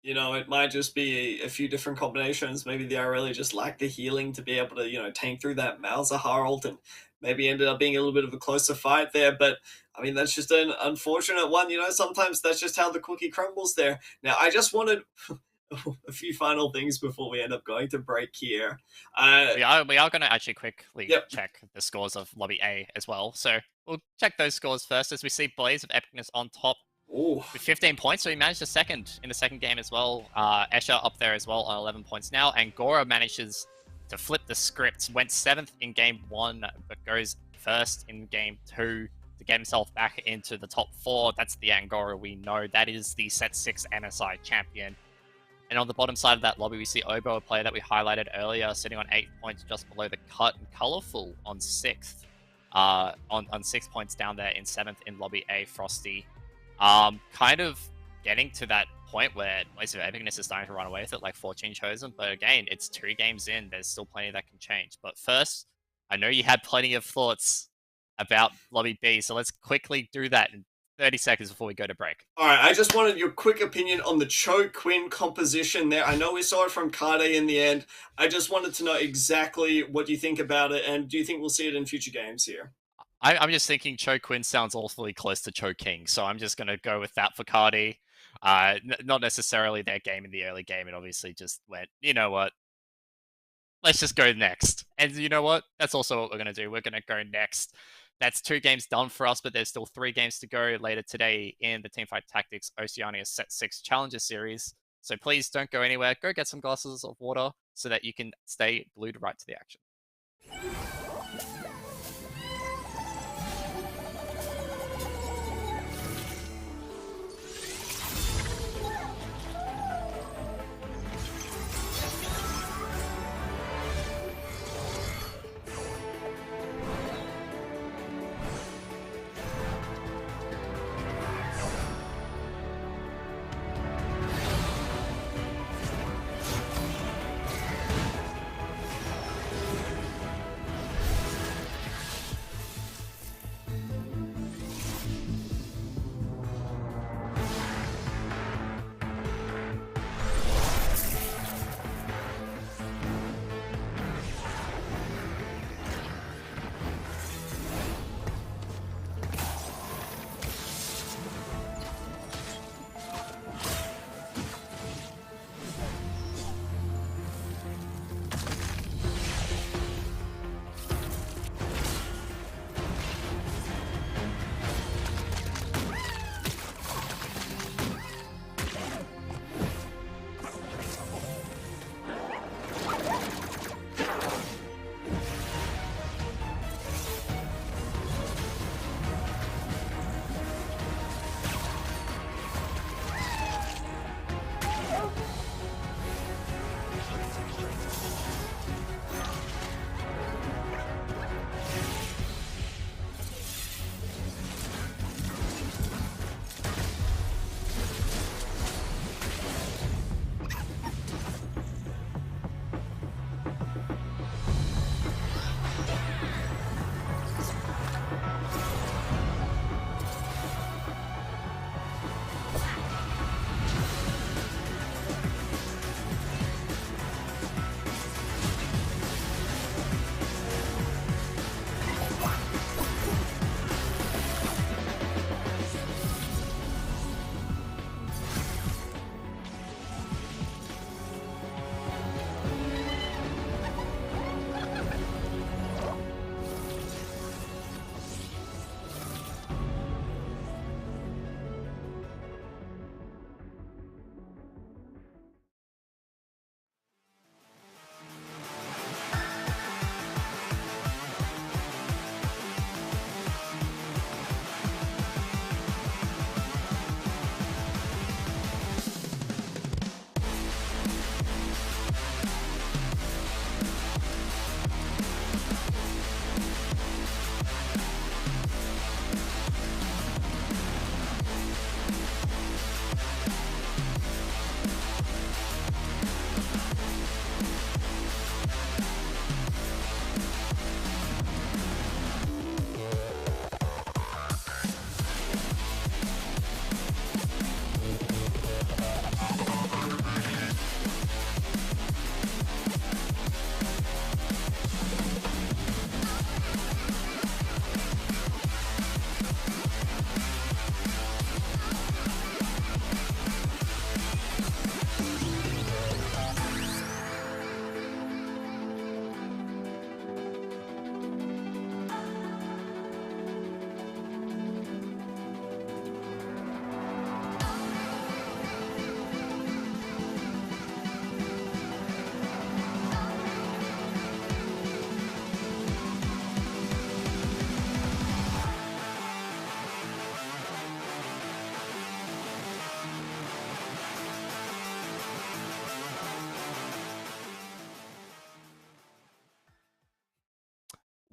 It might just be a few different combinations. Maybe the Irelia just lacked the healing to be able to, tank through that Malzahar ult, and maybe ended up being a little bit of a closer fight there. But I mean, that's just an unfortunate one. Sometimes that's just how the cookie crumbles there. Now, I just wanted a few final things before we end up going to break here. We are going to actually quickly Yep. check the scores of Lobby A as well. So we'll check those scores first as we see Blaze of Epicness on top Ooh. with 15 points. So he managed a second in the second game as well. Escher up there as well on 11 points now. And Gora manages to flip the script. Went 7th in game 1, but goes first in game 2 to get himself back into the top 4. That's the Angora we know. That is the Set 6 MSI champion. And on the bottom side of that lobby, we see Obo, a player that we highlighted earlier, sitting on 8 points just below the cut, and Colorful on 6th, on 6 points down there in 7th in lobby A, Frosty. Kind of getting to that point where Blaze of Epicness is starting to run away with it, like Fortune Chosen. But again, it's 2 games in. There's still plenty that can change. But first, I know you had plenty of thoughts about lobby B, so let's quickly do that in 30 seconds before we go to break. All right, I just wanted your quick opinion on the Cho Quinn composition there. I know we saw it from Kade in the end. I just wanted to know exactly what you think about it, and do you think we'll see it in future games here? I'm just thinking Cho Quinn sounds awfully close to Cho King, so I'm just going to go with that for Cardi. Not necessarily their game in the early game, it obviously just went, you know what, let's just go next. And you know what, that's also what we're going to do. We're going to go next. That's 2 games done for us, but there's still 3 games to go later today in the Teamfight Tactics Oceania Set 6 Challenger Series. So please don't go anywhere. Go get some glasses of water so that you can stay glued right to the action.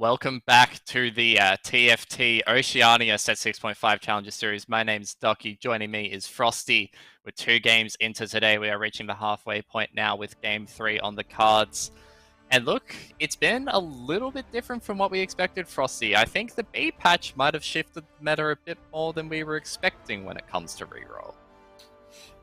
Welcome back to the TFT Oceania Set 6.5 Challenger Series. My name's Ducky. Joining me is Frosty. With 2 games into today, we are reaching the halfway point now with Game 3 on the cards. And look, it's been a little bit different from what we expected, Frosty. I think the B patch might have shifted the meta a bit more than we were expecting when it comes to reroll.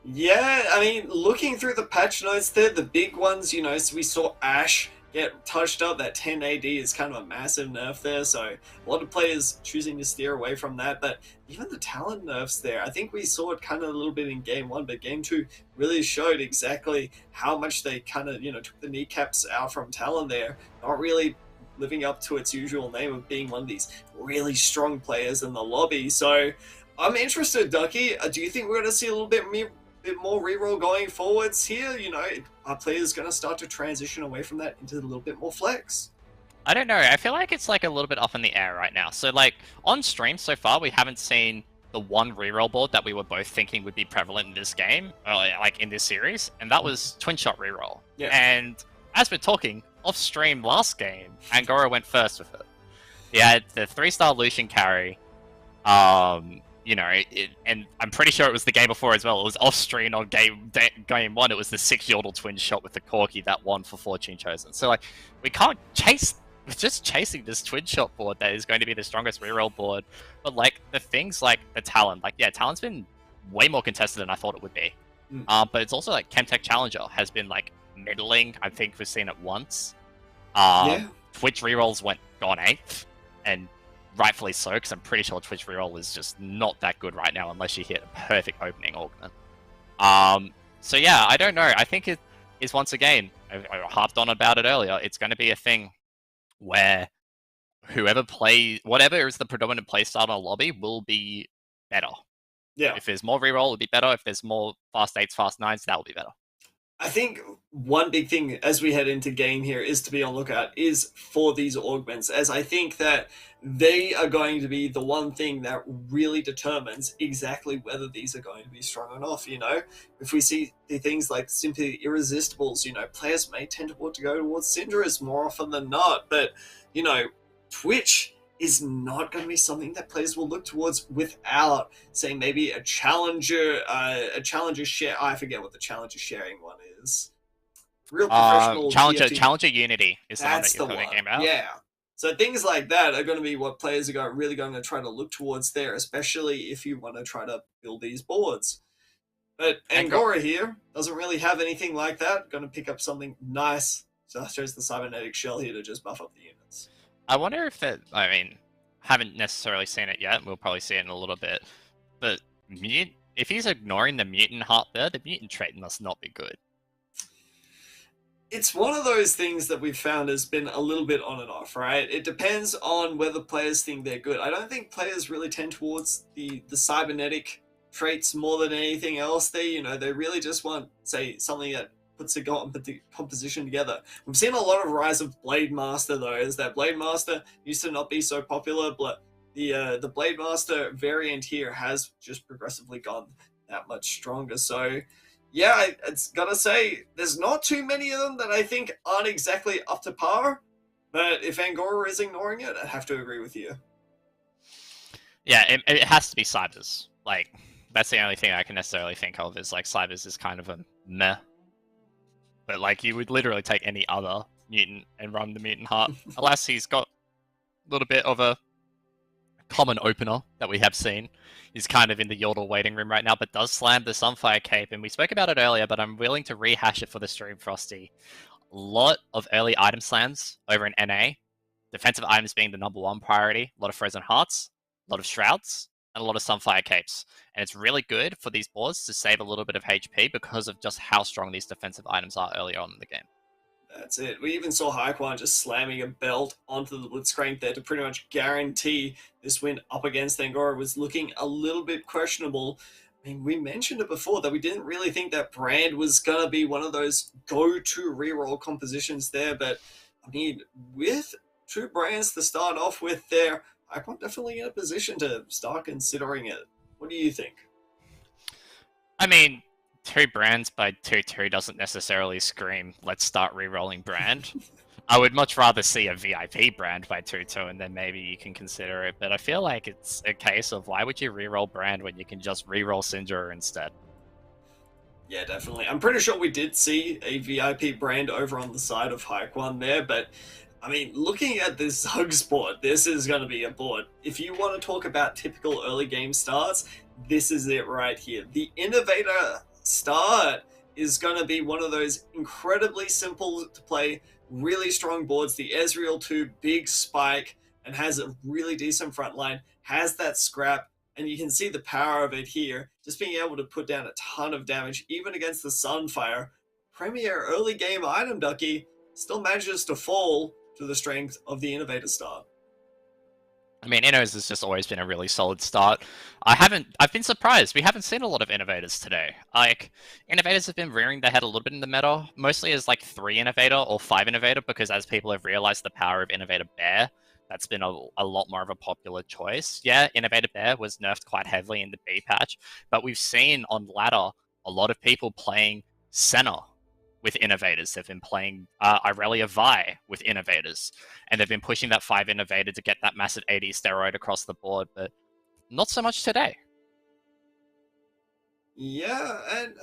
Yeah, I mean, looking through the patch notes there, the big ones, so we saw Ash get touched up. That 10 AD is kind of a massive nerf there, so a lot of players choosing to steer away from that. But even the talent nerfs there, I think we saw it kind of a little bit in Game 1, but Game 2 really showed exactly how much they kind of, took the kneecaps out from Talon there, not really living up to its usual name of being one of these really strong players in the lobby. So I'm interested, Ducky. Do you think we're going to see a little bit more reroll going forwards here? Are players going to start to transition away from that into a little bit more flex? I don't know. I feel like it's like a little bit up in the air right now. So like on stream so far, we haven't seen the one reroll board that we were both thinking would be prevalent in this game, or like in this series, and that was twin shot reroll. Yeah. And as we're talking off stream last game, Angora went first with it. He had the 3-star Lucian carry. And I'm pretty sure it was the game before as well. It was off stream on game 1. It was the 6 Yordle twin shot with the Corki that won for Fortune Chosen. So like, we can't chase. We're just chasing this twin shot board that is going to be the strongest reroll board. But like the things like the Talon, Talon's been way more contested than I thought it would be. But it's also like Chemtech Challenger has been like middling. I think we've seen it once. Twitch rerolls gone 8th, and rightfully so, because I'm pretty sure Twitch reroll is just not that good right now unless you hit a perfect opening augment. So yeah, I don't know. I think it is, once again, I harped on about it earlier, it's going to be a thing where whatever is the predominant playstyle in a lobby will be better. Yeah. If there's more reroll, it'll be better. If there's more fast 8s, fast 9s, that will be better. I think one big thing as we head into game here is to be on lookout is for these augments, as I think that they are going to be the one thing that really determines exactly whether these are going to be strong enough. If we see the things like simply irresistibles, players may tend to want to go towards Syndra's more often than not, but Twitch is not going to be something that players will look towards without, say, maybe a challenger share. I forget what the challenger sharing one is. Real professional Challenger Unity is the one that you're talking about. Yeah. So things like that are going to be what players are really going to try to look towards there, especially if you want to try to build these boards. But Angora here doesn't really have anything like that. Going to pick up something nice. So I chose the cybernetic shell here to just buff up the units. I wonder if haven't necessarily seen it yet. We'll probably see it in a little bit. But if he's ignoring the mutant heart there, the mutant trait must not be good. It's one of those things that we've found has been a little bit on and off, right? It depends on whether players think they're good. I don't think players really tend towards the cybernetic traits more than anything else. They really just want, say, something that puts a composition together. We've seen a lot of rise of Blade Master, though, as that Blade Master used to not be so popular, but the Blade Master variant here has just progressively gone that much stronger. So yeah, it's gotta say, there's not too many of them that I think aren't exactly up to par, but if Angora is ignoring it, I'd have to agree with you. Yeah, it has to be Cybers. Like, that's the only thing I can necessarily think of is like Cybers is kind of a meh. But like, you would literally take any other mutant and run the mutant heart. Alas, he's got a little bit of a common opener that we have seen. He's kind of in the Yordle waiting room right now, but does slam the Sunfire Cape. And we spoke about it earlier, but I'm willing to rehash it for the stream, Frosty. A lot of early item slams over in NA. Defensive items being the #1 priority. A lot of Frozen Hearts, a lot of Shrouds, and a lot of Sunfire Capes. And it's really good for these boards to save a little bit of HP because of just how strong these defensive items are early on in the game. That's it. We even saw Haikwan just slamming a belt onto the Blitzcrank there to pretty much guarantee this win up against Angora. Was looking a little bit questionable. I mean, we mentioned it before that we didn't really think that Brand was going to be one of those go-to reroll compositions there. But, I mean, with 2 brands to start off with there, Haikwan definitely in a position to start considering it. What do you think? I mean, 2 brands by 2-2 doesn't necessarily scream, let's start re-rolling Brand. I would much rather see a VIP brand by 2-2 and then maybe you can consider it, but I feel like it's a case of why would you reroll brand when you can just reroll Syndra instead? Yeah, definitely. I'm pretty sure we did see a VIP brand over on the side of Haikwan there, but I mean, looking at this Zug's board, this is going to be a board. If you want to talk about typical early game starts, this is it right here. The Innovator start is going to be one of those incredibly simple to play, really strong boards. The Ezreal 2 big spike and has a really decent front line, has that scrap, and you can see the power of it here. Just being able to put down a ton of damage, even against the Sunfire. Premier early game item, Ducky, still manages to fall to the strength of the Innovator start. I mean, Innos has just always been a really solid start. I've been surprised. We haven't seen a lot of Innovators today. Like, Innovators have been rearing their head a little bit in the meta, mostly as like 3 Innovator or 5 Innovator, because as people have realized the power of Innovator Bear, that's been a lot more of a popular choice. Yeah, Innovator Bear was nerfed quite heavily in the B patch, but we've seen on ladder a lot of people playing Senna with Innovators. They've been playing Irelia Vi with Innovators, and they've been pushing that 5 Innovator to get that massive AD steroid across the board, but not so much today. Yeah, and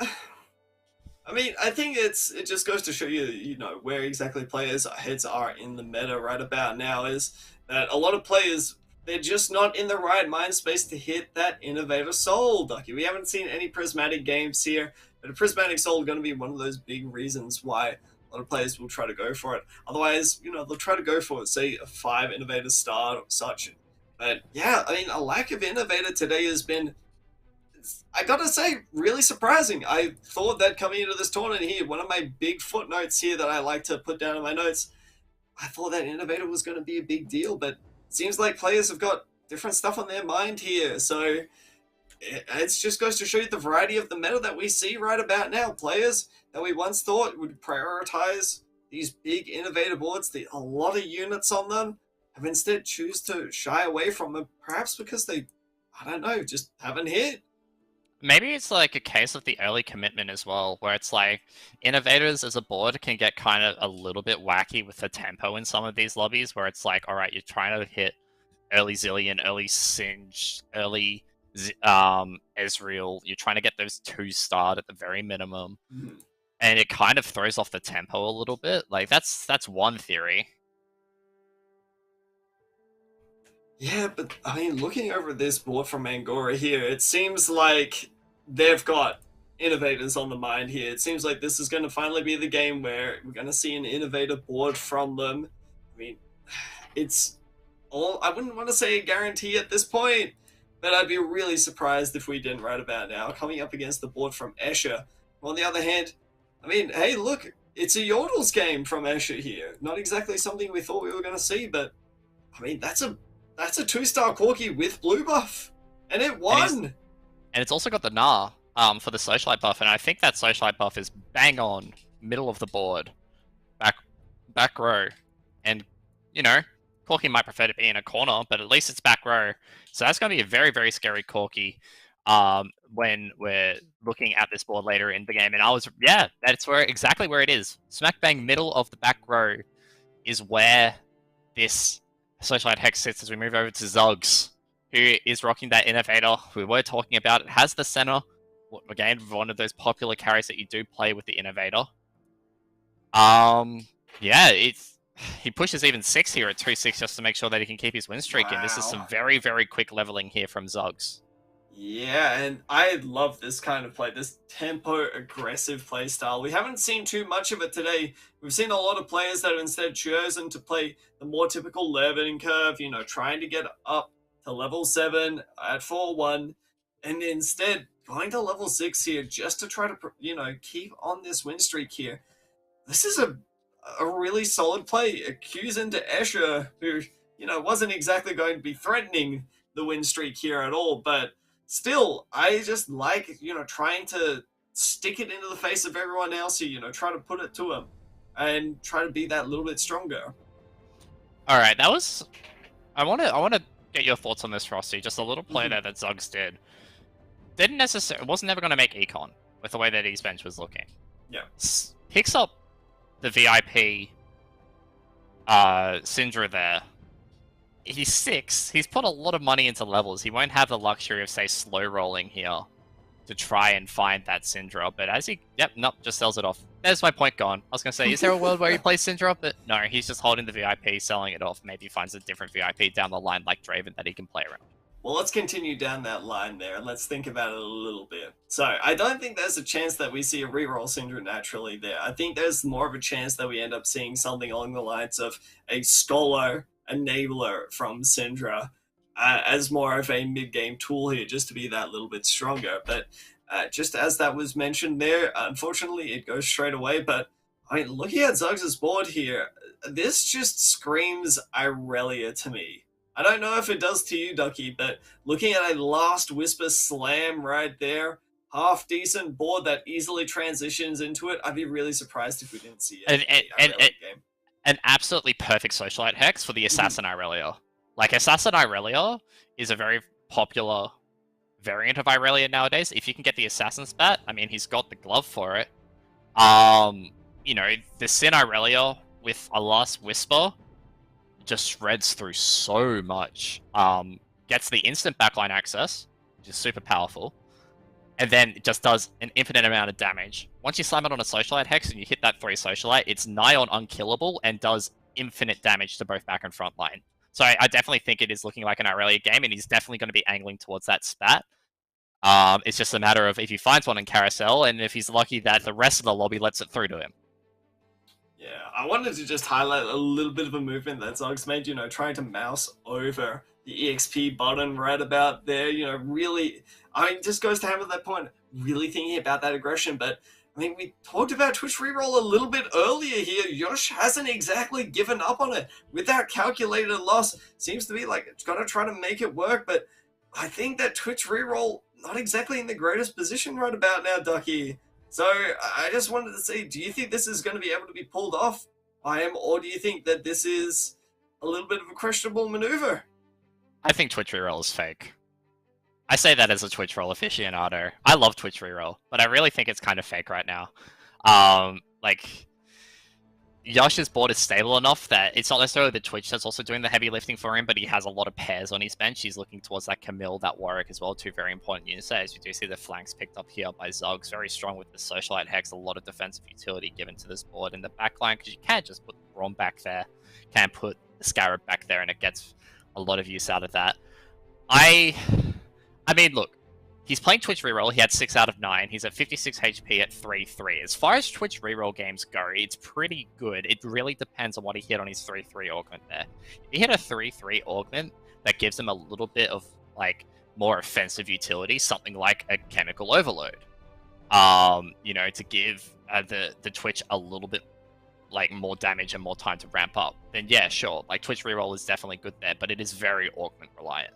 I mean, I think it just goes to show you, where exactly players' heads are in the meta right about now is that a lot of players, they're just not in the right mind space to hit that Innovator Soul, Ducky. We haven't seen any Prismatic games here, but a Prismatic Soul is going to be one of those big reasons why a lot of players will try to go for it. Otherwise, they'll try to go for, say, a 5 Innovator start or such. But yeah, I mean, a lack of Innovator today has been, I gotta say, really surprising. I thought that coming into this tournament here, one of my big footnotes here that I like to put down in my notes, I thought that Innovator was going to be a big deal, but it seems like players have got different stuff on their mind here. So it just goes to show you the variety of the meta that we see right about now. Players that we once thought would prioritize these big Innovator boards, a lot of units on them, have instead choose to shy away from them, perhaps because they, I don't know, just haven't hit. Maybe it's like a case of the early commitment as well, where it's like Innovators as a board can get kind of a little bit wacky with the tempo in some of these lobbies, where it's like, all right, you're trying to hit early Zillion, early Singe, early Ezreal. You're trying to get those 2 starred at the very minimum, and it kind of throws off the tempo a little bit. Like that's one theory. Yeah, but I mean, looking over this board from Angora here, it seems like they've got Innovators on the mind here. It seems like this is going to finally be the game where we're going to see an Innovator board from them. I mean, it's all, I wouldn't want to say a guarantee at this point, but I'd be really surprised if we didn't right about now, coming up against the board from Escher. On the other hand, I mean, hey, look, it's a Yordles game from Escher here. Not exactly something we thought we were going to see, but I mean, that's a 2-star Corki with blue buff, and it won. And it's also got the Gnar for the Socialite buff, and I think that Socialite buff is bang on middle of the board, back row, and Corki might prefer to be in a corner, but at least it's back row, so that's going to be a very, very scary Corki when we're looking at this board later in the game. And that's exactly where it is. Smack bang middle of the back row is where this Socialite Hex sits as we move over to Zuggs, who is rocking that Innovator we were talking about. It has the center, again, one of those popular carries that you do play with the Innovator. He pushes even 6 here at 2-6 just to make sure that he can keep his win streak in. This is some very, very quick leveling here from Zuggs. Yeah, and I love this kind of play, this tempo aggressive play style. We haven't seen too much of it today. We've seen a lot of players that have instead chosen to play the more typical leveling curve, trying to get up to level 7 at 4-1, and instead going to level 6 here just to try to, keep on this win streak here. This is a really solid play. A Q's into Escher, who, wasn't exactly going to be threatening the win streak here at all, but still, I just like, trying to stick it into the face of everyone else here, try to put it to them and try to be that little bit stronger. All right, I want to get your thoughts on this, Frosty. Just a little play there that Zuggs did. Wasn't never going to make Econ with the way that his bench was looking. Yeah. Picks up the VIP Syndra there. He's 6. He's put a lot of money into levels. He won't have the luxury of, say, slow rolling here to try and find that Syndra. But as he... Yep, nope, just sells it off. There's my point gone. I was going to say, is there a world where he plays Syndra? But no, he's just holding the VIP, selling it off. Maybe he finds a different VIP down the line like Draven that he can play around. Well, let's continue down that line there, and let's think about it a little bit. So, I don't think there's a chance that we see a reroll Syndra naturally there. I think there's more of a chance that we end up seeing something along the lines of a Skolo enabler from Syndra as more of a mid-game tool here, just to be that little bit stronger. But just as that was mentioned there, unfortunately, it goes straight away. But, I mean, looking at Zuggs' board here, this just screams Irelia to me. I don't know if it does to you, Ducky, but looking at a Last Whisper slam right there, half decent board that easily transitions into it, I'd be really surprised if we didn't see it in the game. An absolutely perfect socialite hex for the Assassin Irelia. Like, Assassin Irelia is a very popular variant of Irelia nowadays. If you can get the Assassin spat, I mean, he's got the glove for it. You know, the Sin Irelia with a Last Whisper just shreds through so much. Gets the instant backline access, which is super powerful, and then it just does an infinite amount of damage. Once you slam it on a socialite hex and you hit that 3 socialite, it's nigh on unkillable and does infinite damage to both back and front line. So I definitely think it is looking like an Irelia game, and he's definitely going to be angling towards that spat. It's just a matter of if he finds one in Carousel, and if he's lucky that the rest of the lobby lets it through to him. Yeah, I wanted to just highlight a little bit of a movement that Zuggs made, trying to mouse over the EXP button right about there, really, I mean, just goes to hammer that point, really thinking about that aggression. But, I mean, we talked about Twitch reroll a little bit earlier here. Yosh hasn't exactly given up on it. With that calculated loss, seems to be like it's got to try to make it work, but I think that Twitch reroll, not exactly in the greatest position right about now, Ducky. So I just wanted to see, do you think this is going to be able to be pulled off by him, or do you think that this is a little bit of a questionable maneuver? I think Twitch reroll is fake. I say that as a Twitch roll aficionado. I love Twitch reroll, but I really think it's kind of fake right now. Like, Yosh's board is stable enough that it's not necessarily the Twitch that's also doing the heavy lifting for him, but he has a lot of pairs on his bench. He's looking towards that Camille, that Warwick as well, two very important units. As you do see the flanks picked up here by Zuggs, very strong with the socialite hex, a lot of defensive utility given to this board in the backline, because you can't just put the Braum back there, can't put the Scarab back there, and it gets a lot of use out of that. I mean, look, he's playing Twitch reroll. He had 6 out of 9. He's at 56 HP at 3-3. As far as Twitch reroll games go, it's pretty good. It really depends on what he hit on his 3-3 augment there. If he hit a 3-3 augment that gives him a little bit of, like, more offensive utility, something like a chemical overload, to give the Twitch a little bit, like, more damage and more time to ramp up, then yeah, sure. Like, Twitch reroll is definitely good there, but it is very augment reliant.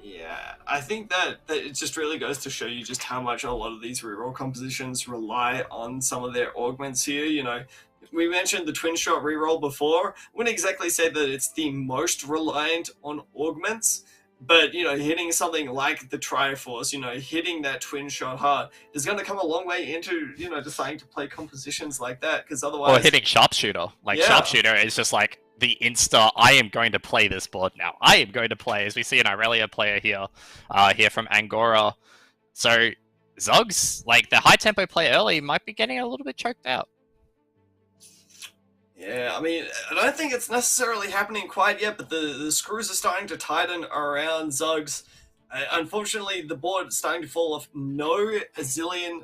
Yeah, I think that it just really goes to show you just how much a lot of these reroll compositions rely on some of their augments here. We mentioned the twin shot reroll before. Wouldn't exactly say that it's the most reliant on augments, but hitting something like the Triforce, hitting that twin shot hard is going to come a long way into deciding to play compositions like that, because otherwise, or hitting sharpshooter. Sharpshooter is just like the insta, I am going to play this board now. I am going to play, as we see an Irelia player here, here from Angora. So Zuggs, like the high tempo play early, might be getting a little bit choked out. Yeah, I mean, I don't think it's necessarily happening quite yet, but the screws are starting to tighten around Zuggs. Unfortunately, the board is starting to fall off. No Azilian,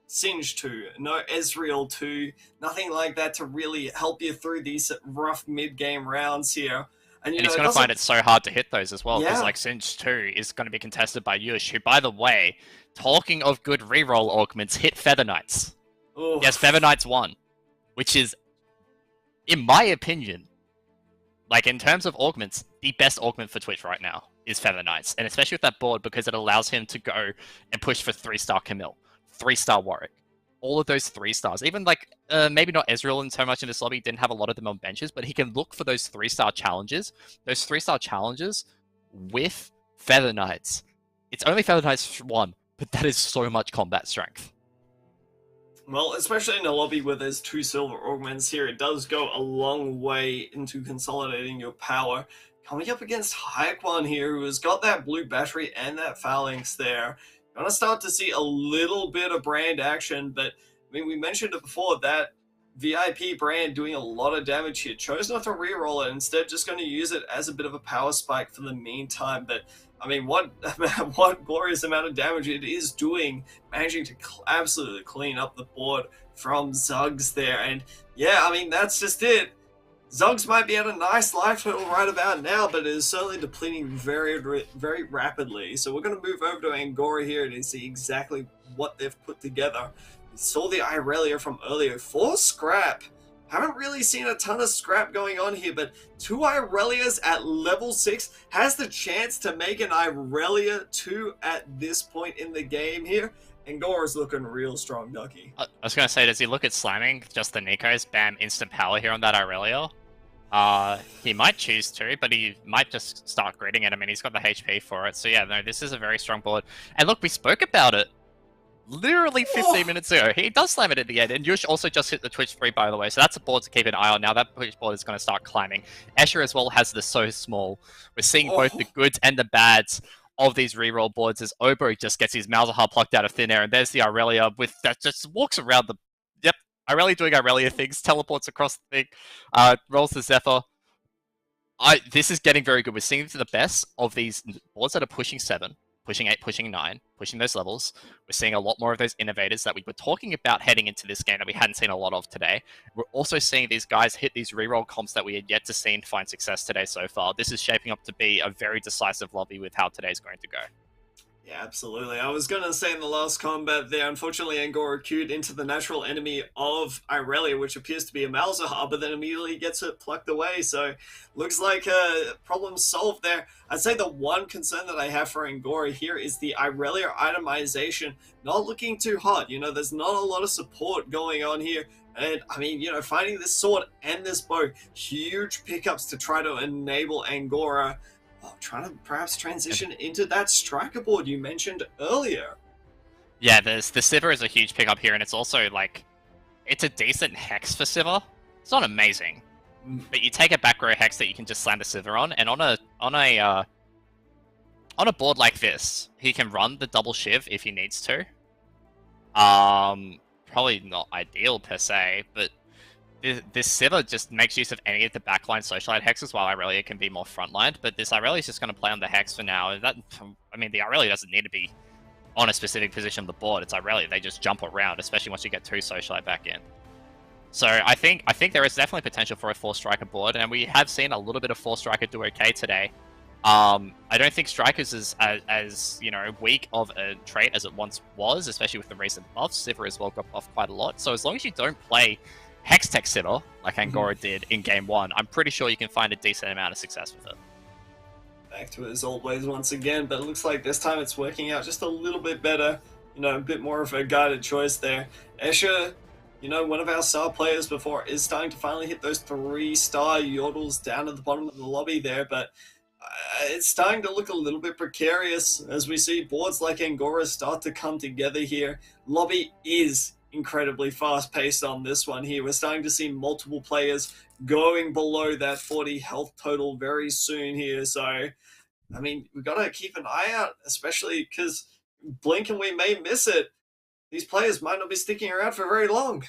Singe 2, no Ezreal 2, nothing like that to really help you through these rough mid-game rounds here. And he's going to find it so hard to hit those as well, because like Singe 2 is going to be contested by Yush, who, by the way, talking of good reroll augments, hit Feather Knights. Oof. Yes, Feather Knights 1, which is, in my opinion, like in terms of augments, the best augment for Twitch right now is Feather Knights, and especially with that board, because it allows him to go and push for 3-star Camille, 3-star Warwick, all of those 3-stars. Even like maybe not Ezreal in so much in this lobby, didn't have a lot of them on benches, but he can look for those 3-star challenges. Those 3-star challenges with Feather Knights. It's only Feather Knights 1, but that is so much combat strength. Well, especially in a lobby where there's two silver augments here, it does go a long way into consolidating your power. Coming up against Haikwan here, who has got that blue battery and that phalanx there. Gonna start to see a little bit of brand action, but I mean, we mentioned it before that VIP brand doing a lot of damage here. Chose not to reroll it, instead just going to use it as a bit of a power spike for the meantime. But I mean, what what glorious amount of damage it is doing, managing to absolutely clean up the board from Zuggs there. And yeah, I mean, that's just it. Zuggs might be at a nice life total right about now, but it is certainly depleting very rapidly. So we're going to move over to Angora here to see exactly what they've put together. We saw the Irelia from earlier. 4 scrap. Haven't really seen a ton of scrap going on here, but 2 Irelias at level 6 has the chance to make an Irelia 2 at this point in the game here. Angora's looking real strong, Ducky. I was going to say, does he look at slamming just the Nikos? Bam, instant power here on that Irelia. He might choose to, but he might just start gridding it. I mean, he's got the HP for it. So yeah, no, this is a very strong board. And look, we spoke about it literally 15 minutes ago. He does slam it at the end. And Yush also just hit the Twitch free, by the way. So that's a board to keep an eye on. Now that Twitch board is going to start climbing. Escher as well has the So Small. We're seeing both the goods and the bads of these reroll boards as Obo just gets his Malzahar plucked out of thin air, and there's the Irelia with that just walks around the Irelia doing Irelia things, teleports across the thing, rolls the Zephyr. This is getting very good. We're seeing the best of these boards that are pushing 7, pushing 8, pushing 9, pushing those levels. We're seeing a lot more of those innovators that we were talking about heading into this game that we hadn't seen a lot of today. We're also seeing these guys hit these reroll comps that we had yet to see and find success today so far. This is shaping up to be a very decisive lobby with how today's going to go. Yeah, absolutely. I was going to say in the last combat there, unfortunately, Angora queued into the natural enemy of Irelia, which appears to be a Malzahar, but then immediately gets it plucked away. So, looks like problem solved there. I'd say the one concern that I have for Angora here is the Irelia itemization not looking too hot. You know, there's not a lot of support going on here. And, I mean, you know, finding this sword and this bow, huge pickups to try to enable Angora trying to perhaps transition into that striker board you mentioned earlier. Yeah, the Sivir is a huge pickup here, and it's also like it's a decent hex for Sivir. It's not amazing, but you take a back row hex that you can just slam the Sivir on, and on a board like this, he can run the double shiv if he needs to. Probably not ideal per se, but this Sivir just makes use of any of the backline socialite hexes, while Irelia can be more frontlined. But this Irelia is just going to play on the hex for now. And that, I mean, the Irelia doesn't need to be on a specific position of the board. It's Irelia; they just jump around, especially once you get 2 socialite back in. So I think there is definitely potential for a 4-striker board, and we have seen a little bit of 4-striker do okay today. I don't think strikers is as you know weak of a trait as it once was, especially with the recent buffs. Sivir has well got buffed quite a lot. So as long as you don't play Hextech Sivir, like Angora did in Game 1, I'm pretty sure you can find a decent amount of success with it. Back to his old ways once again, but it looks like this time it's working out just a little bit better. You know, a bit more of a guided choice there. Escher, you know, one of our star players before, is starting to finally hit those 3-star yodels down at the bottom of the lobby there, but it's starting to look a little bit precarious as we see boards like Angora start to come together here. Lobby is incredibly fast-paced on this one here. We're starting to see multiple players going below that 40 health total very soon here. So, I mean, we've got to keep an eye out, especially because blink and we may miss it. These players might not be sticking around for very long.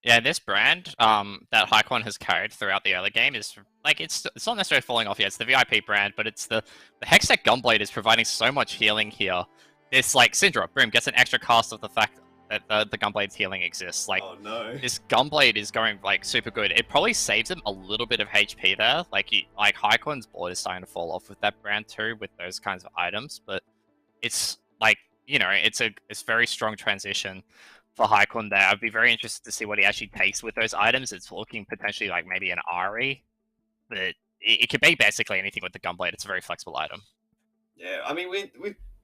Yeah, this brand that Haikwan has carried throughout the early game is like it's not necessarily falling off yet. It's the VIP brand, but it's the Hextech Gunblade is providing so much healing here. It's like Syndra, boom, gets an extra cast of the fact that the Gunblade's healing exists. Like, oh no, this Gunblade is going like super good. It probably saves him a little bit of HP there. Like Haikwan's board is starting to fall off with that brand too, with those kinds of items. But it's like, you know, it's very strong transition for Haikwan there. I'd be very interested to see what he actually takes with those items. It's looking potentially like maybe an Ari, but it could be basically anything with the Gunblade. It's a very flexible item. Yeah, I mean, we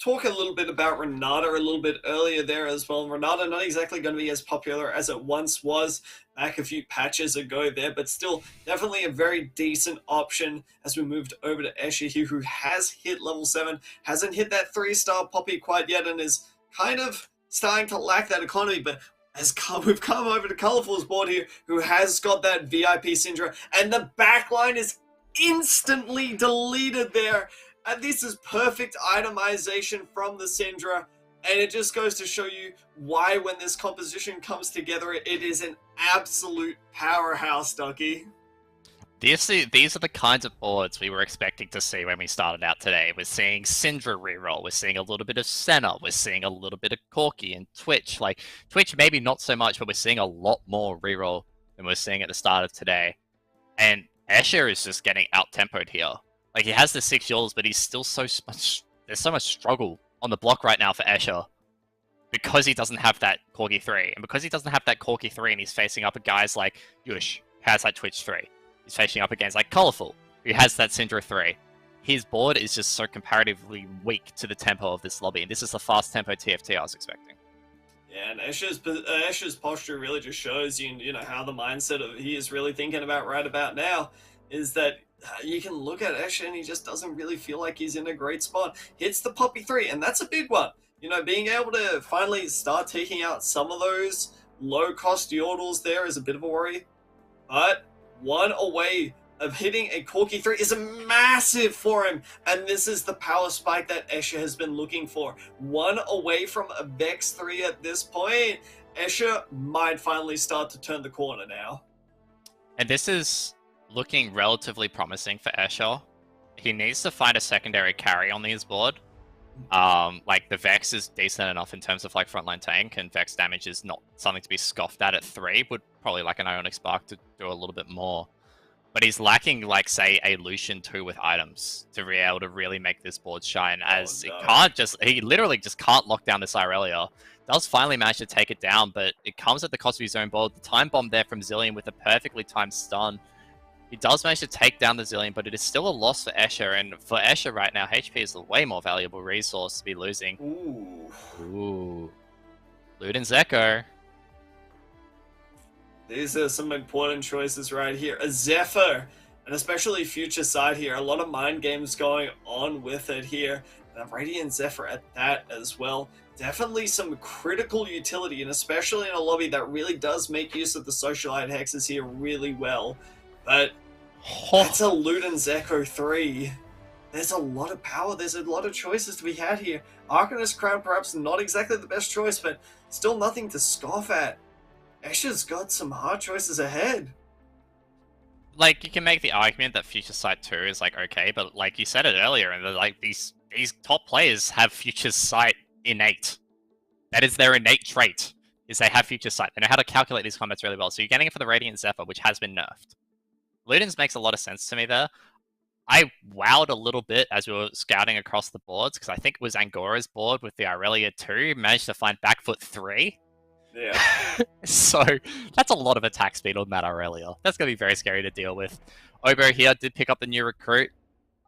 talk a little bit about Renata a little bit earlier there as well. Renata not exactly going to be as popular as it once was back a few patches ago there, but still definitely a very decent option as we moved over to Escher here, who has hit level 7, hasn't hit that 3-star Poppy quite yet, and is kind of starting to lack that economy. But We've come over to Colorful's board here, who has got that VIP Syndra, and the backline is instantly deleted there. And this is perfect itemization from the Syndra, and it just goes to show you why, when this composition comes together, it is an absolute powerhouse, Ducky. These are the kinds of boards we were expecting to see when we started out today. We're seeing Syndra reroll, we're seeing a little bit of Senna, we're seeing a little bit of Corki and Twitch. Like, Twitch maybe not so much, but we're seeing a lot more reroll than we're seeing at the start of today. And Escher is just getting out-tempoed here. Like, he has the 6 yulls, but he's still so much... There's so much struggle on the block right now for Escher, because he doesn't have that Corki 3. And because he doesn't have that Corki 3 and he's facing up at guys like Yush, who has that Twitch 3. He's facing up against like Colorful, who has that Syndra 3. His board is just so comparatively weak to the tempo of this lobby, and this is the fast tempo TFT I was expecting. Yeah, and Escher's posture really just shows you know, how the mindset of he is really thinking about right about now is that you can look at Escher and he just doesn't really feel like he's in a great spot. Hits the Poppy 3, and that's a big one. You know, being able to finally start taking out some of those low-cost yordles there is a bit of a worry. But one away of hitting a Corki 3 is a massive for him, and this is the power spike that Escher has been looking for. One away from a Vex 3 at this point. Escher might finally start to turn the corner now. And this is looking relatively promising for Escher. He needs to find a secondary carry on his board. Like, the Vex is decent enough in terms of like frontline tank, and Vex damage is not something to be scoffed at 3. Would probably like an Ionic Spark to do a little bit more. But he's lacking, like, say, a Lucian 2 with items to be able to really make this board shine, as he literally just can't lock down this Irelia. Does finally manage to take it down, but it comes at the cost of his own board. The time bomb there from Zilean with a perfectly timed stun. He does manage to take down the Zilean, but it is still a loss for Escher, and for Escher right now, HP is a way more valuable resource to be losing. Ooh. Luden's Echo. These are some important choices right here. A Zephyr, and especially Future Sight here. A lot of mind games going on with it here. And a Radiant Zephyr at that as well. Definitely some critical utility, and especially in a lobby that really does make use of the Socialite Hexes here really well. But that's a Luden's Echo 3. There's a lot of power. There's a lot of choices to be had here. Arcanist Crown perhaps not exactly the best choice, but still nothing to scoff at. Escher's got some hard choices ahead. Like, you can make the argument that Future Sight 2 is, like, okay, but like you said it earlier, and like these top players have Future Sight innate. That is their innate trait, is they have Future Sight. They know how to calculate these combats really well. So you're getting it for the Radiant Zephyr, which has been nerfed. Luden's makes a lot of sense to me there. I wowed a little bit as we were scouting across the boards, because I think it was Angora's board with the Irelia 2, managed to find Backfoot 3. Yeah. So that's a lot of attack speed on that Irelia. That's going to be very scary to deal with. Obo here did pick up the new recruit.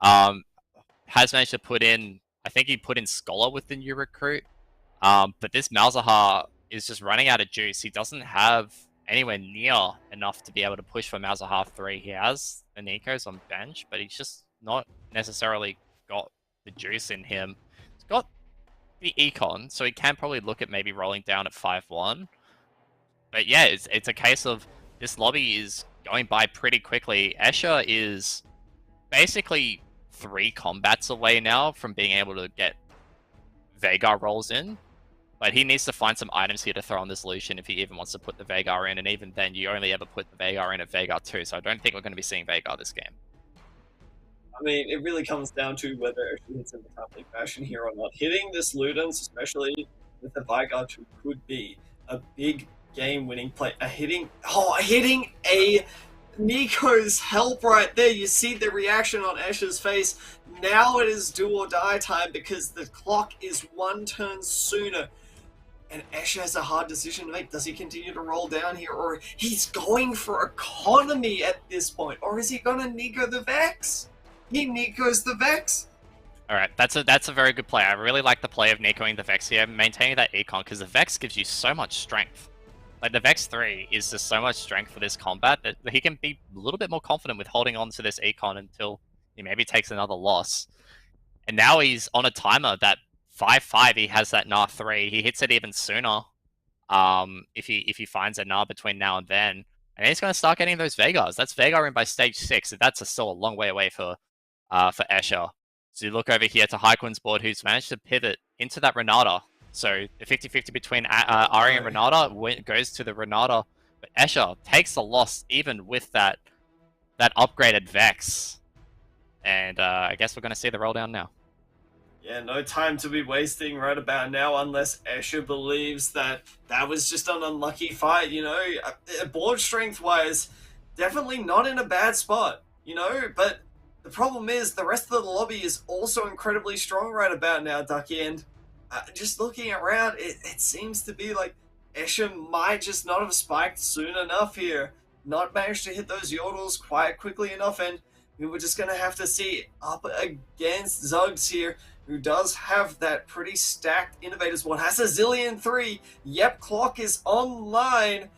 Has managed to put in, I think he put in Scholar with the new recruit. But this Malzahar is just running out of juice. He doesn't have anywhere near enough to be able to push for Malzahar 3. He has the Nikos on bench, but he's just not necessarily got the juice in him. He's got the econ, so he can probably look at maybe rolling down at 5-1. But yeah, it's a case of this lobby is going by pretty quickly. Escher is basically 3 combats away now from being able to get Veigar rolls in. But he needs to find some items here to throw on this Lucian if he even wants to put the Veigar in, and even then you only ever put the Veigar in at Veigar 2, so I don't think we're going to be seeing Veigar this game. I mean, it really comes down to whether she hits in the timely fashion here or not. Hitting this Ludens, especially with the Veigar 2, could be a big game-winning play. Hitting a Nico's help right there. You see the reaction on Escher's face. Now it is do or die time, because the clock is 1 turn sooner. And Escher has a hard decision to make. Does he continue to roll down here, or he's going for economy at this point? Or is he going to Nico the Vex? He Nico's the Vex. Alright, that's a very good play. I really like the play of Nicoing the Vex here, maintaining that econ, because the Vex gives you so much strength. Like, the Vex 3 is just so much strength for this combat that he can be a little bit more confident with holding on to this econ until he maybe takes another loss. And now he's on a timer that 5-5, he has that Gnar 3. He hits it even sooner. if he finds a Gnar between now and then. And he's going to start getting those Vegars. That's Vegar in by stage 6. And that's still a long way away for Escher. So you look over here to Hyquin's board, who's managed to pivot into that Renata. So the 50-50 between Ari and Renata goes to the Renata. But Escher takes the loss even with that upgraded Vex. And I guess we're going to see the roll down now. Yeah, no time to be wasting right about now unless Escher believes that that was just an unlucky fight, you know. Board strength-wise, definitely not in a bad spot, you know, but the problem is the rest of the lobby is also incredibly strong right about now, Ducky, and just looking around, it seems to be like Escher might just not have spiked soon enough here, not managed to hit those yordles quite quickly enough, and we were just going to have to see up against Zuggs here, who does have that pretty stacked Innovators board, has a Zillion 3. Yep, clock is online.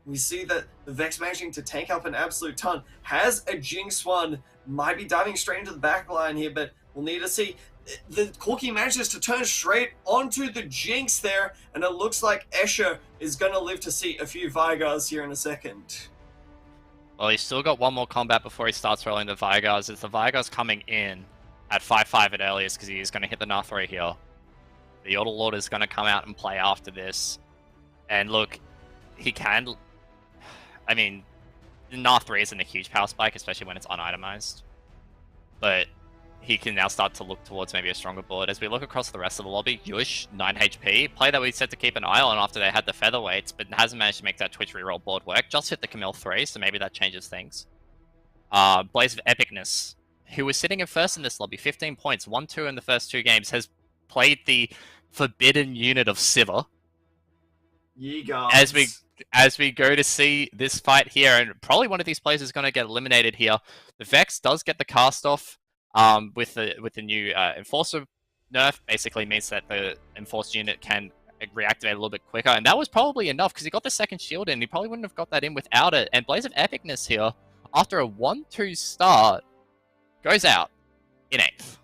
We see that the Vex managing to tank up an absolute ton. Has a Jinx 1, might be diving straight into the back line here, but we'll need to see. The Corki manages to turn straight onto the Jinx there, and it looks like Escher is going to live to see a few Vigars here in a second. Well, he's still got one more combat before he starts rolling the Vigars. It's the Vigars coming in at 5-5 at earliest because he is going to hit the Gnar 3 here. The Yordle Lord is going to come out and play after this. And look, he can... I mean, the Gnar 3 isn't a huge power spike, especially when it's unitemized. But he can now start to look towards maybe a stronger board. As we look across the rest of the lobby, Yush, 9 HP, play that we said to keep an eye on after they had the featherweights, but hasn't managed to make that Twitch reroll board work. Just hit the Camille 3, so maybe that changes things. Blaze of Epicness, who was sitting in first in this lobby, 15 points, 1-2 in the first 2 games, has played the forbidden unit of Sivir. As we go to see this fight here, and probably one of these players is going to get eliminated here. The Vex does get the cast off with the new Enforcer nerf. Basically means that the Enforced unit can reactivate a little bit quicker, and that was probably enough because he got the second shield in. He probably wouldn't have got that in without it. And Blaze of Epicness here, after a 1-2 start, goes out in 8th.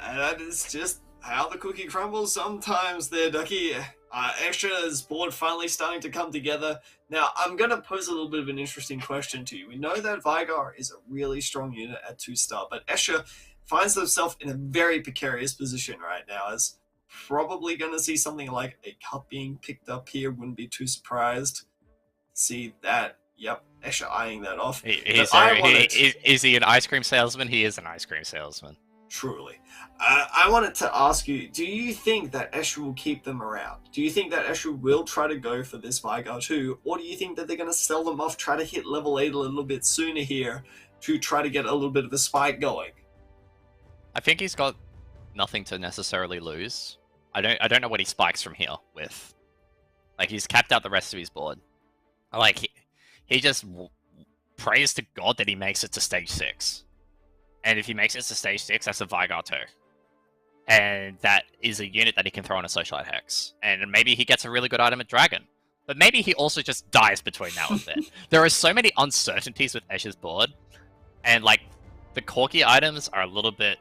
And that is just how the cookie crumbles sometimes there, Ducky. Escher's board finally starting to come together. Now, I'm going to pose a little bit of an interesting question to you. We know that Vigar is a really strong unit at 2-star, but Escher finds himself in a very precarious position right now, as probably going to see something like a cup being picked up here. Wouldn't be too surprised. See that. Yep, Escher eyeing that off. Is he an ice cream salesman? He is an ice cream salesman. Truly. I wanted to ask you, do you think that Escher will keep them around? Do you think that Escher will try to go for this Vigar too? Or do you think that they're going to sell them off, try to hit level 8 a little bit sooner here to try to get a little bit of a spike going? I think he's got nothing to necessarily lose. I don't know what he spikes from here with. Like, he's capped out the rest of his board. Like, he just prays to God that he makes it to stage 6. And if he makes it to stage 6, that's a Vigar 2. And that is a unit that he can throw on a Socialite Hex. And maybe he gets a really good item at Dragon. But maybe he also just dies between now and then. There are so many uncertainties with Escher's board. And, like, the Corki items are a little bit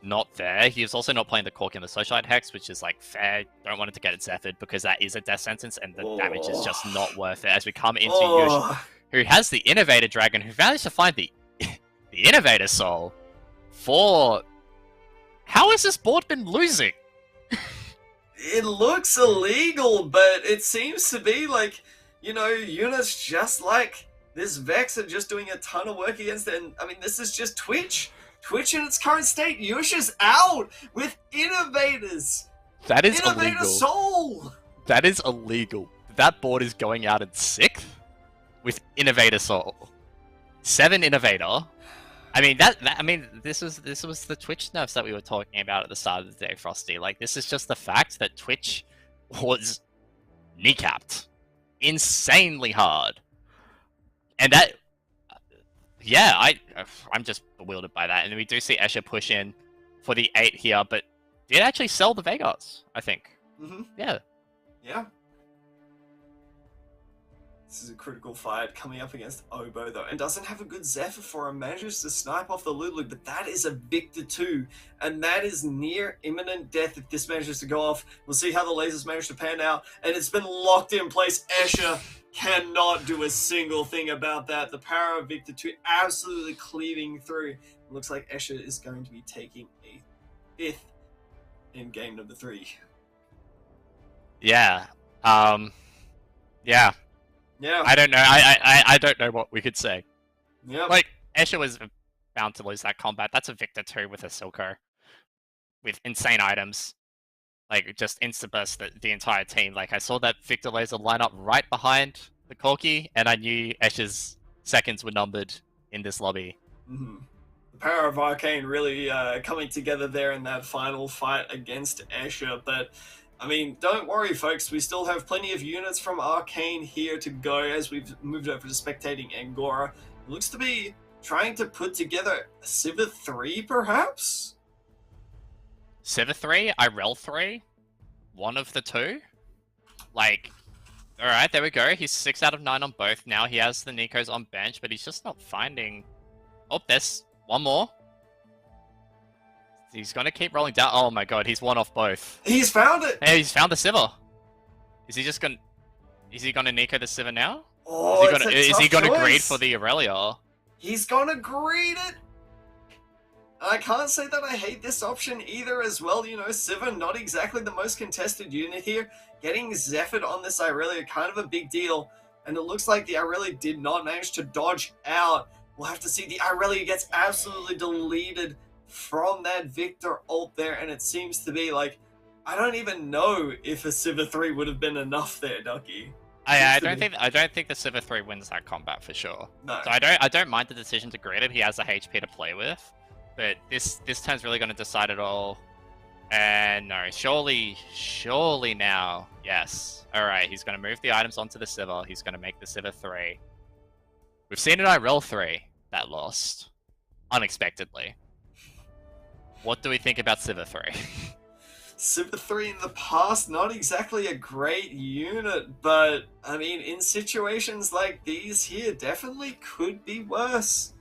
not there. He's also not playing the Corki and the Socialite Hex, which is, like, fair. Don't want it to get it Zephyred because that is a death sentence and the damage is just not worth it. As we come into Yush, who has the Innovator Dragon, who managed to find the Innovator Soul for... How has this board been losing? It looks illegal, but it seems to be like, you know, units just like this Vex are just doing a ton of work against it. And I mean, this is just Twitch. Twitch in its current state. Yush is out with Innovators. That is Innovator illegal. Soul. That is illegal. That board is going out in 6th with Innovator Soul. 7 Innovator. I mean this was the Twitch nerfs that we were talking about at the start of the day, Frosty. Like, this is just the fact that Twitch was kneecapped insanely hard. And that, yeah, I'm just bewildered by that. And we do see Escher push in for the 8 here, but did actually sell the Vegars, I think. Mm-hmm. Yeah. Yeah. This is a critical fight coming up against Obo, though, and doesn't have a good Zephyr for him. Manages to snipe off the Lulu, but that is a Victor 2, and that is near imminent death if this manages to go off. We'll see how the lasers manage to pan out, and it's been locked in place. Escher cannot do a single thing about that. The power of Victor 2 absolutely cleaving through. It looks like Escher is going to be taking a 5th in game number 3. Yeah. Yeah. Yeah. I don't know. I don't know what we could say. Yeah. Like, Escher was bound to lose that combat. That's a Victor 2 with a Silco. With insane items. Like, just insta-burst the entire team. Like, I saw that Victor laser line up right behind the Corki, and I knew Escher's seconds were numbered in this lobby. Mm-hmm. The power of Arcane really coming together there in that final fight against Escher, but I mean, don't worry, folks. We still have plenty of units from Arcane here to go as we've moved over to spectating Angora. It looks to be trying to put together a Sivir 3, perhaps? Sivir 3? Irel 3? One of the two? Like, alright, there we go. He's 6 out of 9 on both. Now he has the Nikos on bench, but he's just not finding... Oh, there's one more. He's gonna keep rolling down. Oh my god, he's one off both. He's found it! Hey, he's found the Sivir. Is he just gonna... Is he gonna Nico the Sivir now? Oh, is he gonna choice. greed for the Aurelia? He's gonna greed it! I can't say that I hate this option either as well. You know, Sivir, not exactly the most contested unit here. Getting Zephyr on this Aurelia, kind of a big deal. And it looks like the Aurelia did not manage to dodge out. We'll have to see. The Aurelia gets absolutely deleted from that Victor ult there, and it seems to be like, I don't even know if a Sivir 3 would have been enough there, Ducky. I don't think the Sivir 3 wins that combat for sure. No. So I don't mind the decision to greed him. He has the HP to play with. But this turn's really gonna decide it all. And no, surely now. Yes. Alright, he's gonna move the items onto the Sivir. He's gonna make the Sivir 3. We've seen it Irel 3 that lost. Unexpectedly. What do we think about Sivir 3? Sivir 3 in the past, not exactly a great unit, but I mean, in situations like these here, definitely could be worse.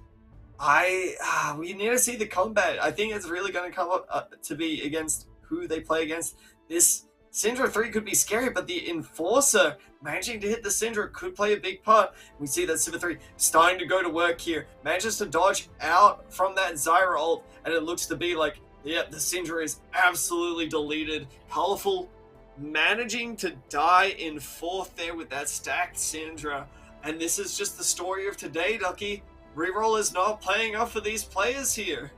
We need to see the combat. I think it's really going to come up to be against who they play against. This Syndra 3 could be scary, but the Enforcer managing to hit the Syndra could play a big part. We see that Sivir 3 starting to go to work here, manages to dodge out from that Zyra ult, and it looks to be like, yep, the Syndra is absolutely deleted. Colorful managing to die in 4th there with that stacked Syndra. And this is just the story of today, Ducky. Reroll is not playing up for these players here.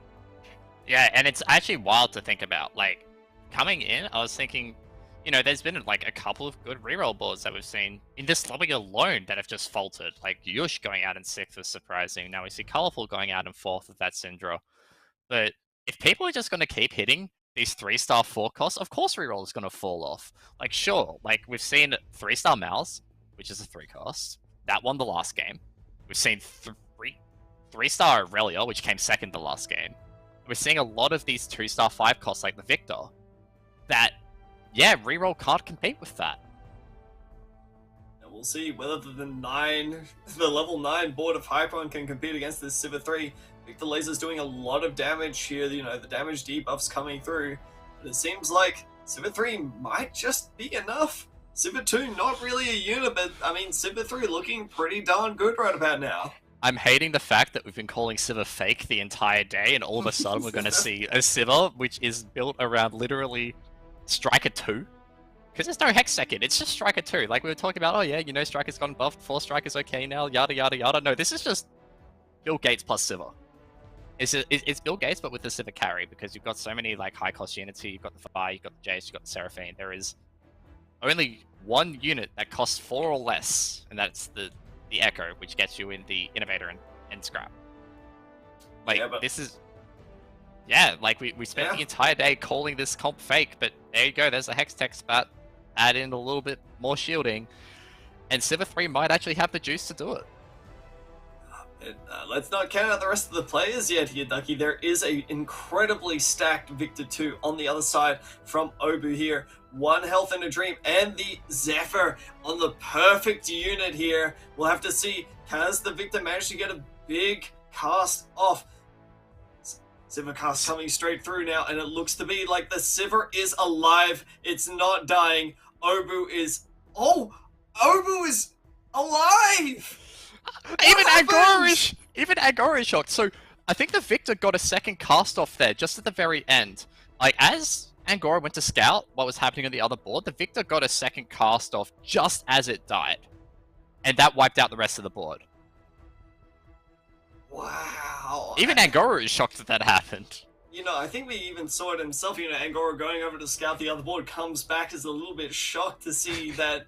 Yeah, and it's actually wild to think about. Like, coming in, I was thinking, you know, there's been like a couple of good reroll boards that we've seen in this lobby alone that have just faltered. Like, Yush going out in 6th was surprising. Now we see Colorful going out in 4th with that Syndra. But if people are just going to keep hitting these 3-star 4 costs, of course reroll is going to fall off. Like, sure, like we've seen 3-star Mouse, which is a 3 cost. That won the last game. We've seen 3-star Aurelia, which came 2nd the last game. We're seeing a lot of these 2-star 5 costs like the Victor that, yeah, reroll can't compete with that. And we'll see whether the level 9 board of Hyperon can compete against this Sivir 3. Victor Laser's doing a lot of damage here, you know, the damage debuffs coming through. But it seems like Sivir 3 might just be enough. Sivir 2, not really a unit, but I mean, Sivir 3 looking pretty darn good right about now. I'm hating the fact that we've been calling Sivir fake the entire day, and all of a sudden we're going to see a Sivir which is built around literally Striker 2. Because there's no Hex second, it's just Striker 2. Like we were talking about, oh yeah, you know, Striker's gotten buffed, 4 Striker's okay now, yada yada yada. No, this is just Bill Gates plus Sivir. It's Bill Gates, but with the Sivir carry, because you've got so many like high cost units here. You've got the Fire, you've got the Jace, you've got the Seraphine. There is only one unit that costs 4 or less, and that's the Echo, which gets you in the Innovator and Scrap. Like, yeah, this is... Yeah, like, we spent the entire day calling this comp fake, but there you go, there's a Hex Tech spat, add in a little bit more shielding, and Sivir 3 might actually have the juice to do it. Let's not count out the rest of the players yet here, Ducky. There is a incredibly stacked Victor 2 on the other side from Obu here. One health in a dream, and the Zephyr on the perfect unit here. We'll have to see, has the Victor managed to get a big cast off? Sivacast coming straight through now, and it looks to be like the Sivir is alive. It's not dying. Obu is... Oh! Obu is alive! Even Angora is shocked. So I think the Victor got a second cast off there, just at the very end. Like, as Angora went to scout what was happening on the other board, the Victor got a second cast off just as it died. And that wiped out the rest of the board. Wow. Even Angora is shocked that happened. You know, I think we even saw it himself. You know, Angora going over to scout the other board, comes back as a little bit shocked to see that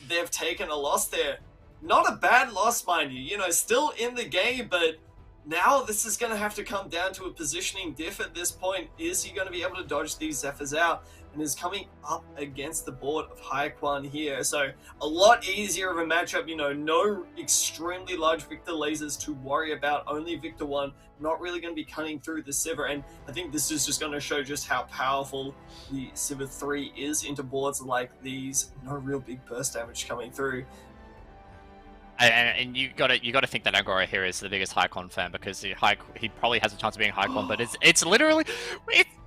they've taken a loss there. Not a bad loss, mind you. You know, still in the game, but now this is going to have to come down to a positioning diff at this point. Is he going to be able to dodge these Zephyrs out? And is coming up against the board of Haikwan here. So a lot easier of a matchup, you know, no extremely large Victor lasers to worry about, only Victor 1, not really going to be cutting through the Sivir. And I think this is just going to show just how powerful the Sivir 3 is into boards like these. No real big burst damage coming through. And you gotta think that Angora here is the biggest Haikon fan, because he probably has a chance of being Haikon, but it's literally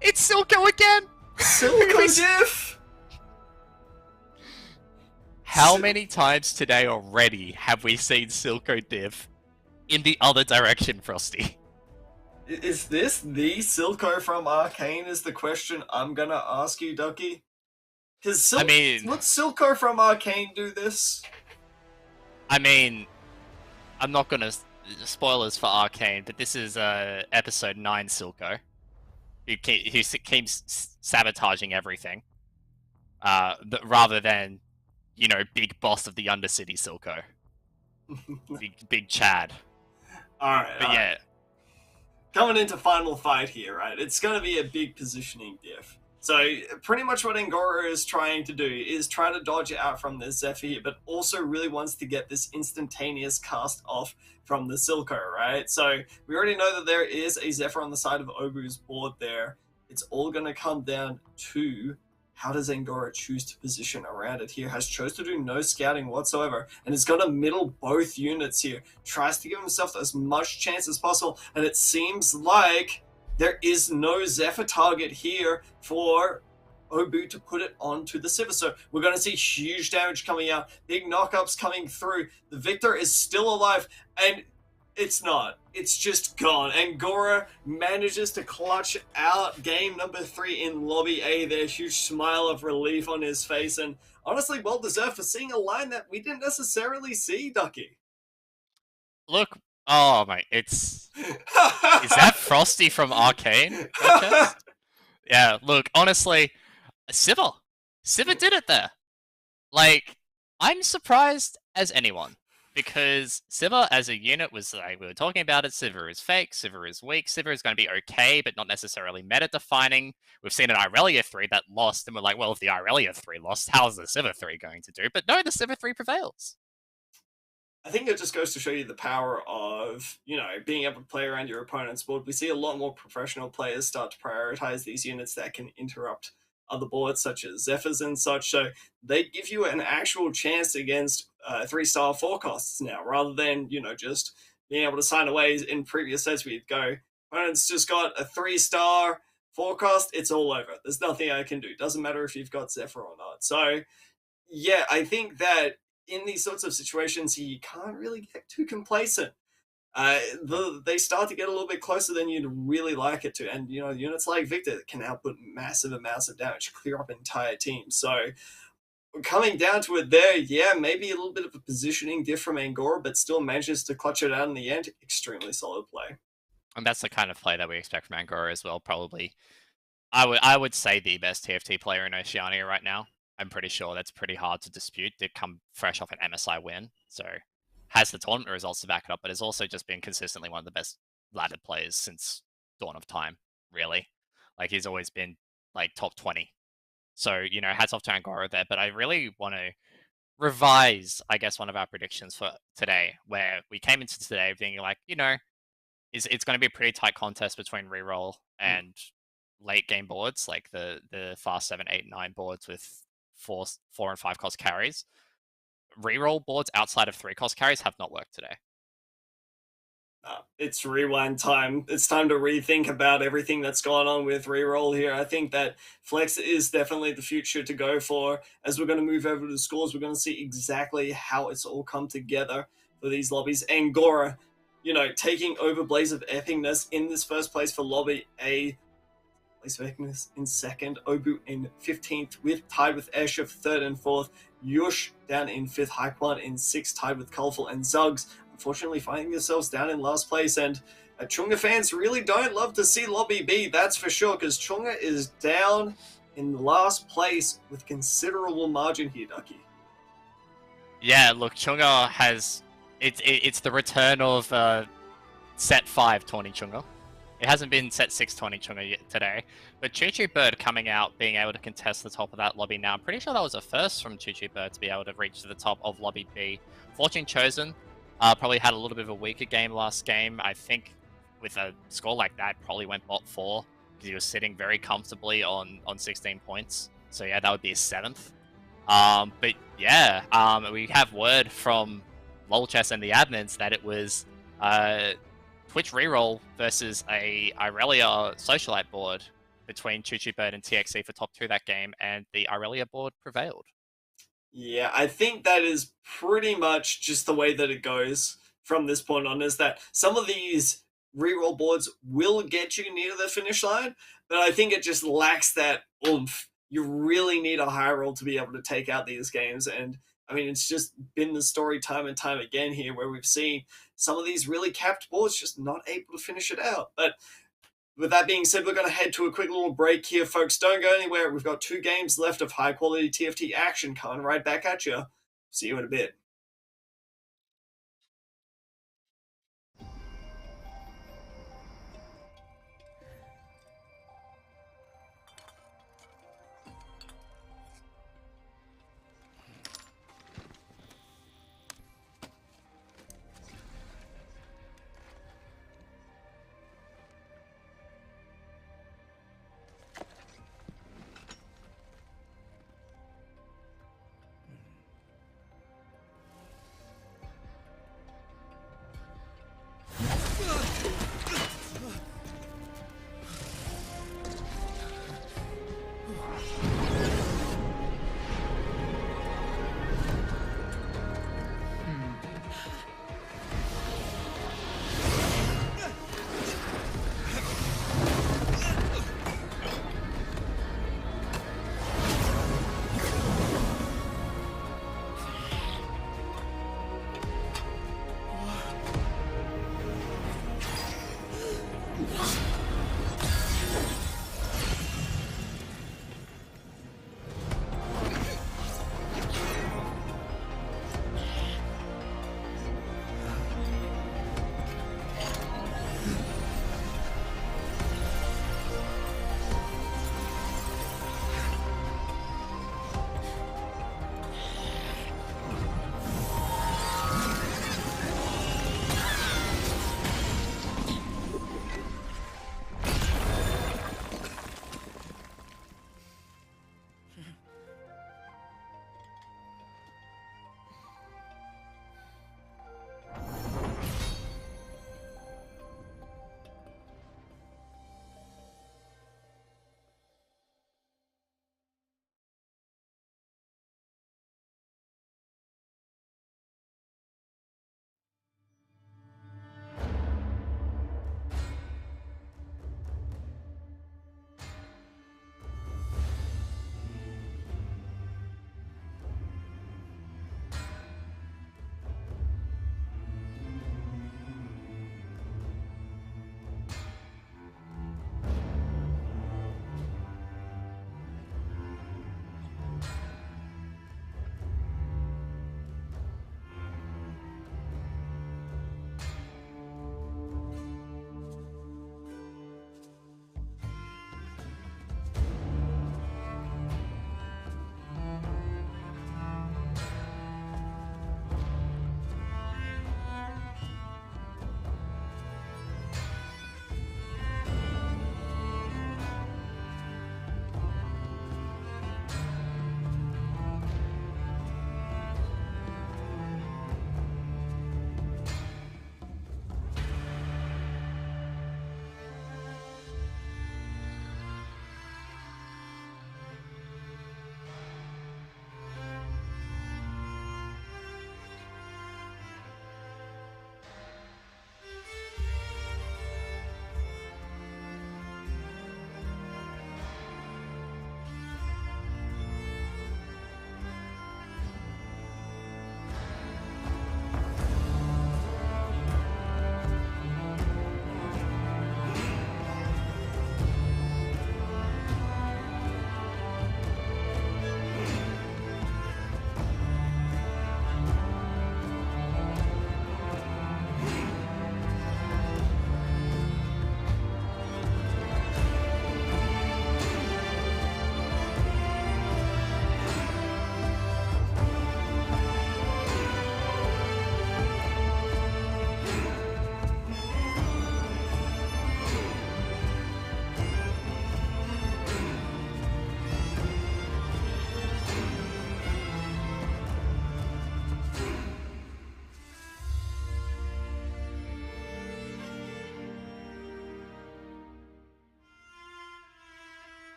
it's Silco again. Silco diff. How many times today already have we seen Silco diff in the other direction, Frosty? Is this the Silco from Arcane is the question I'm gonna ask you, Ducky. Would Silco from Arcane do this? I mean, I'm not gonna spoilers for Arcane, but this is episode 9 Silco, who keeps sabotaging everything, rather than, you know, big boss of the Undercity Silco, big Chad. All right, but yeah, coming into final fight here, right? It's gonna be a big positioning diff. So pretty much what Angora is trying to do is try to dodge out from the Zephyr here, but also really wants to get this instantaneous cast off from the Silco, right? So we already know that there is a Zephyr on the side of Obu's board there. It's all going to come down to how does Angora choose to position around it here. Has chose to do no scouting whatsoever, and is going to middle both units here. Tries to give himself as much chance as possible, and it seems like there is no Zephyr target here for Obu to put it onto the Sivir. So we're going to see huge damage coming out, big knockups coming through. The Victor is still alive, and it's not. It's just gone. Angora manages to clutch out game number 3 in Lobby A there. Huge smile of relief on his face, and honestly, well deserved for seeing a line that we didn't necessarily see, Ducky. Look, oh my, is that Frosty from Arcane? Yeah, look, honestly, Sivir did it there. Like, I'm surprised as anyone, because Sivir as a unit was, like, we were talking about it, Sivir is fake, Sivir is weak, Sivir is going to be okay, but not necessarily meta-defining. We've seen an Irelia 3 that lost, and we're like, well, if the Irelia 3 lost, how's the Sivir 3 going to do? But no, the Sivir 3 prevails. I think it just goes to show you the power of, you know, being able to play around your opponent's board. We see a lot more professional players start to prioritize these units that can interrupt other boards, such as Zephyrs and such. So they give you an actual chance against 3-star forecasts now, rather than, you know, just being able to sign away in previous sets where you'd go, opponent's just got a 3-star forecast, it's all over. There's nothing I can do. Doesn't matter if you've got Zephyr or not. So, yeah, I think that in these sorts of situations, you can't really get too complacent. They start to get a little bit closer than you'd really like it to. And, you know, units like Victor can output massive amounts of damage, clear up entire teams. So coming down to it there, yeah, maybe a little bit of a positioning diff from Angora, but still manages to clutch it out in the end. Extremely solid play. And that's the kind of play that we expect from Angora as well, probably. I would say the best TFT player in Oceania right now. I'm pretty sure that's pretty hard to dispute. They come fresh off an MSI win, so has the tournament results to back it up, but has also just been consistently one of the best laddered players since dawn of time, really. Like, he's always been, like, top 20. So, you know, hats off to Angora there, but I really want to revise, I guess, one of our predictions for today, where we came into today being like, it's going to be a pretty tight contest between reroll Mm. and late game boards, like the fast 7, 8, 9 boards with four and 5 cost carries. Reroll boards outside of 3 cost carries have not worked today. It's rewind time. It's time to rethink about everything that's gone on with reroll here. I think that flex is definitely the future to go for. As we're going to move over to the scores, we're going to see exactly how it's all come together for these lobbies. Angora, taking over Blaze of Epicness in this first place for Lobby A. Blaze of Epicness in second, Obu in 15th, with tied with Airship third and fourth. Yush down in fifth, Haikwan in sixth, tied with Colorful and Zugs unfortunately finding themselves down in last place. And Chunga fans really don't love to see Lobby B, that's for sure, because Chunga is down in last place with considerable margin here, Ducky. Yeah, look, Chunga has it's the return of set 5 Tawny Chunga. It hasn't been set 6 Tawny Chunga yet today, but Choo Choo Bird coming out, being able to contest the top of that lobby now. I'm pretty sure that was a first from Choo Choo Bird to be able to reach to the top of Lobby B. Fortune Chosen probably had a little bit of a weaker game last game. I think with a score like that, probably went bot 4 because he was sitting very comfortably on 16 points. So yeah, that would be his 7th. But yeah, we have word from Lolchess and the admins that it was Twitch reroll versus a Irelia socialite board between Choo Choo Bird and TXC for top 2 that game, and the Irelia board prevailed. Yeah, I think that is pretty much just the way that it goes from this point on, is that some of these reroll boards will get you near the finish line, but I think it just lacks that oomph. You really need a high roll to be able to take out these games. And I mean, it's just been the story time and time again here where we've seen some of these really capped boards just not able to finish it out. But with that being said, we're going to head to a quick little break here, folks. Don't go anywhere. We've got 2 games left of high quality TFT action coming right back at you. See you in a bit.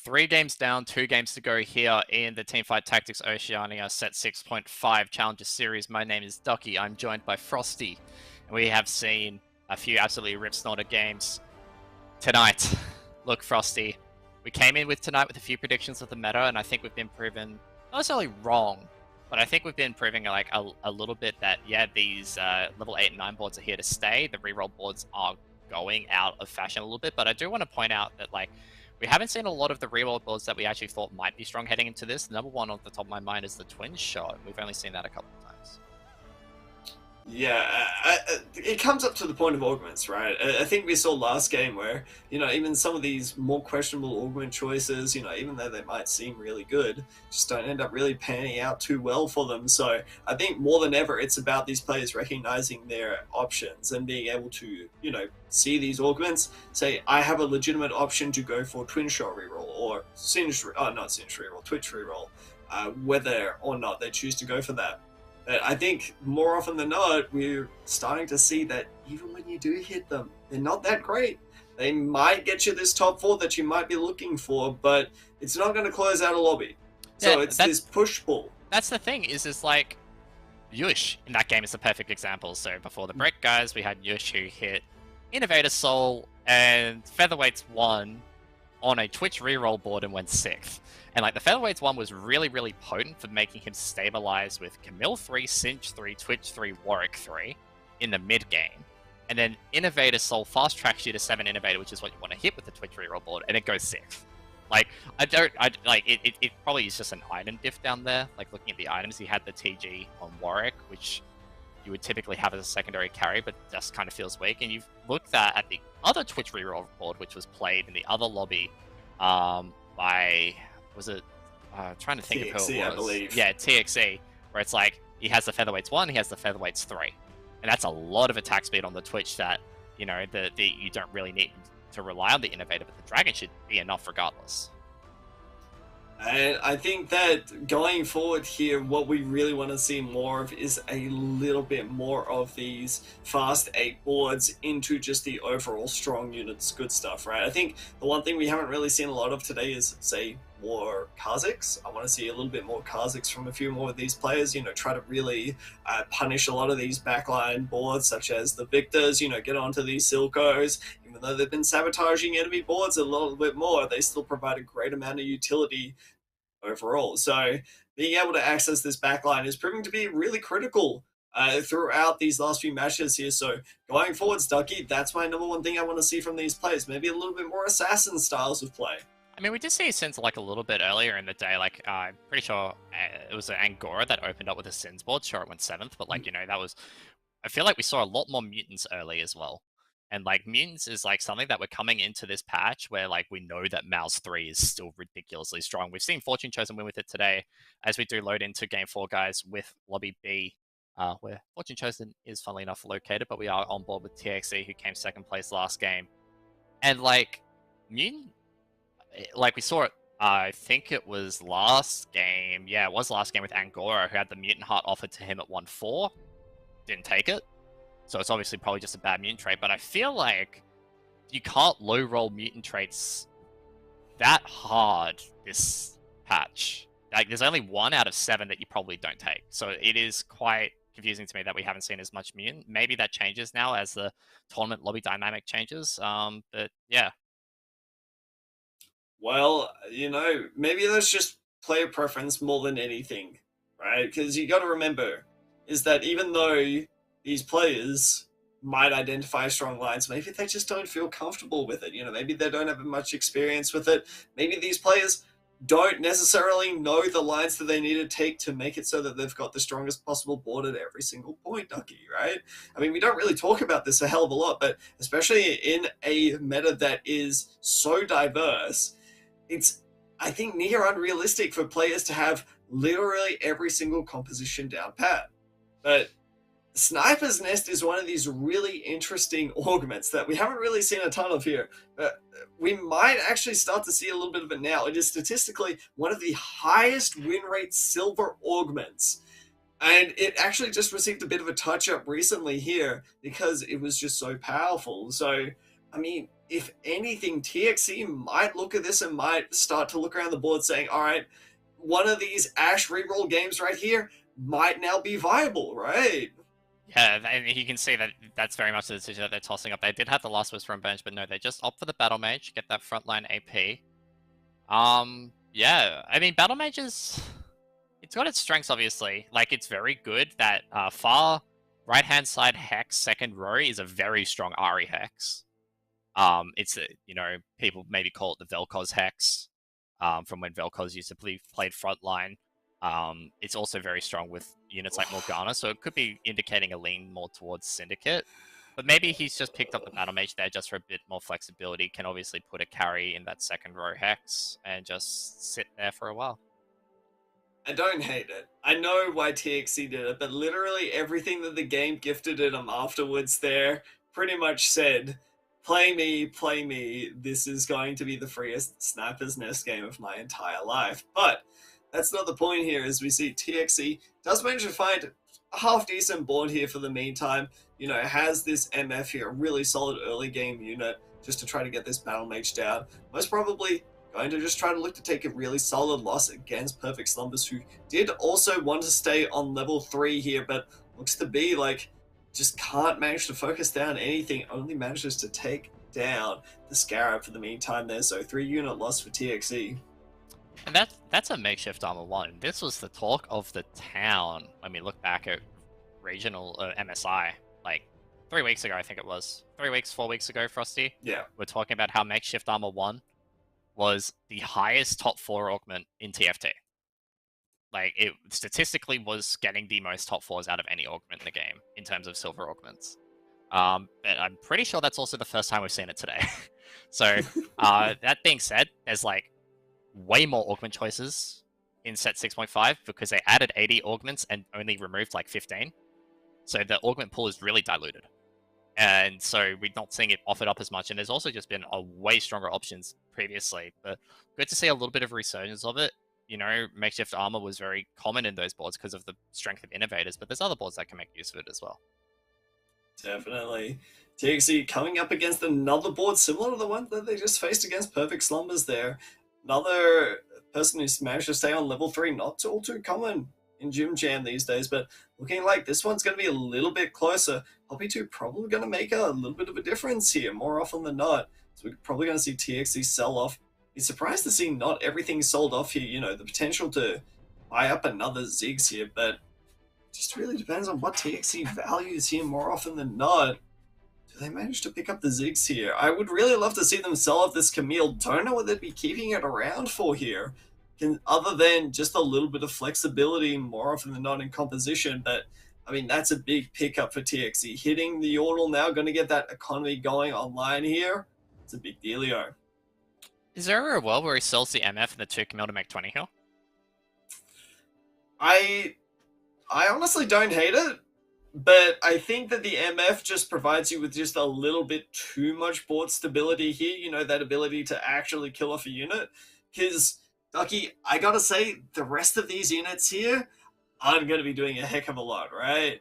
3 games down, 2 games to go here in the Teamfight Tactics Oceania Set 6.5 Challenger Series. My name is Ducky. I'm joined by Frosty, and we have seen a few absolutely rip-snorter games tonight. Look, Frosty, we came in with tonight with a few predictions of the meta, and I think we've been proven not necessarily wrong, but I think we've been proving like a little bit that, yeah, these level 8 and 9 boards are here to stay. The reroll boards are going out of fashion a little bit, but I do want to point out that, like, we haven't seen a lot of the reroll boards that we actually thought might be strong heading into this. Number one off the top of my mind is the Twin Shot. We've only seen that a couple of times. Yeah, it comes up to the point of augments, right? I think we saw last game where, even some of these more questionable augment choices, even though they might seem really good, just don't end up really panning out too well for them. So I think more than ever, it's about these players recognizing their options and being able to, see these augments, say, I have a legitimate option to go for Twin Shot reroll or not Singed reroll, Twitch reroll, whether or not they choose to go for that. But I think more often than not, we're starting to see that even when you do hit them, they're not that great. They might get you this top 4 that you might be looking for, but it's not going to close out a lobby. So it's this push-pull. That's the thing, is like, Yush in that game is the perfect example. So before the break, guys, we had Yush who hit Innovator Soul and Featherweights 1 on a Twitch reroll board and went 6th. And like the Featherweights one was really, really potent for making him stabilize with Camille 3, Cinch 3, Twitch 3, Warwick 3 in the mid game. And then Innovator Soul fast tracks you to 7 Innovator, which is what you want to hit with the Twitch reroll board, and it goes 6th. Like, it probably is just an item diff down there. Like, looking at the items, he had the TG on Warwick, which you would typically have as a secondary carry, but just kind of feels weak. And you've looked at the other Twitch reroll board, which was played in the other lobby by... was it trying to think TXE, of who it was? I believe. Yeah, TXE, where it's like he has the Featherweights 1, he has the Featherweights 3. And that's a lot of attack speed on the Twitch that, you don't really need to rely on the Innovator, but the Dragon should be enough regardless. And I think that going forward here, what we really want to see more of is a little bit more of these fast 8 boards into just the overall strong units, good stuff, right? I think the one thing we haven't really seen a lot of today is, say, more Kha'Zix. I want to see a little bit more Kha'Zix from a few more of these players, try to really punish a lot of these backline boards, such as the Victors, get onto these Silcos. Even though they've been sabotaging enemy boards a little bit more, they still provide a great amount of utility overall. So being able to access this backline is proving to be really critical throughout these last few matches here. So going forward, Ducky, that's my number one thing I want to see from these players. Maybe a little bit more assassin styles of play. I mean, we did see Sins like a little bit earlier in the day. Like, I'm pretty sure it was an Angora that opened up with a Sins board. Sure, it went 7th, but like, that was... I feel like we saw a lot more Mutants early as well. And like, Mutants is like something that we're coming into this patch where like we know that Mouse 3 is still ridiculously strong. We've seen Fortune Chosen win with it today as we do load into Game 4, guys, with Lobby B, where Fortune Chosen is, funnily enough, located, but we are on board with TXE, who came 2nd place last game. And like, Mutant... like we saw it, I think it was last game. Yeah, it was last game with Angora, who had the Mutant Heart offered to him at 1-4. Didn't take it. So it's obviously probably just a bad mutant trait. But I feel like you can't low roll mutant traits that hard this patch. Like, there's only 1 out of 7 that you probably don't take. So it is quite confusing to me that we haven't seen as much mutant. Maybe that changes now as the tournament lobby dynamic changes. But yeah. Well, maybe that's just player preference more than anything, right? Because you got to remember is that even though these players might identify strong lines, maybe they just don't feel comfortable with it. Maybe they don't have much experience with it. Maybe these players don't necessarily know the lines that they need to take to make it so that they've got the strongest possible board at every single point, Ducky, right? I mean, we don't really talk about this a hell of a lot, but especially in a meta that is so diverse, it's, I think, near unrealistic for players to have literally every single composition down pat. But Sniper's Nest is one of these really interesting augments that we haven't really seen a ton of here. But we might actually start to see a little bit of it now. It is statistically one of the highest win rate silver augments. And it actually just received a bit of a touch-up recently here because it was just so powerful. So I mean, if anything, TXE might look at this and might start to look around the board saying, all right, one of these Ash reroll games right here might now be viable, right? Yeah, and you can see that that's very much the decision that they're tossing up. They did have the Last Whisper on bench, but no, they just opt for the Battle Mage, get that frontline AP. Yeah, I mean, Battle Mage is... It's got its strengths, obviously. Like, it's very good. That far right-hand side Hex second row is a very strong Ari Hex. It's people maybe call it the Vel'Koz Hex, from when Vel'Koz used to play played frontline. It's also very strong with units like Morgana, so it could be indicating a lean more towards Syndicate. But maybe he's just picked up the Battle Mage there just for a bit more flexibility. Can obviously put a carry in that second row Hex and just sit there for a while. I don't hate it. I know why TXC did it, but literally everything that the game gifted at him afterwards there pretty much said, play me, play me. This is going to be the freest Sniper's Nest game of my entire life. But that's not the point here, as we see TXC does manage to find a half-decent board here for the meantime. Has this MF here, a really solid early game unit, just to try to get this Battle Mage down. Most probably going to just try to look to take a really solid loss against Perfect Slumbers, who did also want to stay on level 3 here, but looks to be like just can't manage to focus down anything, only manages to take down the Scarab for the meantime there, so 3-unit loss for TXE. And that's a makeshift armor 1. This was the talk of the town when we look back at regional MSI, like 3 weeks ago, I think it was. 3 weeks, 4 weeks ago, Frosty. Yeah. We're talking about how makeshift armor 1 was the highest top 4 augment in TFT. Like, it statistically was getting the most top 4s out of any augment in the game in terms of silver augments. But I'm pretty sure that's also the first time we've seen it today. So, that being said, there's like way more augment choices in set 6.5 because they added 80 augments and only removed like 15. So the augment pool is really diluted. And so we're not seeing it offered up as much. And there's also just been a way stronger options previously. But good to see a little bit of resurgence of it. Makeshift armor was very common in those boards because of the strength of innovators, but there's other boards that can make use of it as well. Definitely. TXE coming up against another board similar to the one that they just faced against Perfect Slumbers there. Another person who's managed to stay on level 3, not all too common in Gym Jam these days, but looking like this one's going to be a little bit closer. Poppy 2 probably going to make a little bit of a difference here, more often than not. So we're probably going to see TXE sell off. Be surprised to see not everything sold off here. The potential to buy up another Ziggs here, but it just really depends on what TXE values here more often than not. Do they manage to pick up the Ziggs here? I would really love to see them sell off this Camille. Don't know what they'd be keeping it around for here. Other than just a little bit of flexibility more often than not in composition, but I mean, that's a big pickup for TXE. Hitting the Yordle now, going to get that economy going online here. It's a big dealio. Is there ever a world where he sells the MF and the 2 Camille to make 20 heal? I honestly don't hate it, but I think that the MF just provides you with just a little bit too much board stability here, that ability to actually kill off a unit. Because, Ducky, I gotta say, the rest of these units here aren't going to be doing a heck of a lot, right?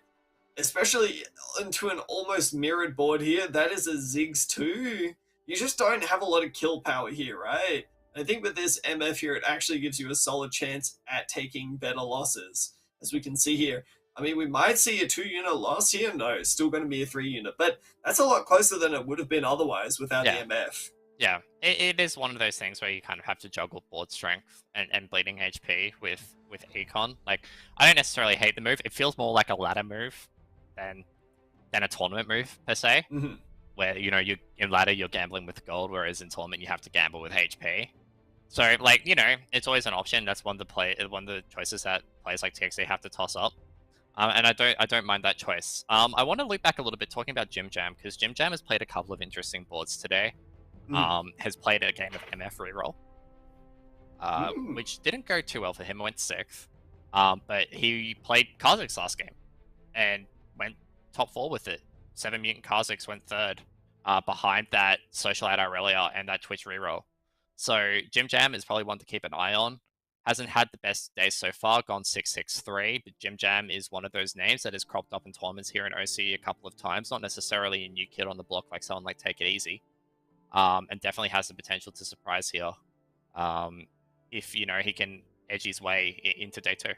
Especially into an almost mirrored board here. That is a Ziggs 2. You just don't have a lot of kill power here, right? I think with this MF here, it actually gives you a solid chance at taking better losses. As we can see here, I mean, we might see a 2-unit loss here. No, it's still going to be a 3-unit, but that's a lot closer than it would have been otherwise without the MF. Yeah, it is one of those things where you kind of have to juggle board strength and bleeding HP with Econ. Like, I don't necessarily hate the move. It feels more like a ladder move than a tournament move, per se. Mm-hmm. Where, you in ladder, you're gambling with gold, whereas in tournament, you have to gamble with HP. So, like, it's always an option. That's one of the choices that players like TXA have to toss up. And I don't mind that choice. I want to loop back a little bit talking about Gym Jam, because Gym Jam has played a couple of interesting boards today. Has played a game of MF reroll, which didn't go too well for him. Went 6th, but he played Kha'Zix last game and went top 4 with it. 7 mutant Kha'Zix went 3rd, behind that Socialite Aurelia and that Twitch reroll. So Gym Jam is probably one to keep an eye on. Hasn't had the best days so far, gone 6-6-3, but Gym Jam is one of those names that has cropped up in tournaments here in OCE a couple of times. Not necessarily a new kid on the block like someone like Take It Easy. and definitely has the potential to surprise here. Um, if he can edge his way into day two.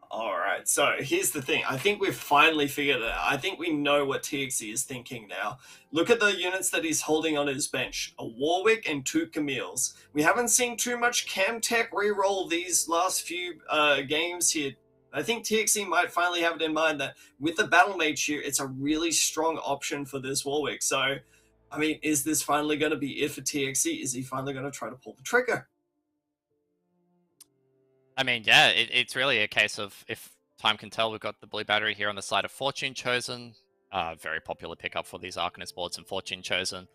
All right, so here's the thing. I think we've finally figured it out. I think we know what TXE is thinking now. Look at the units that he's holding on his bench. A Warwick and 2 Camille's. We haven't seen too much Camtech reroll these last few games here. I think TXE might finally have it in mind that with the Battle Mage here, it's a really strong option for this Warwick. So, I mean, is this finally going to be it for TXE? Is he finally going to try to pull the trigger? I mean, yeah, it's really a case of, if time can tell, we've got the blue battery here on the side of Fortune Chosen. Very popular pickup for these Arcanist boards, and Fortune Chosen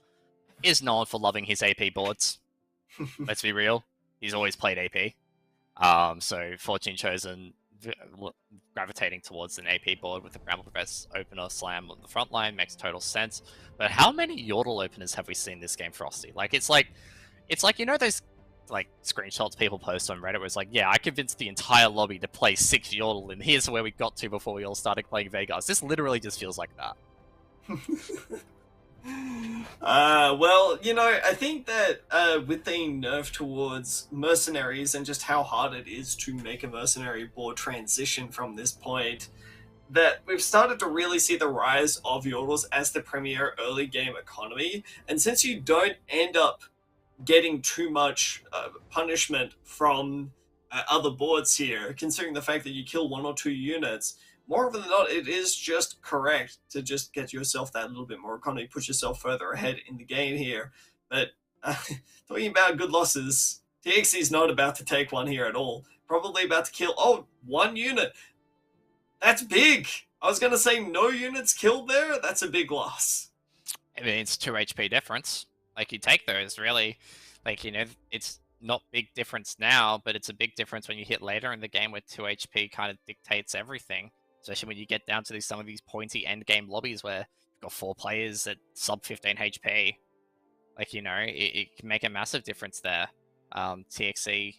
is known for loving his AP boards. Let's be real. He's always played AP. So Fortune Chosen gravitating towards an AP board with the Bramble Press opener slam on the front line makes total sense. But how many Yordle openers have we seen this game, Frosty? Like, it's like those like screenshots people post on Reddit where it's like, yeah, I convinced the entire lobby to play 6 Yordle, and here's where we got to before we all started playing Vegas. This literally just feels like that. Well, I think that with the nerf towards mercenaries and just how hard it is to make a mercenary board transition from this point, that we've started to really see the rise of Yordles as the premier early game economy. And since you don't end up getting too much punishment from other boards here, considering the fact that you kill 1 or 2 units, more often than not, it is just correct to just get yourself that little bit more economy, push yourself further ahead in the game here. But talking about good losses, TXE is not about to take one here at all. Probably about to kill, 1 unit. That's big. I was going to say no units killed there. That's a big loss. I mean, it's 2 HP difference. Like, you take those, really. Like, it's not big difference now, but it's a big difference when you hit later in the game where 2 HP kind of dictates everything. Especially when you get down to some of these pointy end game lobbies where you've got 4 players at sub 15 HP. Like, it can make a massive difference there. TXE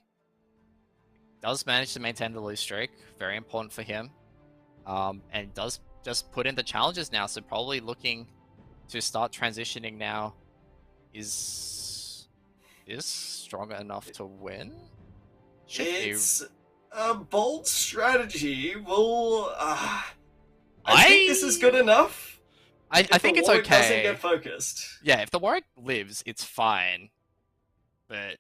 does manage to maintain the lose streak. Very important for him. And does just put in the challenges now. So probably looking to start transitioning now is strong enough to win. It's a bold strategy. Well, I think this is good enough. I think it's okay. Doesn't get focused. Yeah, if the Warwick lives, it's fine. But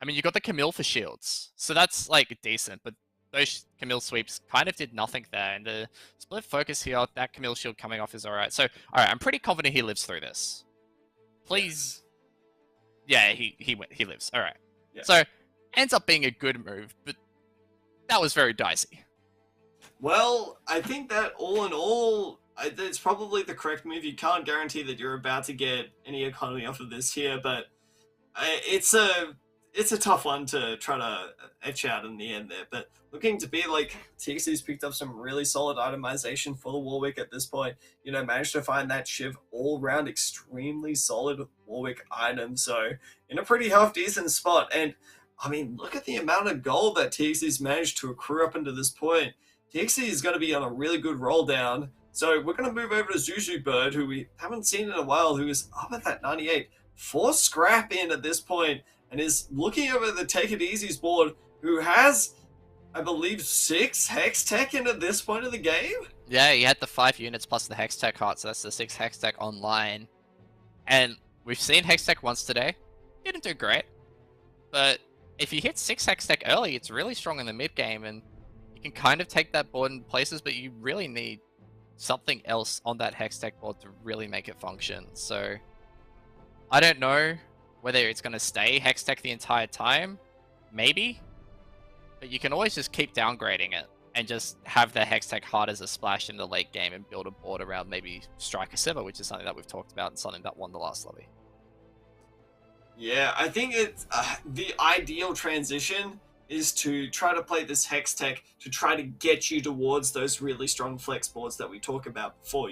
I mean, you got the Camille for shields, so that's like decent. But those Camille sweeps kind of did nothing there, and the split focus here, that Camille shield coming off is alright. So, alright, I'm pretty confident he lives through this. Please. Yes. Yeah, he lives. Alright. Yeah. So, ends up being a good move, but that was very dicey. Well, I think that all in all, it's probably the correct move. You can't guarantee that you're about to get any economy off of this here, but it's a tough one to try to etch out in the end there. But looking to be like, TXE's picked up some really solid itemization for the Warwick at this point. Managed to find that Shiv all round extremely solid Warwick item. So in a pretty half-decent spot. And I mean, look at the amount of gold that TXE's managed to accrue up into this point. TXE is going to be on a really good roll down. So we're going to move over to Zuzu Bird, who we haven't seen in a while, who is up at that 98. 4 scrap in at this point, and is looking over the Take It Easy's board, who has, I believe, 6 Hex Tech in at this point of the game? Yeah, he had the 5 units plus the Hex Tech heart, so that's the 6 Hex Tech online. And we've seen Hex Tech once today. Didn't do great. But if you hit 6 Hex Tech early, it's really strong in the mid game, and you can kind of take that board in places, but you really need something else on that Hex Tech board to really make it function. So I don't know whether it's going to stay Hex Tech the entire time. Maybe. But you can always just keep downgrading it and just have the Hex Tech hard as a splash in the late game and build a board around maybe Striker Silver, which is something that we've talked about and something that won the last lobby. Yeah, I think it's the ideal transition is to try to play this Hex Tech to try to get you towards those really strong flex boards that we talked about before,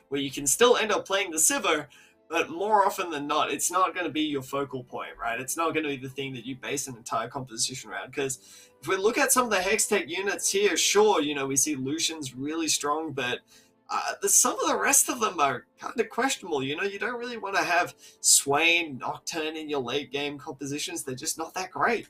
where you can still end up playing the Sivir, but more often than not, it's not going to be your focal point, right? It's not going to be the thing that you base an entire composition around. Because if we look at some of the Hex Tech units here, sure, we see Lucian's really strong, but some of the rest of them are kind of questionable. You know, you don't really want to have Swain, Nocturne in your late game compositions. They're just not that great.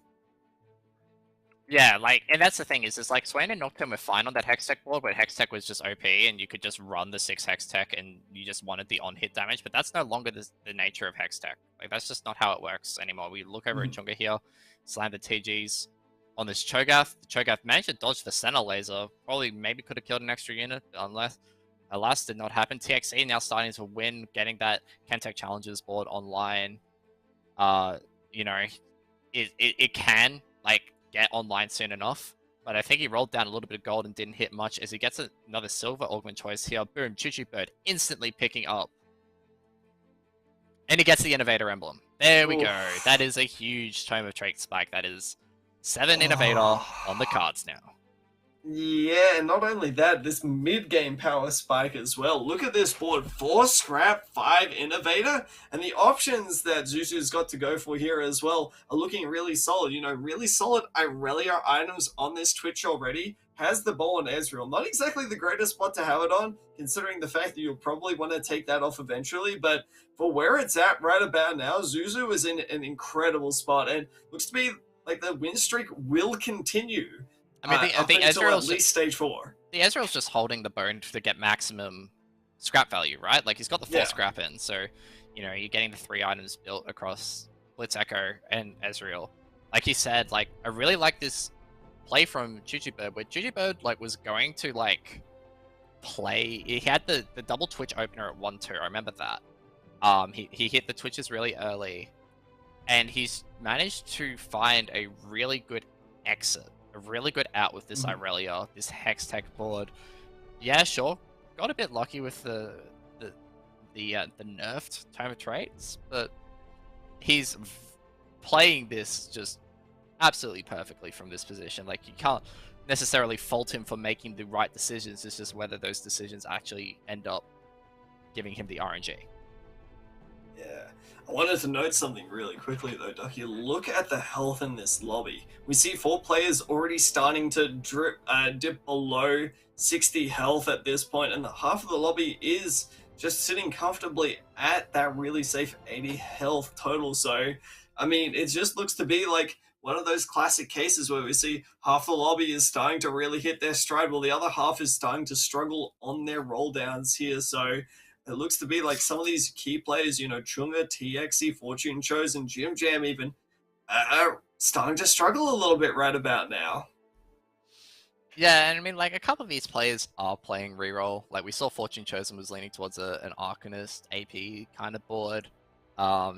Yeah, like, and that's the thing is like Swain and Nocturne were fine on that Hextech board, where Hextech was just OP and you could just run the 6 Hextech and you just wanted the on-hit damage, but that's no longer the nature of Hextech. Like, that's just not how it works anymore. We look over at Chunga here, slam the TGs on this Cho'Gath. The Cho'Gath managed to dodge the center laser, probably maybe could have killed an extra unit, unless, alas, did not happen. TXE now starting to win, getting that Kentech Challenges board online. You know, it can, like, get online soon enough, but I think he rolled down a little bit of gold and didn't hit much as he gets another silver augment choice here. Boom, Choo Bird instantly picking up. And he gets the Innovator emblem. There we go. That is a huge Tome of Trait spike. That is 7 Innovator on the cards now. Yeah, and not only that, this mid-game power spike as well. Look at this board, 4 Scrap, 5 Innovator, and the options that Zuzu's got to go for here as well are looking really solid. You know, really solid Irelia items on this Twitch already. Has the ball on Ezreal. Not exactly the greatest spot to have it on, considering the fact that you'll probably want to take that off eventually, but for where it's at right about now, Zuzu is in an incredible spot, and looks to be like the win streak will continue. I mean, I think Ezreal's at least stage 4. The Ezreal's just holding the bone to get maximum scrap value, right? Like, he's got the 4 scrap in, so, you know, you're getting the 3 items built across Blitz Echo and Ezreal. Like he said, like, I really like this play from Choo Bird, where Choo Bird, like, was going to, like, play... He had the double Twitch opener at 1-2, I remember that. He hit the Twitches really early, and he's managed to find a really good exit. A really good out with this Irelia, this Hextech board. Yeah, sure. Got a bit lucky with the nerfed Tome of Traits, but he's playing this just absolutely perfectly from this position. Like, you can't necessarily fault him for making the right decisions. It's just whether those decisions actually end up giving him the RNG. Yeah. I wanted to note something really quickly though, Ducky. Look at the health in this lobby. We see 4 players already starting to dip below 60 health at this point, and the half of the lobby is just sitting comfortably at that really safe 80 health total. So, I mean, it just looks to be like one of those classic cases where we see half the lobby is starting to really hit their stride, while the other half is starting to struggle on their roll downs here. So it looks to be like some of these key players, you know, Chunga, TXE, Fortune Chose, and Jim Jam even, are starting to struggle a little bit right about now. Yeah, and I mean, like, a couple of these players are playing reroll. Like, we saw Fortune Chosen was leaning towards an Arcanist AP kind of board.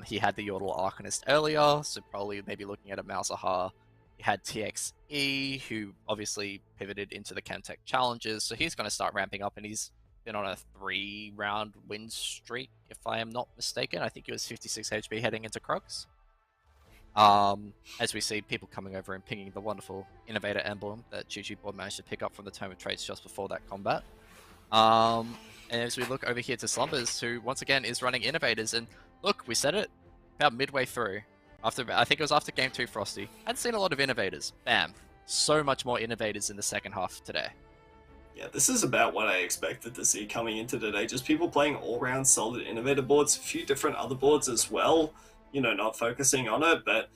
He had the Yordle Arcanist earlier, so probably maybe looking at a Malzahar. He had TXE, who obviously pivoted into the Chemtech Challenges, so he's going to start ramping up, and he's been on a 3-round win streak, if I am not mistaken. I think he was 56 HP heading into Krugs. As we see people coming over and pinging the wonderful Innovator emblem that Choo Board managed to pick up from the Tome of Traits just before that combat. And as we look over here to Slumbers, who once again is running Innovators, and look, we said it about midway through. I think it was after Game 2 Frosty. Hadn't seen a lot of Innovators. Bam. So much more Innovators in the second half today. Yeah, this is about what I expected to see coming into today. Just people playing all-round solid Innovator boards, a few different other boards as well, you know, not focusing on it. But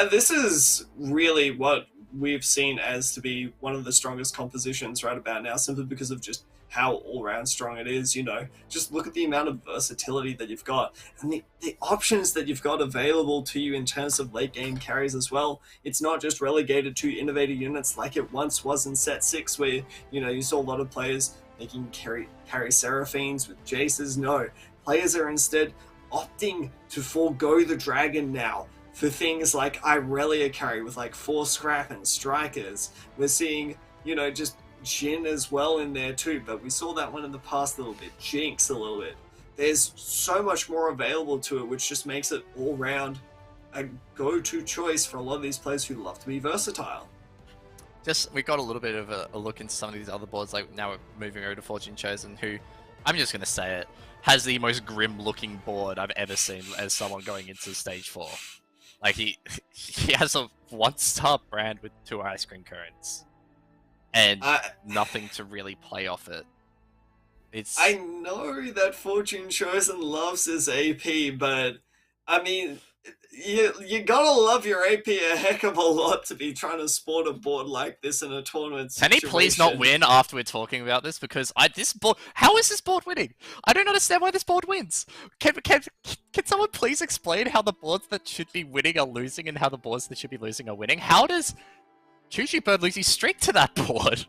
this is really what we've seen as to be one of the strongest compositions right about now, simply because of just how all-round strong it is. You know, just look at the amount of versatility that you've got, and the options that you've got available to you in terms of late game carries as well. It's not just relegated to Innovator units like it once was in set 6, where, you know, you saw a lot of players making carry Seraphines with Jaces. No, players are instead opting to forego the dragon now for things like Irelia carry with like 4 scrap and strikers. We're seeing, you know, just Jhin as well in there too, but we saw that one in the past a little bit, Jinx a little bit. There's so much more available to it, which just makes it all round a go-to choice for a lot of these players who love to be versatile. Just, we got a little bit of a look into some of these other boards, like now we're moving over to Fortune Chosen, who, I'm just going to say it, has the most grim looking board I've ever seen as someone going into stage 4. Like, he has a 1-star brand with 2 ice cream cones. And nothing to really play off it. I It's know that Fortune Chosen loves his AP, but I mean, you gotta love your AP a heck of a lot to be trying to sport a board like this in a tournament Can he please not situation. win after we're talking about this? Because this board, how is this board winning? I don't understand why this board wins. Can someone please explain how the boards that should be winning are losing and how the boards that should be losing are winning? How does Choo Choo Bird lose his streak to that board?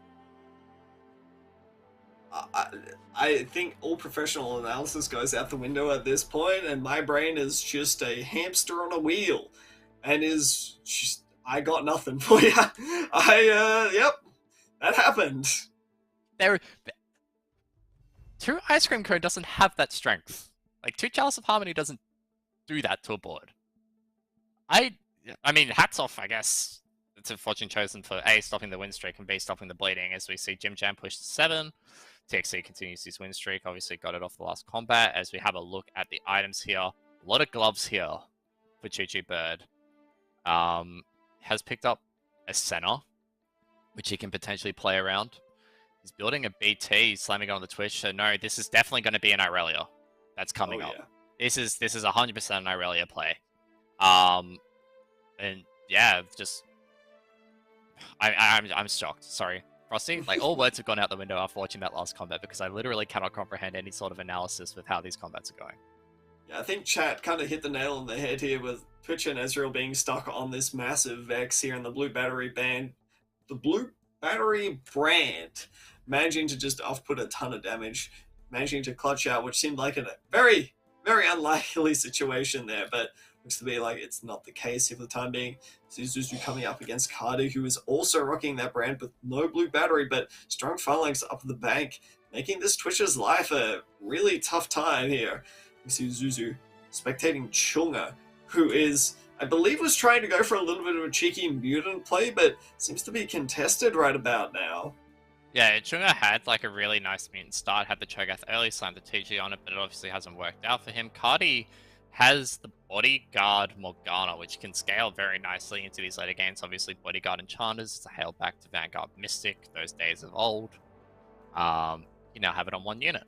I, I think all professional analysis goes out the window at this point, and my brain is just a hamster on a wheel, and is just I got nothing for you. Yep, that happened. There, Two Ice Cream Cone doesn't have that strength. Like Two Chalice of Harmony doesn't do that to a board. I, I mean, hats off, I guess, to Fortune Chosen for A, stopping the win streak, and B, stopping the bleeding, as we see Jim Jam push to 7. TXC continues his win streak, obviously got it off the last combat. As we have a look at the items here, a lot of gloves here for Choo Choo Bird. Has picked up a center, which he can potentially play around. He's building a BT, slamming on the Twitch, so no, this is definitely going to be an Irelia that's coming up. Yeah. This is 100% an Irelia play. And yeah, just I'm shocked. Sorry, Frosty. Like all words have gone out the window after watching that last combat because I literally cannot comprehend any sort of analysis with how these combats are going. Yeah, I think chat kind of hit the nail on the head here with Twitch and Ezreal being stuck on this massive Vex here in the Blue Battery band. The Blue Battery brand managing to just off-put a ton of damage, managing to clutch out, which seemed like a very, very unlikely situation there, but looks to be like it's not the case here for the time being. Zuzu coming up against Carter, who is also rocking that brand with no Blue Battery, but strong phalanx up the bank, making this Twitch's life a really tough time here. We see Zuzu spectating Chunga, who is, I believe, was trying to go for a little bit of a cheeky mutant play, but seems to be contested right about now. Yeah, Chunga had like a really nice mutant start, had the Cho'Gath early, slammed the TG on it, but it obviously hasn't worked out for him. Cardi has the Bodyguard Morgana, which can scale very nicely into these later games. Obviously, Bodyguard Enchanters, it's a hail back to Vanguard Mystic, those days of old. You now have it on one unit.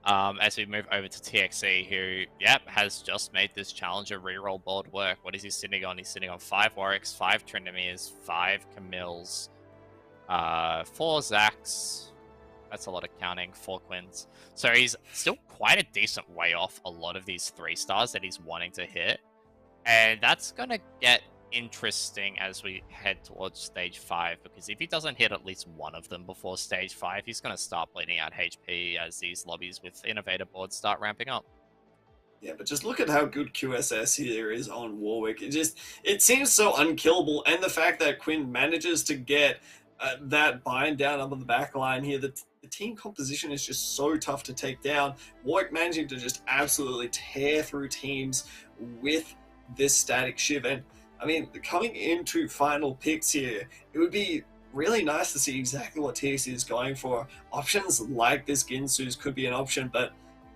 As we move over to TXE, who, yep, has just made this Challenger reroll board work. What is he sitting on? He's sitting on 5 Warwicks, 5 Tryndamirs, 5 Camilles, 4 Zax. That's a lot of counting. 4 Quins. So he's still quite a decent way off a lot of these 3 stars that he's wanting to hit. And that's going to get interesting as we head towards stage 5, because if he doesn't hit at least one of them before stage 5, he's going to start bleeding out HP as these lobbies with innovator boards start ramping up. Yeah, but just look at how good QSS here is on Warwick. It seems so unkillable, and the fact that Quinn manages to get that bind down up on the back line here, the team composition is just so tough to take down. Warwick managing to just absolutely tear through teams with this static shiv. And I mean, coming into final picks here, it would be really nice to see exactly what TXC is going for. Options like this Ginsu's could be an option, but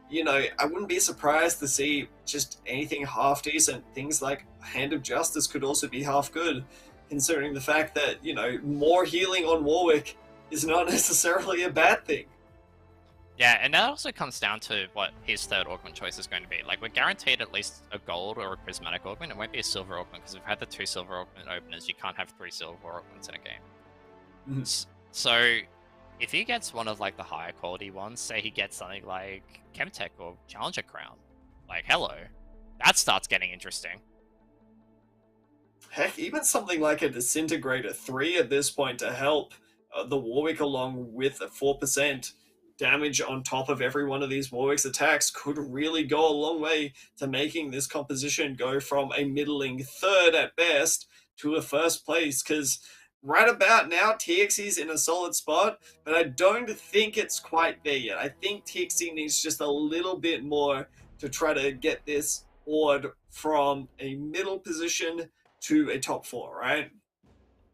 you know, I wouldn't be surprised to see just anything half decent. Things like Hand of Justice could also be half good, considering the fact that, you know, more healing on Warwick is not necessarily a bad thing. Yeah, and that also comes down to what his third augment choice is going to be. Like, we're guaranteed at least a gold or a prismatic augment. It won't be a silver augment, because we've had the 2 silver augment openers. You can't have 3 silver augments in a game. Mm. So, if he gets one of, like, the higher quality ones, say he gets something like Chemtech or Challenger Crown, like, hello, that starts getting interesting. Heck, even something like a Disintegrator 3 at this point to help the Warwick along with a 4% damage on top of every one of these Warwick's attacks could really go a long way to making this composition go from a middling third at best to a first place, because right about now TXC's in a solid spot, but I don't think it's quite there yet. I think TXC needs just a little bit more to try to get this board from a middle position to a top 4, right?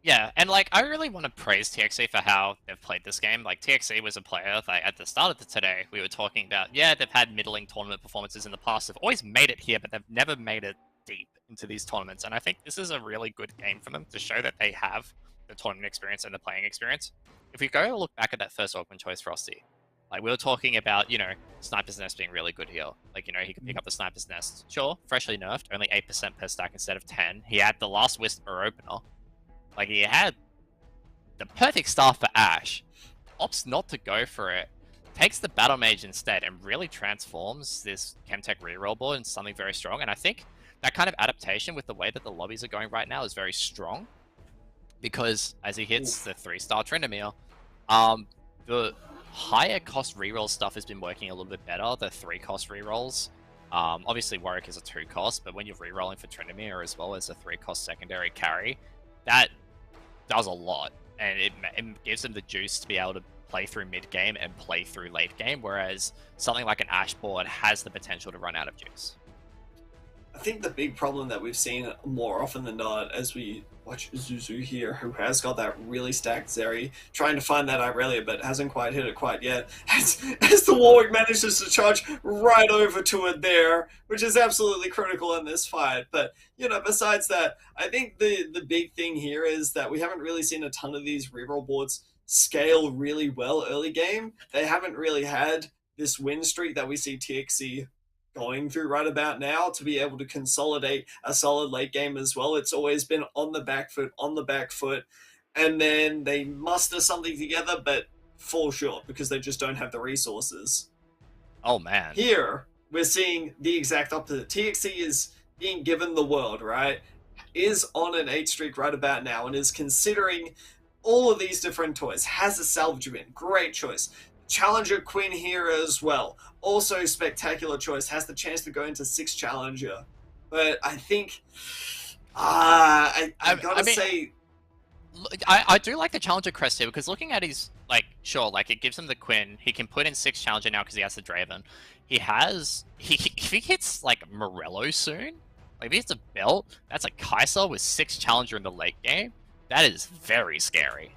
Yeah, and like I really want to praise TXC for how they've played this game. Like TXC was a player that at the start of today we were talking about, yeah, they've had middling tournament performances in the past. They've always made it here, but they've never made it deep into these tournaments. And I think this is a really good game for them to show that they have the tournament experience and the playing experience. If we go look back at that first augment choice, Frosty, Like, we were talking about, Sniper's Nest being really good here. Like, he could pick up the Sniper's Nest. Sure, freshly nerfed, only 8% per stack instead of 10. He had the last Whisper opener. Like, he had the perfect start for Ashe. Opts not to go for it. Takes the Battle Mage instead and really transforms this Chemtech reroll board into something very strong. And I think that kind of adaptation with the way that the lobbies are going right now is very strong. Because as he hits the 3-star Tryndamere, the higher cost reroll stuff has been working a little bit better. The 3-cost rerolls. Obviously, Warwick is a 2-cost, but when you're rerolling for Tryndamere as well as a 3-cost secondary carry, that does a lot. And it gives them the juice to be able to play through mid-game and play through late-game, whereas something like an Ashe board has the potential to run out of juice. I think the big problem that we've seen more often than not as we watch Zuzu here, who has got that really stacked Zeri, trying to find that Irelia, but hasn't quite hit it quite yet, as the Warwick manages to charge right over to it there, which is absolutely critical in this fight. But, besides that, I think the big thing here is that we haven't really seen a ton of these reroll boards scale really well early game. They haven't really had this win streak that we see TXC going through right about now to be able to consolidate a solid late game as well. It's always been on the back foot, and then they muster something together but fall short because they just don't have the resources. Oh man. Here, we're seeing the exact opposite. TXC is being given the world, right? Is on an 8 streak right about now and is considering all of these different toys. Has a salvage win, great choice. Challenger Quinn here as well. Also spectacular choice. Has the chance to go into 6 Challenger. But I think... I gotta say... I do like the Challenger crest here, because looking at his... Sure, it gives him the Quinn. He can put in 6 Challenger now because he has the Draven. He has... If he hits, Morello soon, if he hits a belt, that's a Kai'Sa with 6 Challenger in the late game. That is very scary.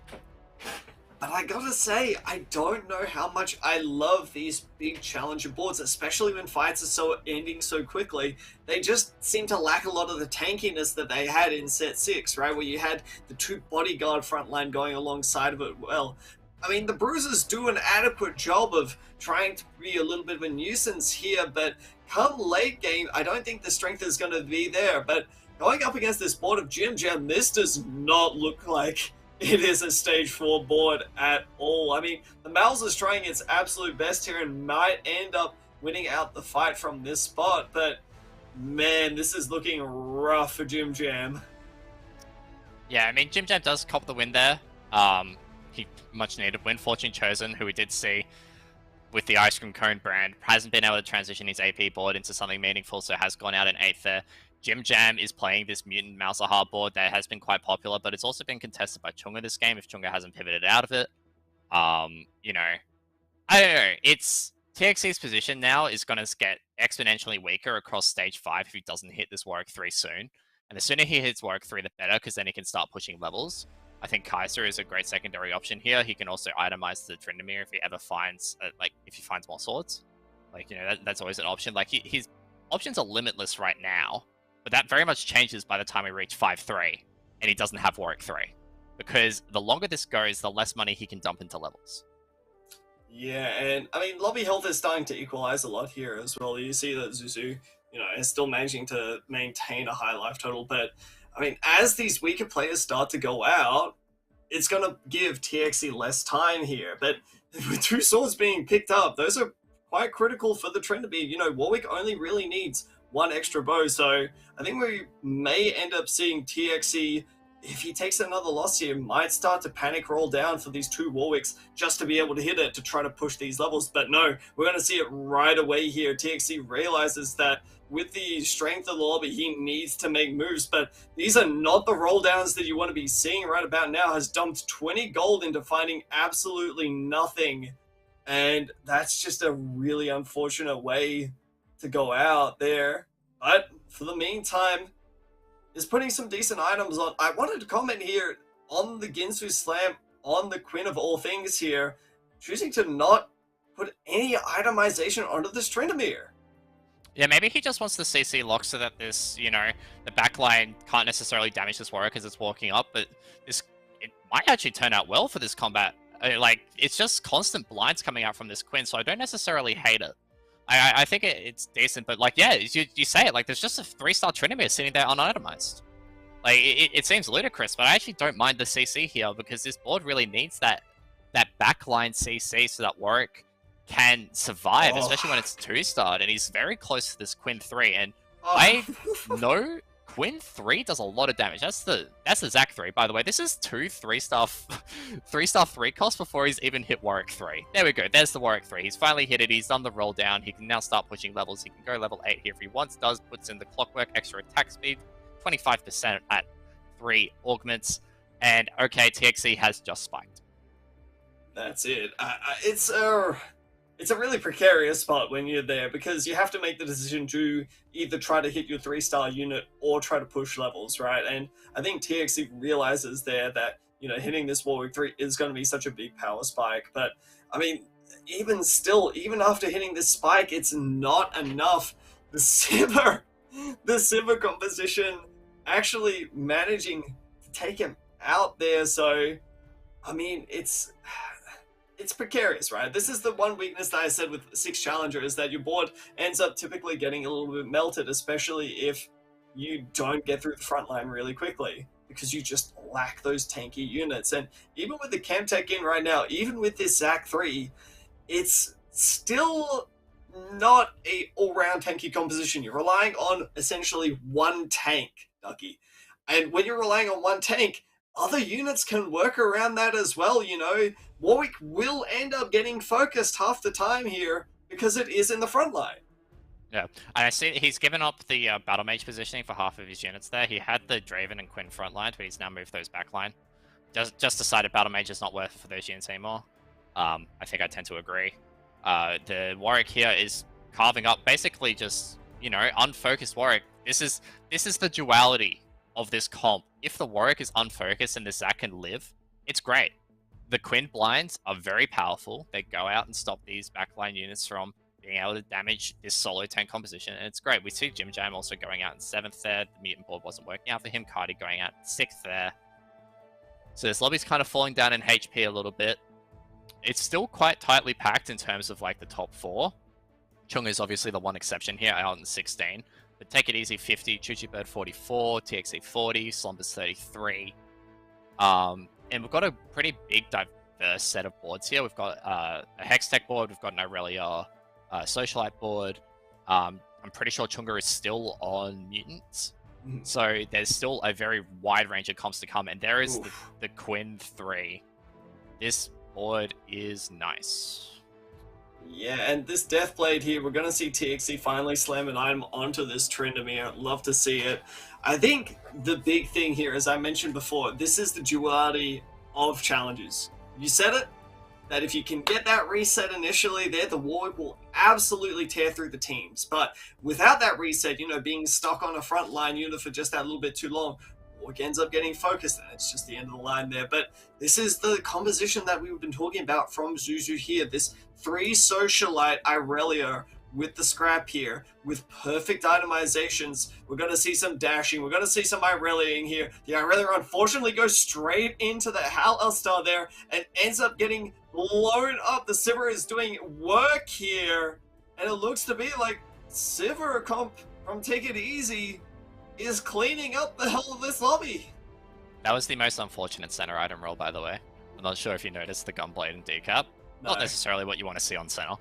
But I gotta say, I don't know how much I love these big challenger boards, especially when fights are ending so quickly. They just seem to lack a lot of the tankiness that they had in set 6, right? Where you had the 2 bodyguard frontline going alongside of it well. I mean, the Bruisers do an adequate job of trying to be a little bit of a nuisance here, but come late game, I don't think the strength is going to be there. But going up against this board of Jim Jam, this does not look like it is a stage 4 board at all. I mean, the Mal's is trying its absolute best here and might end up winning out the fight from this spot, but man, this is looking rough for Jim Jam. Yeah, I mean, Jim Jam does cop the win there. He much needed win. Fortune Chosen, who we did see with the Ice Cream Cone brand, hasn't been able to transition his AP board into something meaningful, so has gone out in 8th there. Jim Jam is playing this Mutant Mouser board that has been quite popular, but it's also been contested by Chunga this game if Chunga hasn't pivoted out of it. I don't know. It's TXC's position now is going to get exponentially weaker across stage 5 if he doesn't hit this Warwick 3 soon. And the sooner he hits Warwick 3, the better, because then he can start pushing levels. I think Kai'Sa is a great secondary option here. He can also itemize the Tryndamere if he ever finds, if he finds more swords. That's always an option. His options are limitless right now. But that very much changes by the time we reach 5-3, and he doesn't have Warwick 3. Because the longer this goes, the less money he can dump into levels. Yeah, and I mean, lobby health is starting to equalize a lot here as well. You see that Zuzu, is still managing to maintain a high life total, but I mean, as these weaker players start to go out, it's going to give TXC less time here. But with 2 swords being picked up, those are quite critical for the Tryndamere. Warwick only really needs 1 extra bow, so I think we may end up seeing TXC, if he takes another loss here, might start to panic roll down for these 2 Warwicks just to be able to hit it to try to push these levels. But no, we're going to see it right away here. TXC realizes that with the strength of the lobby, he needs to make moves, but these are not the roll downs that you want to be seeing right about now. Has dumped 20 gold into finding absolutely nothing, and that's just a really unfortunate way to go out there. But for the meantime, is putting some decent items on. I wanted to comment here on the Ginsu Slam on the Quinn of all things here, choosing to not put any itemization onto this Tryndamere. Yeah, maybe he just wants the CC lock so that this, the backline can't necessarily damage this warrior because it's walking up, but it might actually turn out well for this combat Like, it's just constant blinds coming out from this Quinn, so I don't necessarily hate it. I think it's decent, but like, yeah, you say it, like, there's just a 3-star Trinimir sitting there unitemized. Like, it seems ludicrous, but I actually don't mind the CC here, because this board really needs that backline CC so that Warwick can survive, especially when it's 2-starred, and he's very close to this Quinn 3, and I know Quinn 3 does a lot of damage. That's the Zac 3, by the way. This is 2 3-star 3 cost before he's even hit Warwick 3. There we go. There's the Warwick 3. He's finally hit it. He's done the roll down. He can now start pushing levels. He can go level 8 here if he wants. Puts in the clockwork, extra attack speed, 25% at 3 augments. And okay, TXE has just spiked. That's it. It's a really precarious spot when you're there, because you have to make the decision to either try to hit your 3-star unit or try to push levels, right? And I think TXE realizes there that, you know, hitting this Warwick 3 is going to be such a big power spike. But, I mean, even still, even after hitting this spike, it's not enough. The Sivir composition actually managing to take him out there. So, I mean, it's precarious, right? This is the one weakness that I said with 6 Challenger, is that your board ends up typically getting a little bit melted, especially if you don't get through the front line really quickly, because you just lack those tanky units. And even with the Chemtech in right now, even with this Zac 3, it's still not a all-round tanky composition. You're relying on essentially one tank, Ducky. And when you're relying on one tank, other units can work around that as well, you know. Warwick will end up getting focused half the time here because it is in the front line. Yeah, and I see he's given up the Battle Mage positioning for half of his units there. He had the Draven and Quinn front line, but he's now moved those back line. Just decided Battle Mage is not worth it for those units anymore. I think I tend to agree. The Warwick here is carving up basically just, you know, unfocused Warwick. This is the duality of this comp. If the Warwick is unfocused and the Zac can live, it's great. The Quinn blinds are very powerful. They go out and stop these backline units from being able to damage this solo tank composition, and it's great. We see Jim Jam also going out in 7th there. The mutant board wasn't working out for him. Cardi going out in 6th there. So this lobby's kind of falling down in HP a little bit. It's still quite tightly packed in terms of like the top 4. Chung is obviously the one exception here, out in 16. But Take It Easy 50, Chuchi Bird 44, TXE 40, Slumbers 33. And we've got a pretty big diverse set of boards here. We've got a Hextech board, we've got an Aurelia Socialite board. I'm pretty sure Chunga is still on Mutants. So there's still a very wide range of comps to come. And there is the Quinn 3. This board is nice. Yeah, and this Deathblade here, we're going to see TXE finally slam an item onto this Tryndamere. Love to see it. I think the big thing here, as I mentioned before, this is the duality of challenges. You said it, that if you can get that reset initially there, the Warwick will absolutely tear through the teams. But without that reset, you know, being stuck on a front line unit for just that little bit too long, Warwick ends up getting focused, and it's just the end of the line there. But this is the composition that we've been talking about from Zuzu here. This 3 Socialite Irelia with the scrap here, with perfect itemizations. We're going to see some dashing. We're going to see some Ireliaing here. The Irelia unfortunately goes straight into the Hal Elstar there and ends up getting blown up. The Sivir is doing work here, and it looks to be like Sivir comp from Take It Easy is cleaning up the hell of this lobby. That was the most unfortunate center item roll, by the way. I'm not sure if you noticed the Gunblade and decap. No. Not necessarily what you want to see on center.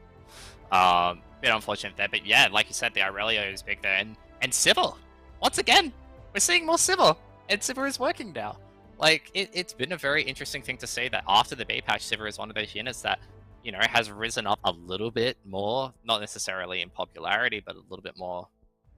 Bit unfortunate there, but yeah, like you said, the Irelia is big there, and Sivir. Once again, we're seeing more Sivir, and Sivir is working now. Like, it's been a very interesting thing to see that after the B patch, Sivir is one of those units that, you know, has risen up a little bit more, not necessarily in popularity, but a little bit more,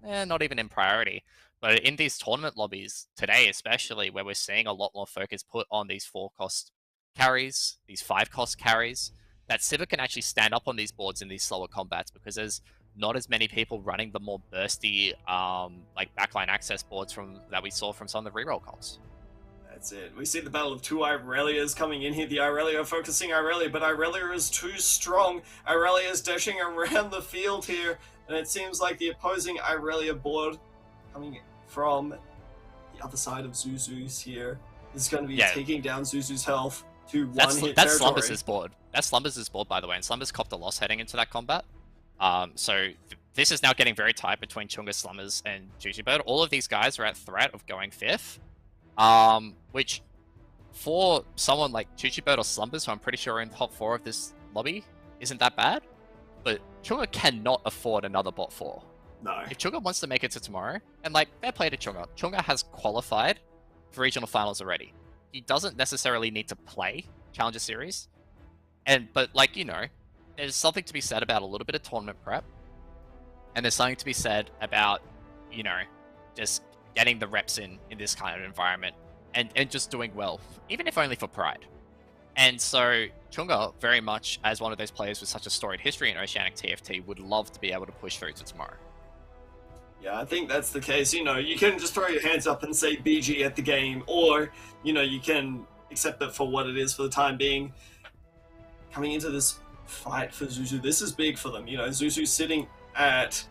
not even in priority. But in these tournament lobbies today, especially, where we're seeing a lot more focus put on these 4-cost carries, these 5-cost carries, that Sivir can actually stand up on these boards in these slower combats, because there's not as many people running the more bursty, like backline access boards that we saw from some of the reroll comps. That's it. We see the battle of 2 Irelias coming in here. The Irelia focusing Irelia, but Irelia is too strong. Irelia is dashing around the field here, and it seems like the opposing Irelia board coming from the other side of Zuzu's here is going to be taking down Zuzu's health. to one-hit That's territory. Slumbers' board. That's Slumbers' board, by the way, and Slumbers copped a loss heading into that combat. So this is now getting very tight between Chunga, Slumbers, and Jujubird. All of these guys are at threat of going 5th, which for someone like Jujubird or Slumbers, who I'm pretty sure are in the top 4 of this lobby, isn't that bad. But Chunga cannot afford another bot 4. No. If Chunga wants to make it to tomorrow, and like, fair play to Chunga. Chunga has qualified for regional finals already. He doesn't necessarily need to play Challenger Series. But like, you know, there's something to be said about a little bit of tournament prep. And there's something to be said about, you know, just getting the reps in this kind of environment and just doing well, even if only for pride. And so Chunga, very much as one of those players with such a storied history in Oceanic TFT, would love to be able to push through to tomorrow. Yeah, I think that's the case. You know, you can just throw your hands up and say BG at the game, or, you know, you can accept it for what it is for the time being. Coming into this fight for Zuzu, this is big for them. You know, Zuzu sitting at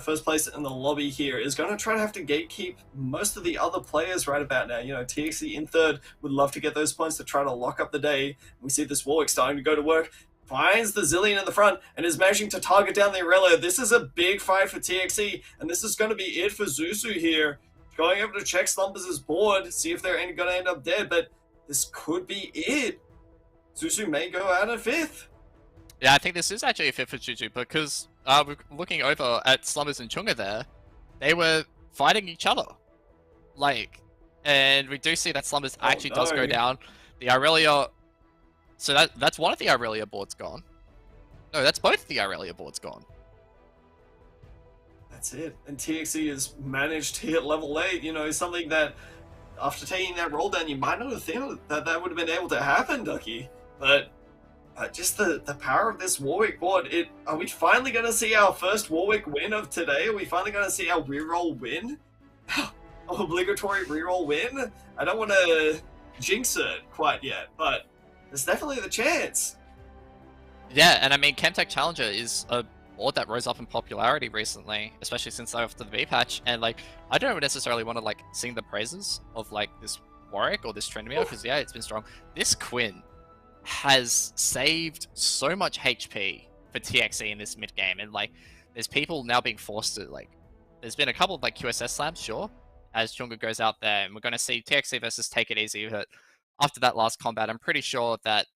first place in the lobby here is going to try to have to gatekeep most of the other players right about now. You know, TXE in third would love to get those points to try to lock up the day. We see this Warwick starting to go to work, finds the Zillion in the front, and is managing to target down the Aurelia. This is a big fight for TXE, and this is going to be it for Zuzu here. Going over to check Slumbers' board, see if they're going to end up dead, but this could be it. Zuzu may go out at 5th. Yeah, I think this is actually a 5th for Juju, because we're looking over at Slumbers and Chunga there, they were fighting each other. Like, and we do see that Slumbers actually does go down. The Aurelia... So that's one of the Aurelia boards gone. No, that's both the Aurelia boards gone. That's it. And TXE has managed to hit level 8, you know, something that, after taking that roll down, you might not have thought that would have been able to happen, Ducky. But just the power of this Warwick board, are we finally going to see our first Warwick win of today? Are we finally going to see our reroll win? Obligatory reroll win? I don't want to jinx it quite yet, but there's definitely the chance. Yeah, and I mean, Chemtech Challenger is a board that rose up in popularity recently, especially since after the V patch, and like, I don't necessarily want to like sing the praises of like this Warwick or this Trendemir, because yeah, it's been strong. This Quinn has saved so much HP for TXE in this mid game, and like, there's people now being forced to like, there's been a couple of like QSS slams, sure, as Chunga goes out there, and we're going to see TXE versus Take It Easy. But after that last combat, I'm pretty sure that,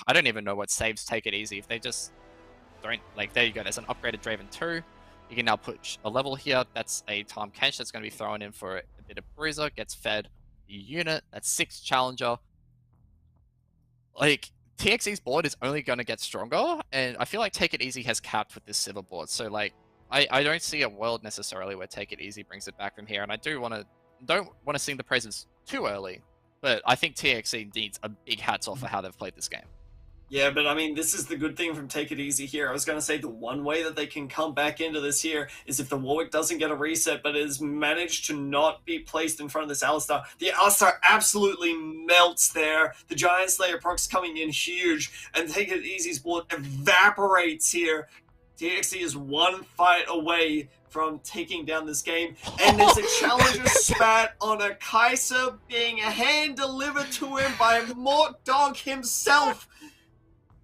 I don't even know what saves Take It Easy. If they just don't, like, there you go, there's an upgraded Draven 2. You can now push a level here. That's a Tom Kench that's going to be thrown in for a bit of Bruiser, gets fed the unit. That's 6 Challenger. Like, TXE's board is only going to get stronger, and I feel like Take It Easy has capped with this Silver board. So, like, I don't see a world necessarily where Take It Easy brings it back from here, and I don't want to sing the praises too early, but I think TXE needs a big hats off for how they've played this game. Yeah, but I mean, this is the good thing from Take It Easy here. I was going to say the one way that they can come back into this here is if the Warwick doesn't get a reset, but has managed to not be placed in front of this Alistar. The Alistar absolutely melts there. The Giant Slayer procs coming in huge, and Take It Easy's board evaporates here. TXE is one fight away from taking down this game, and there's a challenger spat on a Kaiser being hand-delivered to him by Mort Dog himself.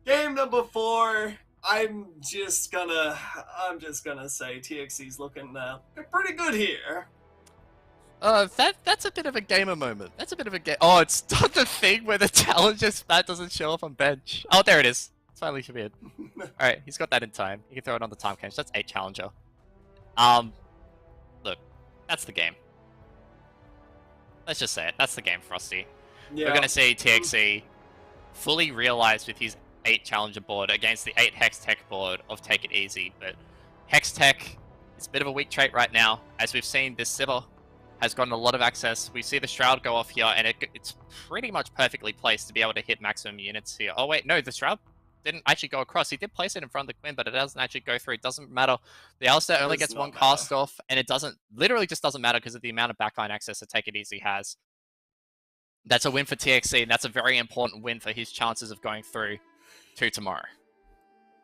Game number 4. I'm just gonna say TXE's looking pretty good here. That's a bit of a gamer moment. That's a bit of a game. Oh, it's not the thing where the challenger spat doesn't show up on bench. Oh, there it is. It's finally appeared. Alright, he's got that in time. He can throw it on the time catch. That's 8 Challenger. Look, that's the game. Let's just say it. That's the game, Frosty. Yeah. We're gonna see TXE fully realized with his 8 Challenger board against the 8 Hex Tech board of Take It Easy, but Hex Tech is a bit of a weak trait right now. As we've seen, this Sivir has gotten a lot of access. We see the Shroud go off here, and it's pretty much perfectly placed to be able to hit maximum units here. Oh wait, no, the Shroud didn't actually go across. He did place it in front of the Quinn, but it doesn't actually go through. It doesn't matter. The Alistair only gets one cast off, and it literally just doesn't matter because of the amount of backline access that Take It Easy has. That's a win for TXE, and that's a very important win for his chances of going through to tomorrow.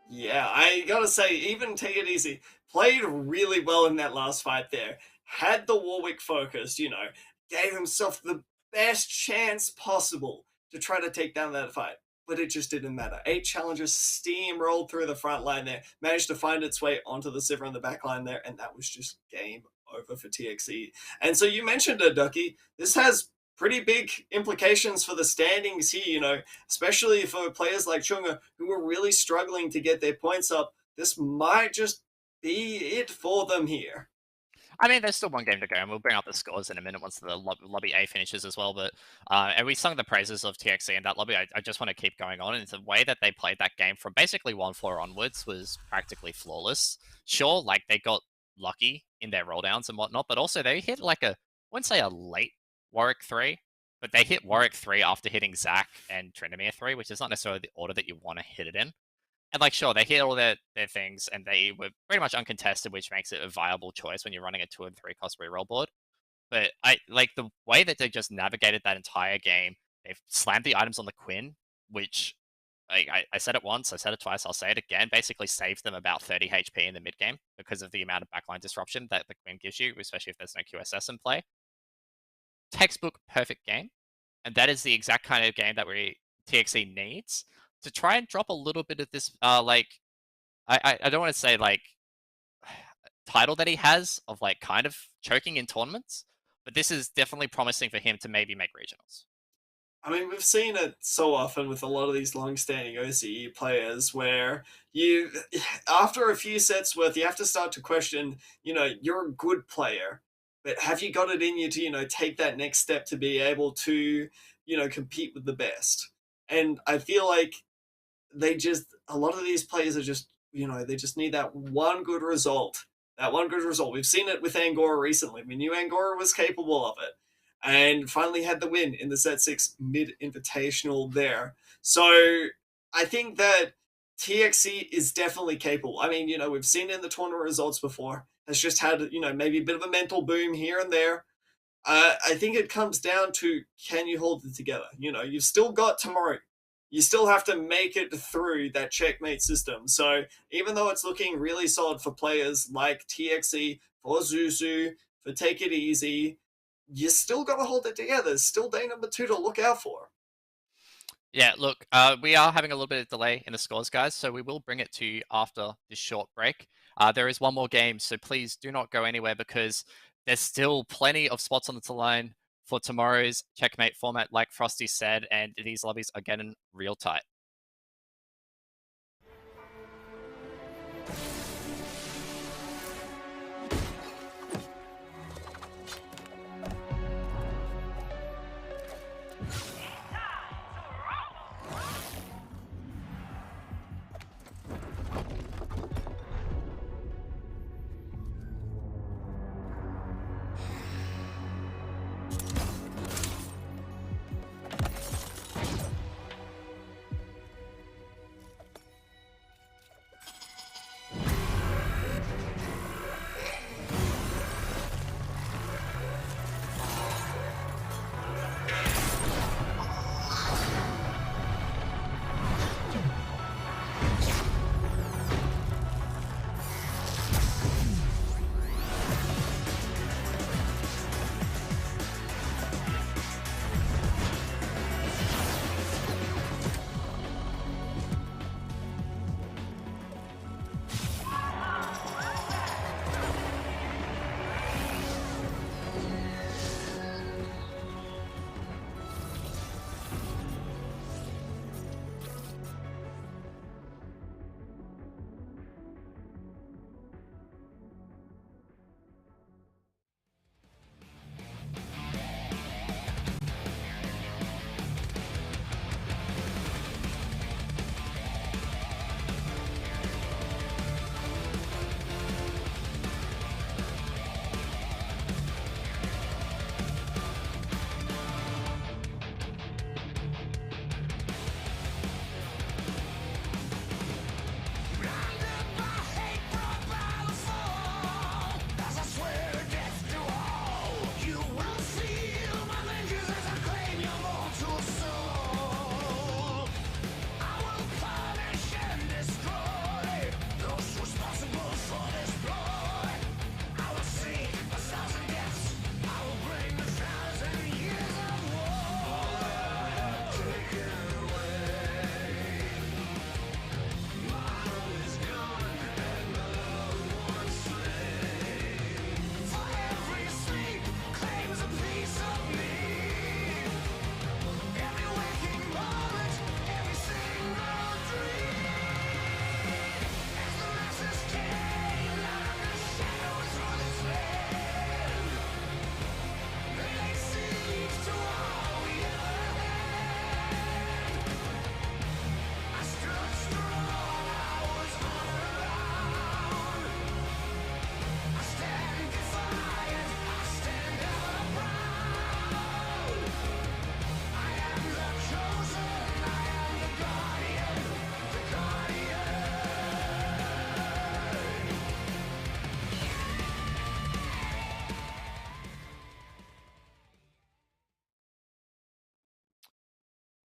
Yeah, I gotta say, even Take It Easy played really well in that last fight there. Had the Warwick focused, you know, gave himself the best chance possible to try to take down that fight. But it just didn't matter. 8 challengers steamrolled through the front line there, managed to find its way onto the Sivir in the back line there, and that was just game over for TXE. And so you mentioned it, Ducky. This has pretty big implications for the standings here, especially for players like Chunga who are really struggling to get their points up. This might just be it for them here. I mean, there's still one game to go, and we'll bring up the scores in a minute once the lobby A finishes as well. But and we sung the praises of TXC in that lobby. I just want to keep going on. And the way that they played that game from basically 1-4 onwards was practically flawless. Sure, like they got lucky in their rolldowns and whatnot, but also they hit like I wouldn't say a late Warwick 3, but they hit Warwick 3 after hitting Zac and Tryndamere 3, which is not necessarily the order that you want to hit it in. And like, sure, they hit all their things, and they were pretty much uncontested, which makes it a viable choice when you're running a 2 and 3 cost reroll board. But I like the way that they just navigated that entire game. They've slammed the items on the Quinn, which I said it once, I said it twice, I'll say it again. Basically, saves them about 30 HP in the mid game because of the amount of backline disruption that the Quinn gives you, especially if there's no QSS in play. Textbook perfect game, and that is the exact kind of game that TXE needs to try and drop a little bit of this, I don't want to say like title that he has of like kind of choking in tournaments, but this is definitely promising for him to maybe make regionals. I mean, we've seen it so often with a lot of these long-standing OCE players where you, after a few sets worth, you have to start to question, you're a good player, but have you got it in you to, take that next step to be able to, compete with the best? And I feel like a lot of these players are just, they just need that one good result. That one good result. We've seen it with Angora recently. We knew Angora was capable of it and finally had the win in the Set 6 mid-invitational there. So I think that TXC is definitely capable. I mean, we've seen it in the tournament results before. Has just had, maybe a bit of a mental boom here and there. I think it comes down to, can you hold it together? You've still got tomorrow. You still have to make it through that checkmate system. So even though it's looking really solid for players like TXE, for Zuzu, for Take It Easy, you still got to hold it together. It's still day number 2 to look out for. Yeah, look, we are having a little bit of delay in the scores, guys, so we will bring it to you after this short break. There is one more game, so please do not go anywhere because there's still plenty of spots on the line for tomorrow's checkmate format, like Frosty said, and these lobbies are getting real tight.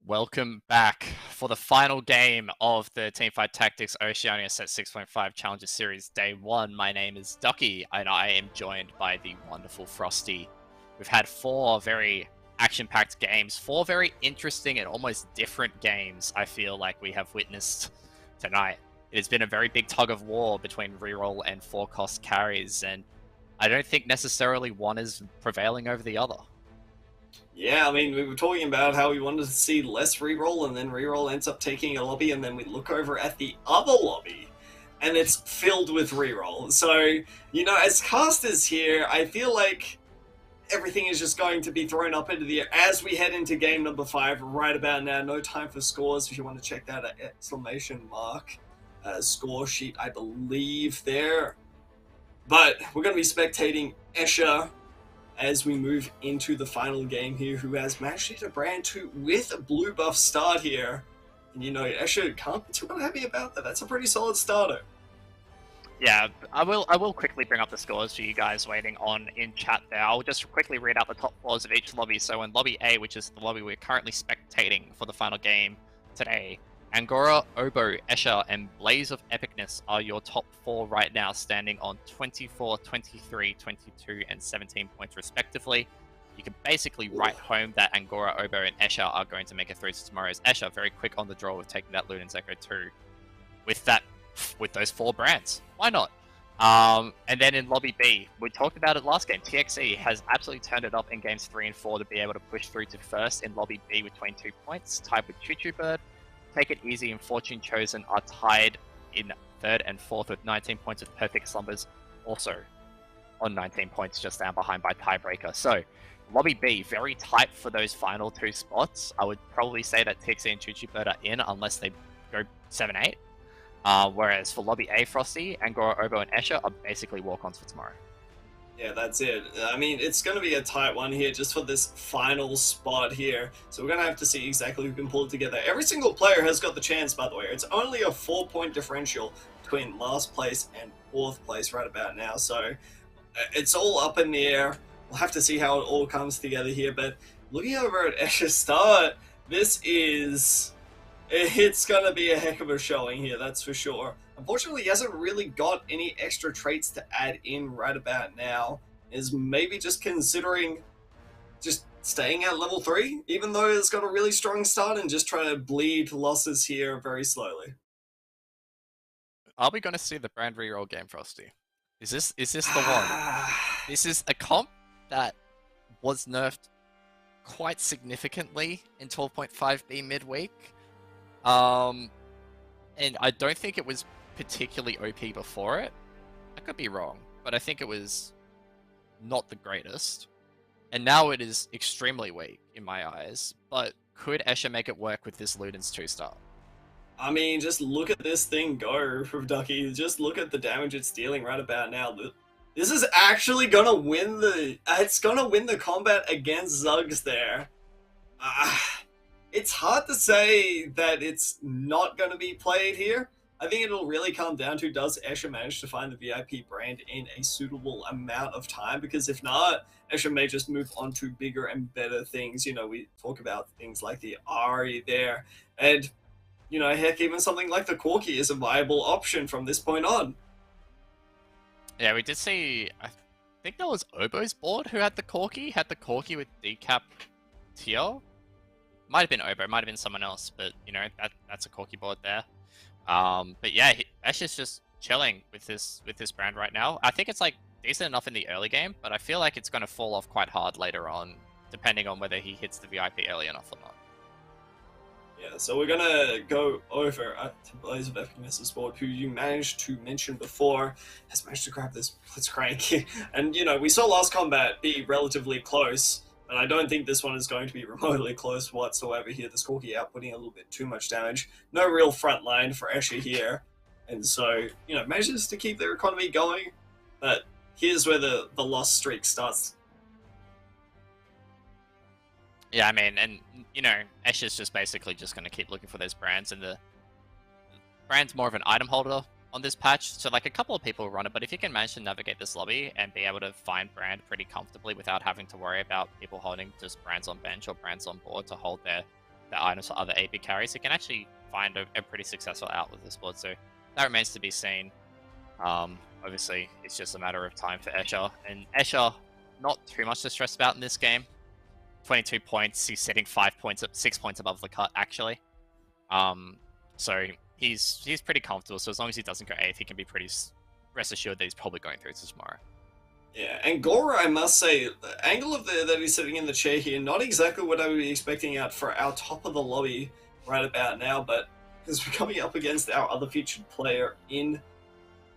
Welcome back for the final game of the Teamfight Tactics Oceania Set 6.5 Challenger Series Day 1. My name is Ducky, and I am joined by the wonderful Frosty. We've had 4 very action-packed games, 4 very interesting and almost different games I feel like we have witnessed tonight. It has been a very big tug of war between reroll and 4-cost carries, and I don't think necessarily one is prevailing over the other. Yeah, I mean, we were talking about how we wanted to see less reroll, and then reroll ends up taking a lobby, and then we look over at the other lobby, and it's filled with reroll. So, you know, as casters here, I feel like everything is just going to be thrown up into the air as we head into game number 5 right about now. No time for scores if you want to check that exclamation mark score sheet, I believe, there. But we're going to be spectating Escher as we move into the final game here, who has managed to hit a brand 2 with a blue buff start here. And you know, Escher can't be too unhappy about that. That's a pretty solid starter. Yeah, I will quickly bring up the scores for you guys waiting on in chat there. I'll just quickly read out the top 4s of each lobby. So in Lobby A, which is the lobby we're currently spectating for the final game today, Angora, Obo, Escher, and Blaze of Epicness are your top 4 right now, standing on 24, 23, 22, and 17 points respectively. You can basically write home that Angora, Obo, and Escher are going to make it through to tomorrow's Escher. Very quick on the draw with taking that Luden's Echo 2 with those 4 brands. Why not? And then in Lobby B, we talked about it last game. TXE has absolutely turned it up in games 3 and 4 to be able to push through to first in Lobby B with 22 points, tied with Choo Choo Bird. Take It Easy and Fortune Chosen are tied in 3rd and 4th with 19 points, with Perfect Slumbers also on 19 points, just down behind by Tiebreaker. So, Lobby B, very tight for those final 2 spots. I would probably say that TXE and Choo Choo Bird are in unless they go 7-8. Whereas for Lobby A, Frosty, Angora, Obo, and Escher are basically walk-ons for tomorrow. Yeah, that's it. I mean, it's going to be a tight one here just for this final spot here. So we're going to have to see exactly who can pull it together. Every single player has got the chance, by the way. It's only a 4-point differential between last place and 4th place right about now. So it's all up in the air. We'll have to see how it all comes together here. But looking over at Escher's start, it's going to be a heck of a showing here, that's for sure. Unfortunately, he hasn't really got any extra traits to add in right about now. Is maybe just considering just staying at level 3, even though it's got a really strong start, and just trying to bleed losses here very slowly. Are we going to see the brand reroll game, Frosty? Is this the one? This is a comp that was nerfed quite significantly in 12.5B midweek. And I don't think it was particularly OP before it. I could be wrong, but I think it was not the greatest. And now it is extremely weak in my eyes. But could Escher make it work with this Luden's 2-star? I mean, just look at this thing go from Ducky. Just look at the damage it's dealing right about now. This is actually gonna win it's gonna win the combat against Zuggs there. It's hard to say that it's not going to be played here. I think it'll really come down to, does Escher manage to find the VIP brand in a suitable amount of time? Because if not, Escher may just move on to bigger and better things. You know, we talk about things like the Ari there. And, you know, heck, even something like the Corki is a viable option from this point on. Yeah, we did see, I think that was Obo's board who had the Corki with decap Tio. Might have been Obo, might have been someone else, but you know, that's a Corki board there. But yeah, Escher's just chilling with this brand right now. I think it's like decent enough in the early game, but I feel like it's going to fall off quite hard later on, depending on whether he hits the VIP early enough or not. Yeah, so we're gonna go over to Blaze of Epicness's board, who you managed to mention before, has managed to grab this Blitzcrank. And you know, we saw last combat be relatively close. And I don't think this one is going to be remotely close whatsoever here. This Corki outputting a little bit too much damage. No real front line for Escher here. And so, you know, manages to keep their economy going. But here's where the loss streak starts. Yeah, I mean, and, you know, Escher's just basically just going to keep looking for those brands. And the brand's more of an item holder on this patch, so like a couple of people run it, but if you can manage to navigate this lobby and be able to find brand pretty comfortably without having to worry about people holding just brands on bench or brands on board to hold their the items for other AP carries, he can actually find a pretty successful out with this board. So that remains to be seen. Obviously, it's just a matter of time for Escher. And Escher, not too much to stress about in this game. 22 points. He's sitting 6 points above the cut, actually. So he's pretty comfortable. So as long as he doesn't go 8th, he can be pretty rest assured that he's probably going through to tomorrow. Yeah, and Gora, I must say, the angle of that he's sitting in the chair here, not exactly what I would be expecting out for our top of the lobby right about now, but because we're coming up against our other featured player in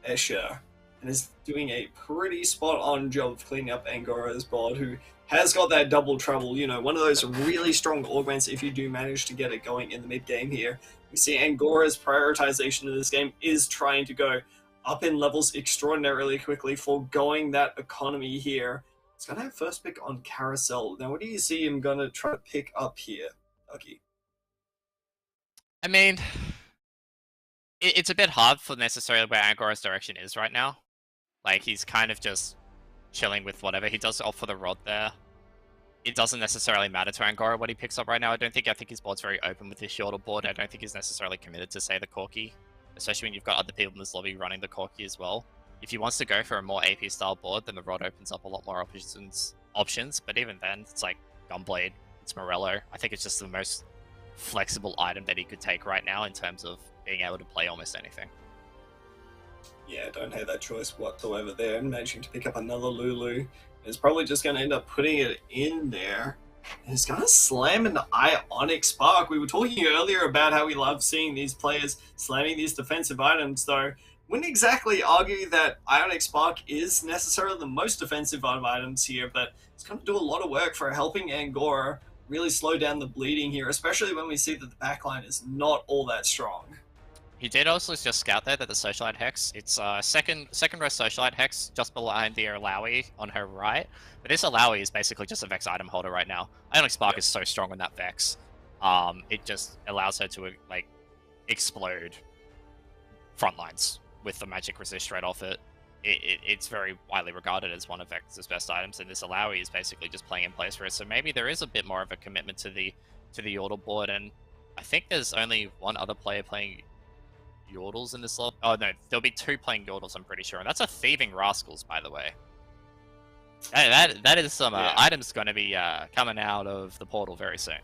Escher, and is doing a pretty spot-on job of cleaning up Angora's board, who has got that double trouble, you know, one of those really strong augments if you do manage to get it going in the mid-game here. We see Angora's prioritization of this game is trying to go up in levels extraordinarily quickly, foregoing that economy here. He's going to have first pick on Carousel. Now, what do you see him going to try to pick up here, Dougie? I mean, it's a bit hard for necessarily where Angora's direction is right now. Like, he's kind of just chilling with whatever. He does opt for the rod there. It doesn't necessarily matter to Angora what he picks up right now. I think his board's very open with his shorter board. I don't think he's necessarily committed to, say, the Corki. Especially when you've got other people in this lobby running the Corki as well. If he wants to go for a more AP style board, then the rod opens up a lot more options. But even then, it's like Gunblade, it's Morello. I think it's just the most flexible item that he could take right now in terms of being able to play almost anything. Yeah, don't have that choice whatsoever there. And managing to pick up another Lulu is probably just going to end up putting it in there. And it's going to slam an Ionic Spark. We were talking earlier about how we love seeing these players slamming these defensive items, though wouldn't exactly argue that Ionic Spark is necessarily the most defensive of items here, but it's going to do a lot of work for helping Angora really slow down the bleeding here, especially when we see that the backline is not all that strong. He did also just scout there that the Socialite Hex, it's second row Socialite Hex just behind the Alawi on her right. But this Alawi is basically just a Vex item holder right now. Ionic Spark is so strong on that Vex. It just allows her to like explode front lines with the magic resist right off it. It's very widely regarded as one of Vex's best items, and this Alawi is basically just playing in place for it. So maybe there is a bit more of a commitment to the Yordle board, and I think there's only one other player playing Yordles in this lobby. Oh no, there'll be 2 playing Yordles, I'm pretty sure. And that's a Thieving Rascals, by the way. That is some items going to be coming out of the portal very soon.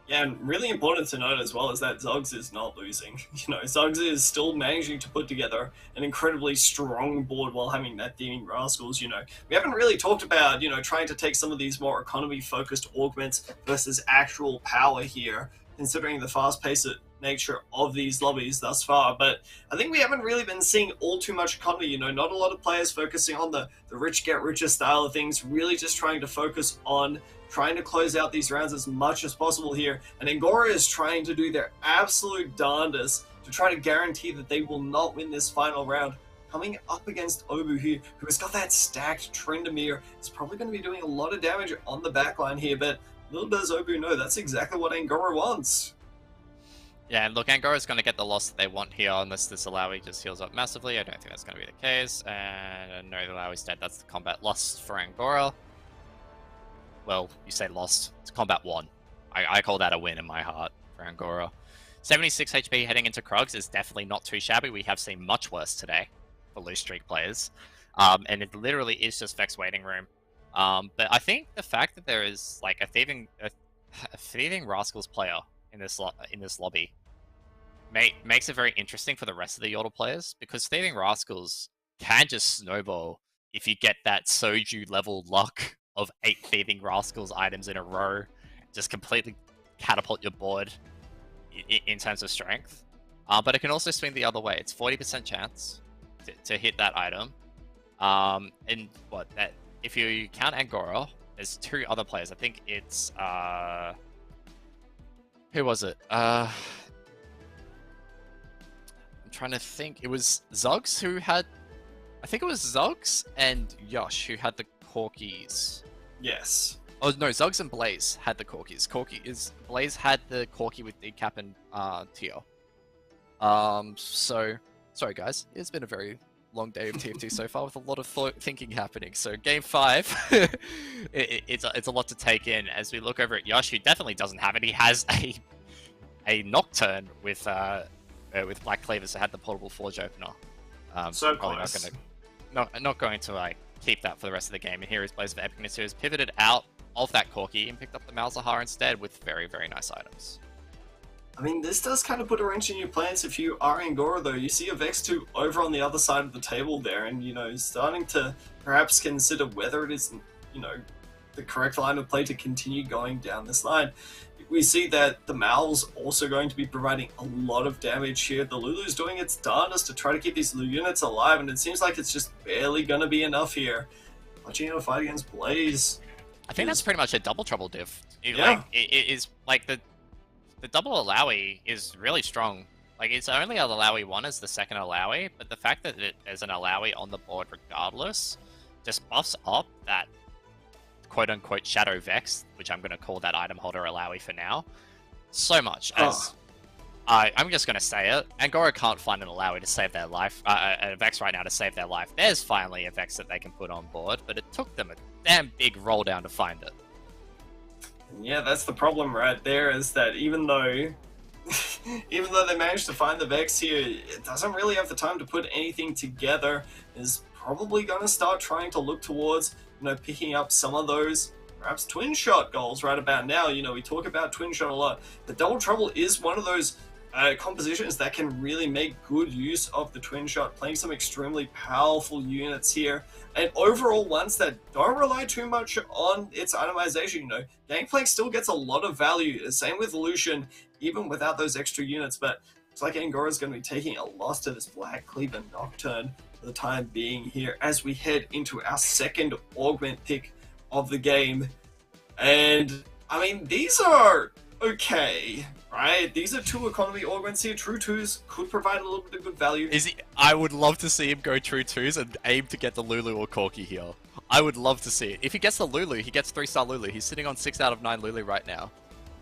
Yeah, and really important to note as well is that Zuggs is not losing. You know, Zuggs is still managing to put together an incredibly strong board while having that Thieving Rascals. You know, we haven't really talked about, you know, trying to take some of these more economy-focused augments versus actual power here, considering the fast-paced nature of these lobbies thus far, but I think we haven't really been seeing all too much economy. You know, not a lot of players focusing on the rich get richer style of things, really just trying to focus on trying to close out these rounds as much as possible here, and Angora is trying to do their absolute darndest to try to guarantee that they will not win this final round, coming up against Obu here, who has got that stacked Tryndamere. It's probably going to be doing a lot of damage on the backline here, but little does Obu know that's exactly what Angora wants. Yeah, and look, Angora's going to get the loss that they want here unless this Alawi just heals up massively. I don't think that's going to be the case. And no, the Alawi's dead. That's the combat lost for Angora. Well, you say lost. It's combat won. I call that a win in my heart for Angora. 76 HP heading into Krugs is definitely not too shabby. We have seen much worse today for loose streak players. And it literally is just Vex waiting room. But I think the fact that there is like a thieving Rascals player in this lobby makes it very interesting for the rest of the Yordle players, because Thieving Rascals can just snowball if you get that Soju level luck of 8 Thieving Rascals items in a row, just completely catapult your board in terms of strength. But it can also swing the other way. It's 40% chance to hit that item. And what that if you count Angora, there's 2 other players. I think it's who was it? I'm trying to think. It was Zuggs who had... I think it was Zuggs and Yosh who had the Corkies. Yes. Oh no, Zuggs and Blaze had the Corkies. Blaze had the Corki with Decap and Tio. So sorry guys, it's been a very long day of TFT so far with a lot of thinking happening. So game 5, it's a lot to take in as we look over at Yosh, who definitely doesn't have it. He has a a Nocturne with Black Cleavers that had the portable Forge Opener. So probably close. not going to like keep that for the rest of the game. And here is Blaze of Epicness, who has pivoted out of that Corki and picked up the Malzahar instead with very, very nice items. I mean, this does kind of put a wrench in your plans if you are Angora, though. You see a Vex 2 over on the other side of the table there, and, starting to perhaps consider whether it is, the correct line of play to continue going down this line. We see that the Mal's also going to be providing a lot of damage here. The Lulu's doing its darndest to try to keep these units alive, and it seems like it's just barely going to be enough here. Watching out a fight against Blaze. I think that's pretty much a double trouble diff. Yeah. It is like the double Alawi is really strong. Like, it's only an Alawi 1 as the second Alawi, but the fact that there's an Alawi on the board regardless just buffs up that quote-unquote Shadow Vex, which I'm going to call that item holder Alawi for now, so much. As I'm just going to say it, Angora can't find an Alawi to save their life, a Vex right now to save their life. There's finally a Vex that they can put on board, but it took them a damn big roll down to find it. Yeah, that's the problem right there, is that even though they managed to find the Vex here, it doesn't really have the time to put anything together. Is probably going to start trying to look towards, picking up some of those perhaps twin shot goals right about now. We talk about twin shot a lot, but Double Trouble is one of those compositions that can really make good use of the twin shot, playing some extremely powerful units here, and overall ones that don't rely too much on its itemization. Gangplank still gets a lot of value, same with Lucian, even without those extra units, but looks like Angora's going to be taking a loss to this Black Cleaver Nocturne for the time being here, as we head into our second augment pick of the game. And I mean, these are okay, right? These are 2 economy augments here. True 2s could provide a little bit of good value. I would love to see him go true 2s and aim to get the Lulu or Corki here. I would love to see it. If he gets the Lulu, he gets 3-star Lulu. He's sitting on 6 out of 9 Lulu right now.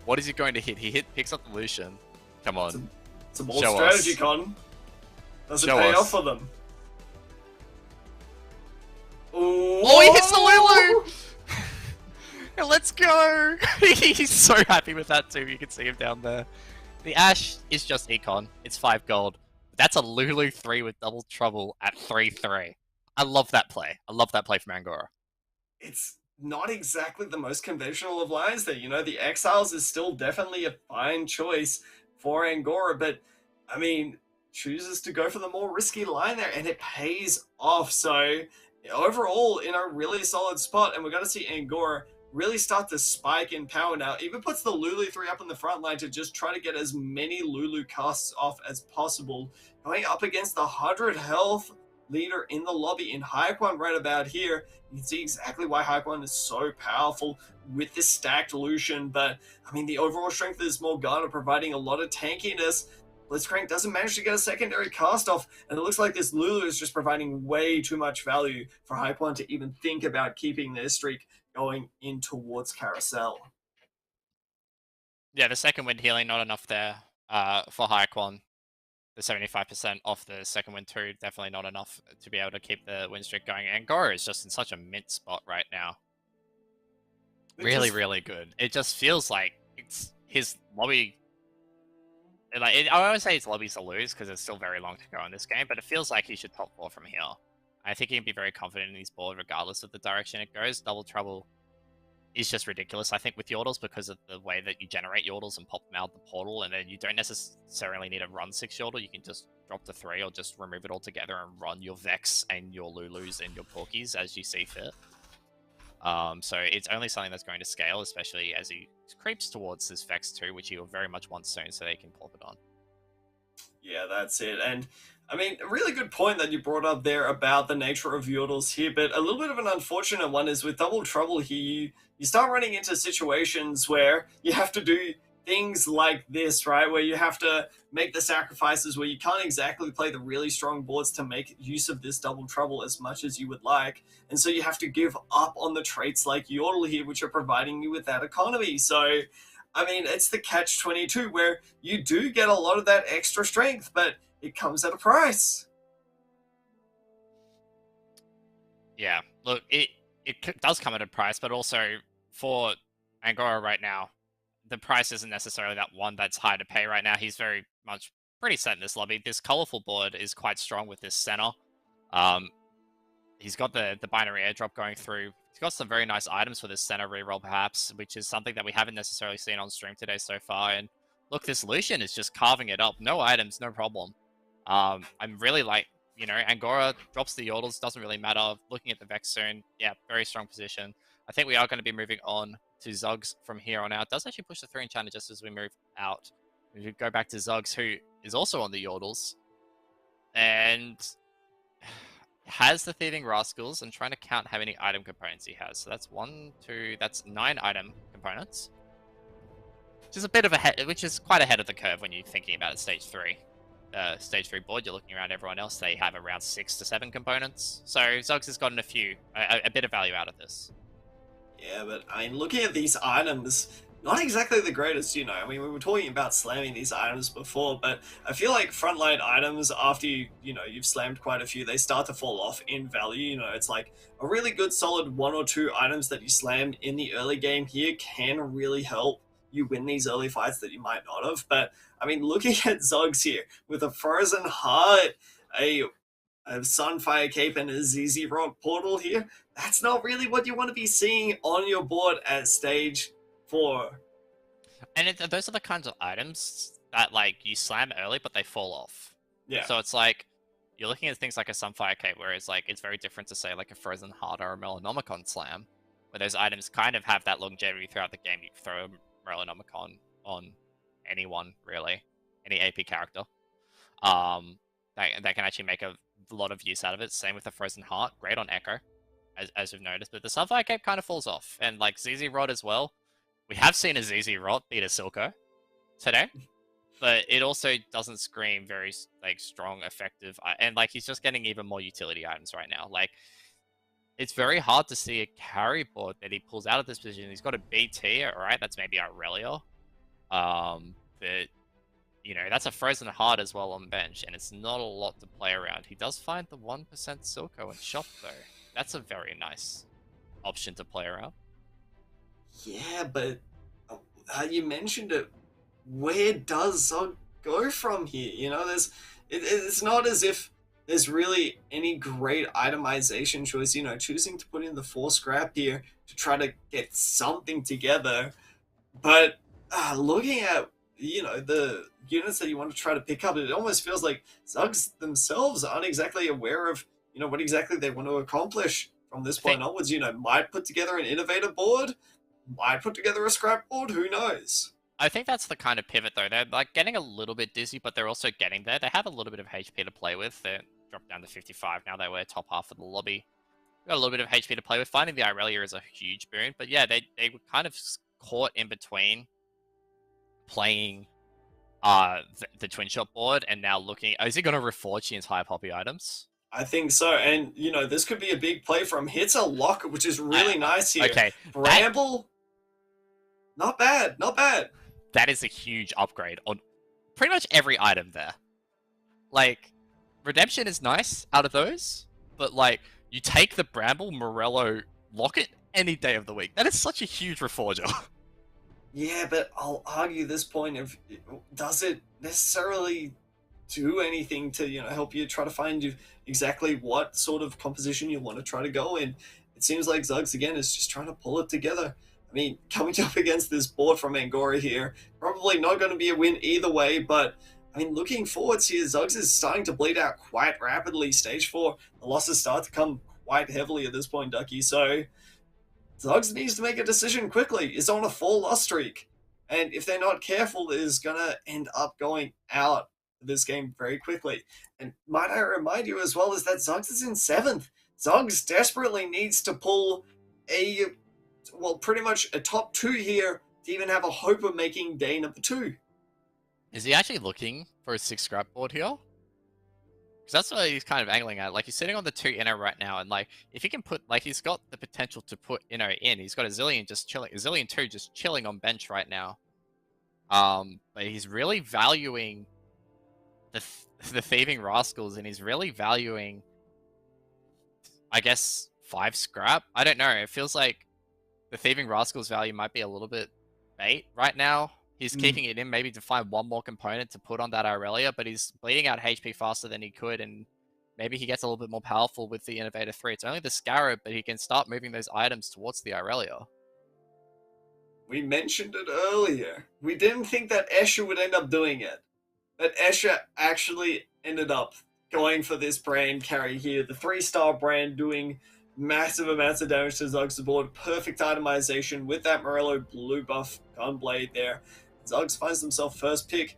What is he going to hit? Picks up the Lucian. Come on. It's a bold strategy, Con. Does it pay off for them? Oh, he hits the Lulu! Let's go! He's so happy with that too, you can see him down there. The Ash is just econ, it's 5 gold. That's a Lulu 3 with double trouble at 3-3. I love that play. I love that play from Angora. It's not exactly the most conventional of lines there. The Exiles is still definitely a fine choice for Angora, but I mean, chooses to go for the more risky line there, and it pays off. So overall, in a really solid spot, and we're going to see Angora really start to spike in power now. Even puts the Lulu 3 up in the front line to just try to get as many Lulu casts off as possible. Going up against the 100 health leader in the lobby in Haikwan right about here. You can see exactly why Haikwan is so powerful with this stacked Lucian, but I mean, the overall strength is Morgana providing a lot of tankiness. Blitzcrank doesn't manage to get a secondary cast off, and it looks like this Lulu is just providing way too much value for Haikwan to even think about keeping their streak going in towards Carousel. Yeah, the second wind healing, not enough there for Haikwan. The 75% off the second wind too, definitely not enough to be able to keep the win streak going. Angora is just in such a mint spot right now. Really good. It just feels like it's his lobby. I always say his lobbies to lose because it's still very long to go in this game, but it feels like he should top 4 from here. I think he can be very confident in his board regardless of the direction it goes. Double trouble is just ridiculous, I think, with Yordles because of the way that you generate Yordles and pop them out the portal, and then you don't necessarily need to run 6 Yordle. You can just drop to 3 or just remove it altogether and run your Vex and your Lulus and your Porkies as you see fit. So it's only something that's going to scale, especially as he creeps towards this Vex 2, which he will very much want soon so they can plop it on. Yeah, that's it. And I mean, a really good point that you brought up there about the nature of Yordles here, but a little bit of an unfortunate one is with Double Trouble here, you start running into situations where you have to do things like this, right? Where you have to make the sacrifices where you can't exactly play the really strong boards to make use of this Double Trouble as much as you would like. And so you have to give up on the traits like Yordle here, which are providing you with that economy. So I mean, it's the catch-22 where you do get a lot of that extra strength, but it comes at a price. Yeah, look, it does come at a price, but also for Angora right now, the price isn't necessarily that one that's high to pay right now. He's very much pretty set in this lobby. This colorful board is quite strong with this center. Um, he's got the binary airdrop going through. He's got some very nice items for this center reroll, perhaps, which is something that we haven't necessarily seen on stream today so far. And look, this Lucian is just carving it up. No items, no problem. I'm really like, you know, Angora drops the Yordles, doesn't really matter. Looking at the Vex soon, yeah, very strong position. I think we are going to be moving on to Zuggs from here on out. Does actually push the 3 enchanter just as we move out. We could go back to Zuggs, who is also on the Yordles. And has the Thieving Rascals and trying to count how many item components he has. So that's 1, 2, that's 9 item components. Which is a bit of which is quite ahead of the curve when you're thinking about it, stage 3. Stage 3 board, you're looking around everyone else, they have around 6 to 7 components. So Zuggs has gotten a bit of value out of this. Yeah, but I mean, looking at these items, not exactly the greatest, you know. I mean, we were talking about slamming these items before, but I feel like frontline items, after you've slammed quite a few, they start to fall off in value. You know, it's like a really good solid 1 or 2 items that you slam in the early game here can really help you win these early fights that you might not have. But I mean, looking at Zoggs here with a Frozen Heart, a Sunfire Cape, and a ZZ Rock Portal here, that's not really what you want to be seeing on your board at stage 4. And those are the kinds of items that, like, you slam early, but they fall off. Yeah. So it's like, you're looking at things like a Sunfire Cape, where it's like, it's very different to, say, like a Frozen Heart or a Melanomicon slam, where those items kind of have that longevity throughout the game. You throw a Melanomicon on anyone, really. Any AP character. That can actually make a lot of use out of it. Same with the Frozen Heart. Great on Echo, as we've noticed. But the Sunfire Cape kind of falls off. And, like, ZZ Rod as well. We have seen a ZZ Rod beat a Silco today. But it also doesn't scream very, like, strong, effective. And, like, he's just getting even more utility items right now. Like, it's very hard to see a carry board that he pulls out of this position. He's got a BT, alright? That's maybe Aurelia. But, you know, that's a Frozen Heart as well on bench, and it's not a lot to play around. He does find the 1% Silco and shop, though. That's a very nice option to play around. Yeah, but you mentioned it. Where does Zog go from here? You know, it's not as if there's really any great itemization choice. You know, choosing to put in the 4 scrap here to try to get something together. But looking at, you know, the units that you want to try to pick up, it almost feels like Zuggs themselves aren't exactly aware of, you know, what exactly they want to accomplish from this point onwards. You know, might put together an innovator board, might put together a scrap board, who knows? I think that's the kind of pivot, though. They're, like, getting a little bit dizzy, but they're also getting there. They have a little bit of HP to play with. They're dropped down to 55 now. They were top half of the lobby. Got a little bit of HP to play with. Finding the Aurelia is a huge boon. But yeah, they were kind of caught in between playing the Twin Shot board and now looking... is he going to reforge the entire Poppy items? I think so. And, you know, this could be a big play from hits a lock, which is really nice here. Okay. Bramble... Not bad, not bad. That is a huge upgrade on pretty much every item there. Like, Redemption is nice out of those, but, like, you take the Bramble, Morello, Locket any day of the week. That is such a huge reforger. Yeah, but I'll argue this point of, does it necessarily do anything to, you know, help you try to find you exactly what sort of composition you want to try to go in? It seems like Zuggs, again, is just trying to pull it together. I mean, coming up against this board from Angora here, probably not going to be a win either way, but I mean, looking forwards here, Zuggs is starting to bleed out quite rapidly. Stage 4, the losses start to come quite heavily at this point, Ducky, so Zuggs needs to make a decision quickly. It's on a 4-loss streak, and if they're not careful, it is going to end up going out of this game very quickly. And might I remind you as well is that Zuggs is in 7th. Zuggs desperately needs to pull pretty much a top 2 here to even have a hope of making day number 2. Is he actually looking for a 6 scrap board here? Because that's what he's kind of angling at. Like, he's sitting on the 2 Inno right now, and, like, if he can put, like, he's got the potential to put Inno in. He's got a Zillion just chilling, a Zillion 2 just chilling on bench right now. But he's really valuing the Thieving Rascals, and he's really valuing, I guess, 5 scrap? I don't know. It feels like the Thieving Rascals value might be a little bit bait right now. He's Mm. keeping it in maybe to find one more component to put on that Aurelia, but he's bleeding out HP faster than he could, and maybe he gets a little bit more powerful with the Innovator 3. It's only the Scarab, but he can start moving those items towards the Aurelia. We mentioned it earlier. We didn't think that Escher would end up doing it. But Escher actually ended up going for this brand carry here. The 3-star brand doing massive amounts of damage to Zug's board. Perfect itemization with that Morello blue buff gunblade there. Zuggs finds himself first pick.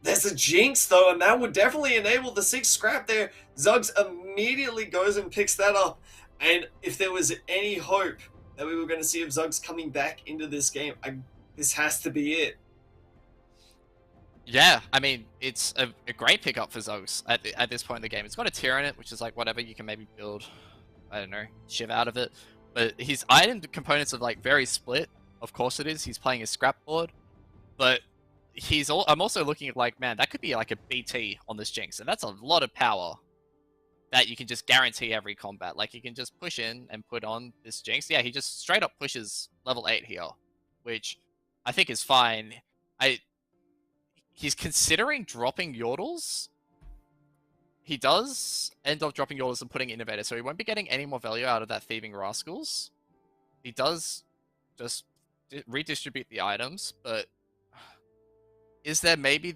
There's a Jinx though, and that would definitely enable the 6 scrap there. Zuggs immediately goes and picks that up. And if there was any hope that we were going to see of Zuggs coming back into this game, this has to be it. Yeah, I mean, it's a great pickup for Zuggs at this point in the game. It's got a tier in it, which is like whatever, you can maybe build, I don't know, Shiv out of it. But his item components are like very split. Of course it is. He's playing a scrap board. But I'm also looking at like, man, that could be like a BT on this Jinx. And that's a lot of power that you can just guarantee every combat. Like, you can just push in and put on this Jinx. Yeah, he just straight up pushes level 8 here, which I think is fine. He's considering dropping Yordles. He does end up dropping Yordles and putting Innovator, so he won't be getting any more value out of that Thieving Rascals. He does just redistribute the items, but is there maybe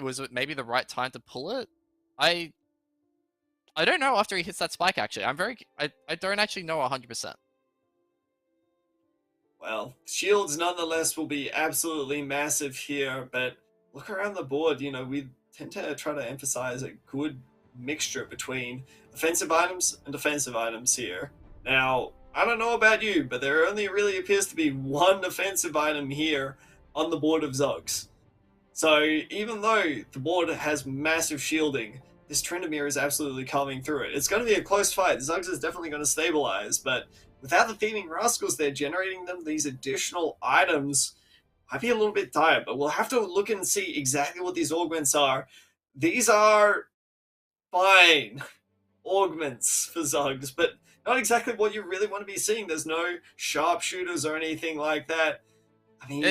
was it maybe the right time to pull it? I don't know after he hits that spike, actually. I don't actually know 100%. Well, shields nonetheless will be absolutely massive here, but look around the board, we tend to try to emphasize a good mixture between offensive items and defensive items here. Now, I don't know about you, but there only really appears to be one offensive item here on the board of Zuggs. So even though the board has massive shielding, this Tryndamere is absolutely coming through it. It's going to be a close fight. Zuggs is definitely going to stabilize, but without the Thieving Rascals, they're generating them these additional items. I'd be a little bit tired, but we'll have to look and see exactly what these augments are. These are fine augments for Zuggs, but not exactly what you really want to be seeing. There's no sharpshooters or anything like that. I mean,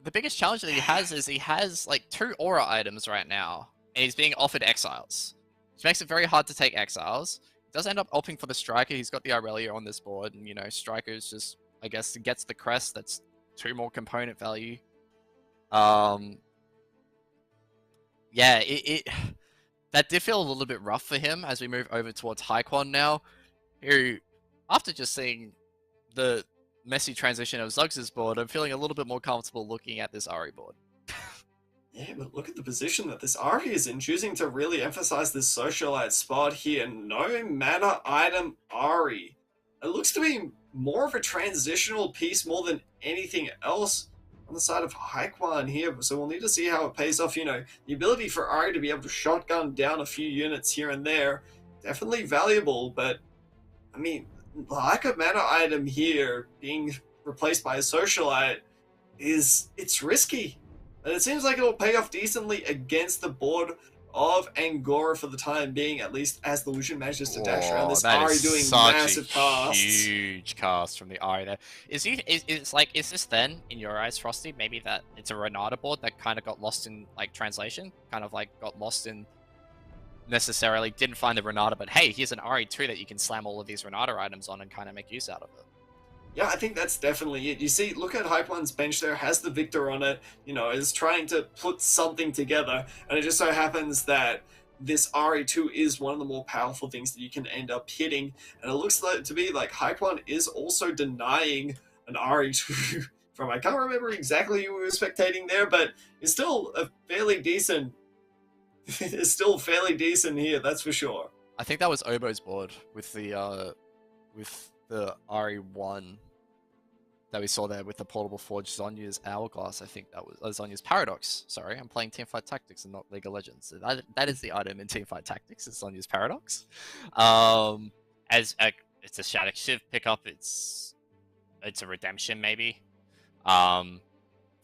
the biggest challenge that he has is he has like 2 aura items right now, and he's being offered exiles, which makes it very hard to take exiles. He does end up opting for the striker. He's got the Aurelia on this board, and striker's just, I guess, gets the crest. That's 2 more component value. Yeah, that did feel a little bit rough for him as we move over towards Hyquan now, who, after just seeing the messy transition of Zuggs' board, I'm feeling a little bit more comfortable looking at this Ahri board. Yeah, but look at the position that this Ahri is in, choosing to really emphasize this socialite spot here. No mana item Ahri. It looks to be more of a transitional piece more than anything else on the side of Hyquan here, so we'll need to see how it pays off. The ability for Ahri to be able to shotgun down a few units here and there, definitely valuable, but I mean, lack of mana item here being replaced by a socialite it's risky. And it seems like it'll pay off decently against the board of Angora for the time being, at least as the Lucian manages to dash around this Ahri doing massive casts. Huge cast from the Ahri there. Is this then, in your eyes, Frosty, maybe that it's a Renata board that kind of got lost in like translation? Kind of like got lost in necessarily didn't find the Renata, but hey, here's an Ahri too that you can slam all of these Renata items on and kind of make use out of it. Yeah, I think that's definitely it. You see, look at Hyquan's bench there, has the Victor on it, is trying to put something together, and it just so happens that this Ahri2 is one of the more powerful things that you can end up hitting, and it looks like to be like Hyquan is also denying an Ahri2 from, I can't remember exactly who we were spectating there, but it's still a fairly decent, it's still fairly decent here, that's for sure. I think that was Obo's board with the Ahri1 that we saw there with the portable forge Zonya's Hourglass. I think that was Zonya's Paradox. Sorry, I'm playing Teamfight Tactics and not League of Legends. So that is the item in Teamfight Tactics, is Zonya's Paradox. It's a Shattuck Shiv pickup. It's a redemption maybe. For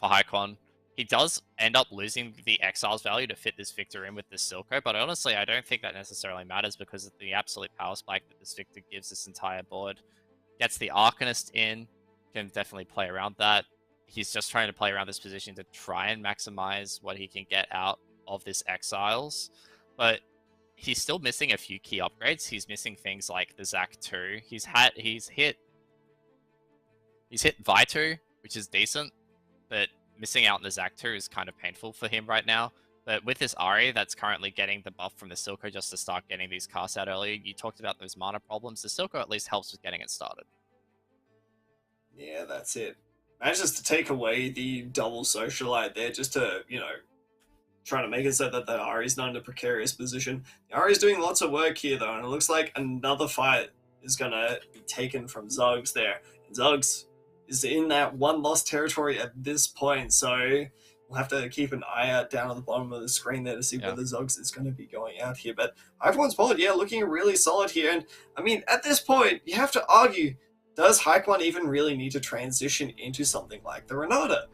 Hyquan. He does end up losing the Exiles value to fit this Victor in with this Silco, but honestly, I don't think that necessarily matters because of the absolute power spike that this Victor gives this entire board. Gets the Arcanist in, can definitely play around that. he's just trying to play around this position to try and maximize what he can get out of this Exiles. But he's still missing a few key upgrades. He's missing things like the Zac 2. He's hit Vitu, which is decent, but missing out on the Zac 2 is kind of painful for him right now. But with this Ari that's currently getting the buff from the Silco just to start getting these casts out early, you talked about those mana problems. The Silco at least helps with getting it started. Yeah, that's it. Manages to take away the double socialite there just to, trying to make it so that the Ari's not in a precarious position. The Ari's doing lots of work here, though, and it looks like another fight is going to be taken from Zuggs there. And Zuggs is in that one-loss territory at this point, so we'll have to keep an eye out down on the bottom of the screen there to see whether Zuggs is going to be going out here. But Hyper's board, looking really solid here. And, I mean, at this point, you have to argue, does Hyquan even really need to transition into something like the Renata?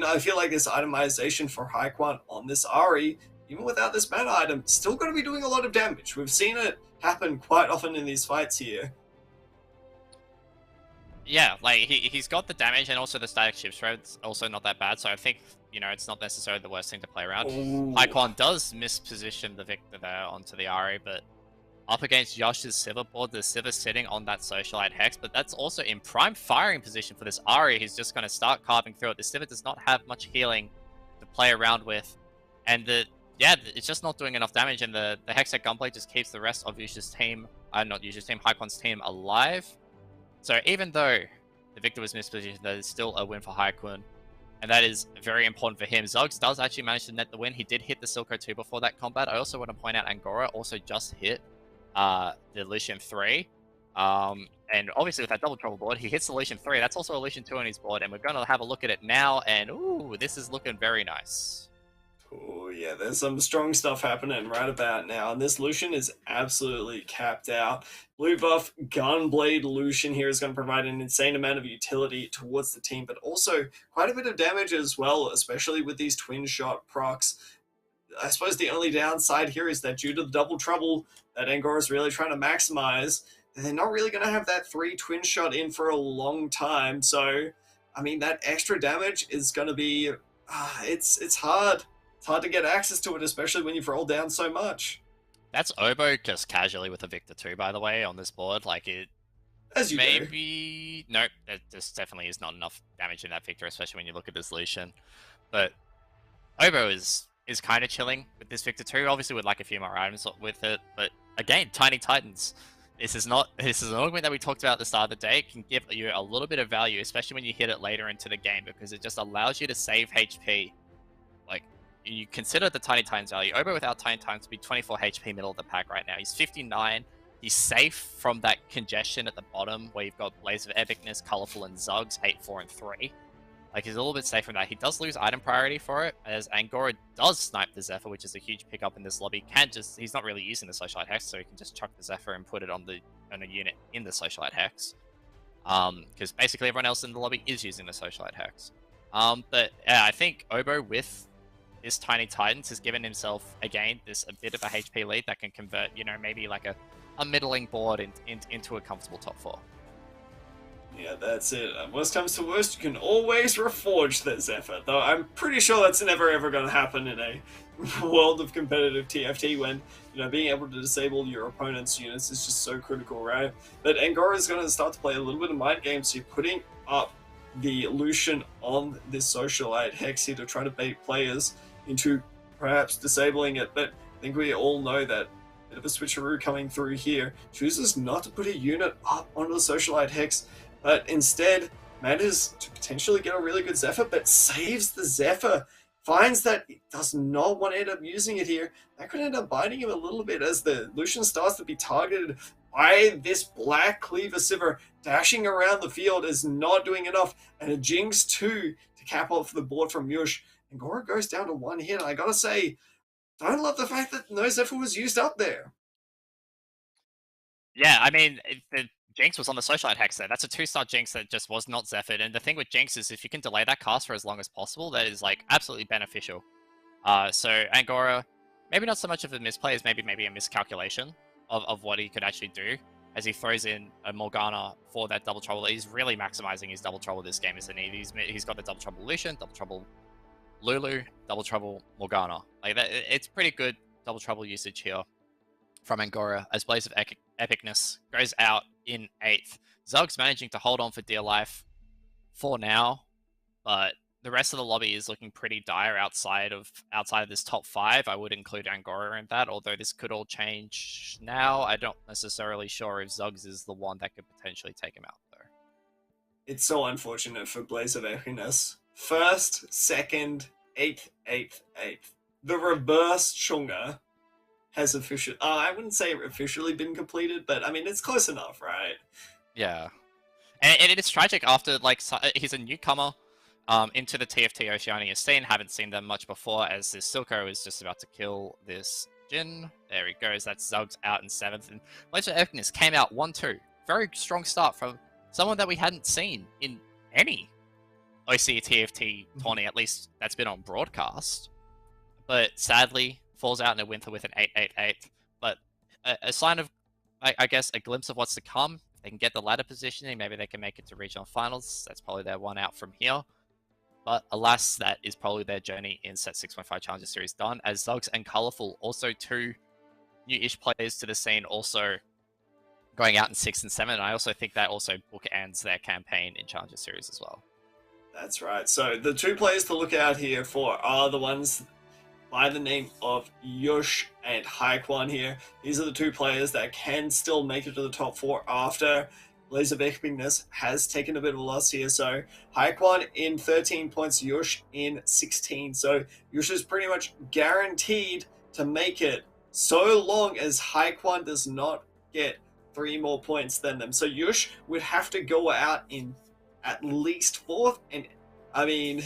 I feel like this itemization for Hyquan on this Ari, even without this mana item, still going to be doing a lot of damage. We've seen it happen quite often in these fights here. Yeah, like he's got the damage and also the static ship shred's also not that bad, so I think, it's not necessarily the worst thing to play around. Hyquan does misposition the Victor there onto the Ari, but up against Yosh's Sivir board, the Sivir sitting on that Socialite Hex, but that's also in prime firing position for this Ari, who's just going to start carving through it. The Sivir does not have much healing to play around with, and it's just not doing enough damage, and the Hextech Gunblade just keeps the rest of Yush's team, Hyquan's team alive. So even though the Victor was mispositioned, that is still a win for Hyquan, and that is very important for him. Zuggs does actually manage to net the win. He did hit the Silco 2 before that combat. I also want to point out Angora also just hit the Lucian 3. And obviously with that double trouble board, he hits the Lucian 3. That's also a Lucian 2 on his board, and we're going to have a look at it now, and ooh, this is looking very nice. Oh yeah, there's some strong stuff happening right about now, and this Lucian is absolutely capped out. Blue buff Gunblade Lucian here is going to provide an insane amount of utility towards the team, but also quite a bit of damage as well, especially with these twin shot procs. I suppose the only downside here is that due to the double trouble that Angora is really trying to maximize, they're not really going to have that 3 twin shot in for a long time. So, I mean, that extra damage is going to be, it's hard. It's hard to get access to it, especially when you've rolled down so much. That's Oboe just casually with a Victor 2, by the way, on this board. Like, it... As you maybe... Do. Nope, there definitely is not enough damage in that Victor, especially when you look at this Lucian. But Oboe is kind of chilling with this Victor 2, obviously with like a few more items with it. But again, Tiny Titans. This is an augment that we talked about at the start of the day. It can give you a little bit of value, especially when you hit it later into the game, because it just allows you to save HP. Like, you consider the Tiny Titans value. Oboe without Tiny Titans would be 24 HP middle of the pack right now. He's 59. He's safe from that congestion at the bottom where you've got Blaze of Epicness, Colorful, and Zuggs, 8, 4, and 3. Like, he's a little bit safe from that. He does lose item priority for it, as Angora does snipe the Zephyr, which is a huge pickup in this lobby. He's not really using the Socialite Hex, so he can just chuck the Zephyr and put it on a unit in the Socialite Hex. Because basically everyone else in the lobby is using the Socialite Hex. But yeah, I think Oboe with this Tiny Titans has given himself, again, a bit of a HP lead that can convert, maybe like a middling board into a comfortable top 4. Yeah, that's it. Worst comes to worst, you can always reforge the Zephyr, though I'm pretty sure that's never ever going to happen in a world of competitive TFT when, being able to disable your opponent's units is just so critical, right? But Angora is going to start to play a little bit of mind games, so you're putting up the Lucian on this Socialite Hex here to try to bait players into perhaps disabling it, but I think we all know that bit of a switcheroo coming through here. Chooses not to put a unit up onto the Socialite Hex, but instead manages to potentially get a really good Zephyr, but saves the Zephyr. Finds that he does not want to end up using it here. That could end up biting him a little bit as the Lucian starts to be targeted by this Black Cleaver Sivir. Dashing around the field is not doing enough, and a Jinx 2 to cap off the board from Yush. Angora goes down to 1 hit, and I gotta say, don't love the fact that no Zephyr was used up there. Yeah, I mean, the Jinx was on the Socialite Hex there. That's a 2-star Jinx that just was not Zephyr'd. And the thing with Jinx is if you can delay that cast for as long as possible, that is, like, absolutely beneficial. So Angora, maybe not so much of a misplay as maybe a miscalculation of what he could actually do. as he throws in a Morgana for that double trouble. He's really maximizing his double trouble this game, isn't he? He's got the double trouble Lucian, double trouble Lulu, double trouble Morgana. Like that, it's pretty good double trouble usage here from Angora as Blaze of Epicness goes out in 8th. Zug's managing to hold on for dear life for now, but the rest of the lobby is looking pretty dire outside of this top 5. I would include Angora in that, although this could all change now. I'm not necessarily sure if Zugs is the one that could potentially take him out, though. It's so unfortunate for Blaze of Epicness. 1st, 2nd, 8th, 8th, 8th. The reverse Chunga has officially... I wouldn't say officially been completed, but I mean, it's close enough, right? Yeah. And it is tragic after, like, he's a newcomer into the TFT Oceania scene. Haven't seen them much before, as this Silco is just about to kill this Jin. There he goes. That's Zugs out in 7th. And Blaze of Epicness came out 1-2. Very strong start from someone that we hadn't seen in any OCE TFT tourney, at least that's been on broadcast. But sadly, falls out in a winter with an 8-8-8. But a sign of, I guess, a glimpse of what's to come. They can get the ladder positioning. Maybe they can make it to regional finals. That's probably their one out from here. But alas, that is probably their journey in Set 6.5 Challenger Series done. As Zugs and Colorful, also 2 new-ish players to the scene, also going out in 6 and 7. And I also think that also bookends their campaign in Challenger Series as well. That's right. So the 2 players to look out here for are the ones by the name of Yush and Haikwan here. These are the 2 players that can still make it to the top 4 after Blaze of Epicness has taken a bit of a loss here. So Haikwan in 13 points, Yush in 16. So Yush is pretty much guaranteed to make it so long as Haikwan does not get 3 more points than them. So Yush would have to go out in at least 4th, and I mean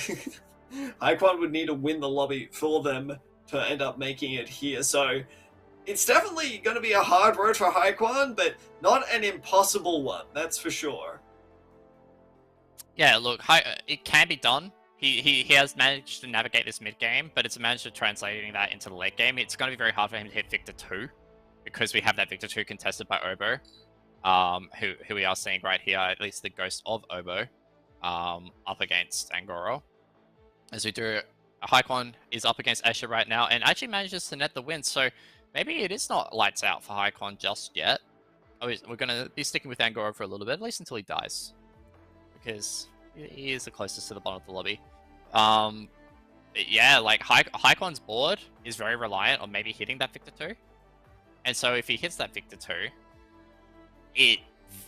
Haikwan would need to win the lobby for them to end up making it here. So it's definitely going to be a hard road for Haikwan, but not an impossible one, that's for sure. Yeah, look, it can be done. He has managed to navigate this mid game, but it's a matter of translating that into the late game. It's going to be very hard for him to hit Victor 2 because we have that Victor 2 contested by Obo. Who we are seeing right here, at least the ghost of Obo, up against Angora. As we do, Haikwan is up against Escher right now, and actually manages to net the win, so maybe it is not lights out for Haikwan just yet. We're going to be sticking with Angora for a little bit, at least until he dies. Because he is the closest to the bottom of the lobby. Yeah, like, Haikwan's board is very reliant on maybe hitting that Victor 2. And so if he hits that Victor 2, it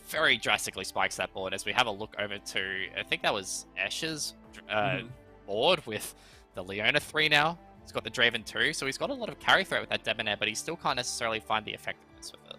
very drastically spikes that board. As we have a look over to, I think that was Escher's board with the Leona 3 now. He's got the Draven 2, so he's got a lot of carry threat with that Debonair, but he still can't necessarily find the effectiveness with it.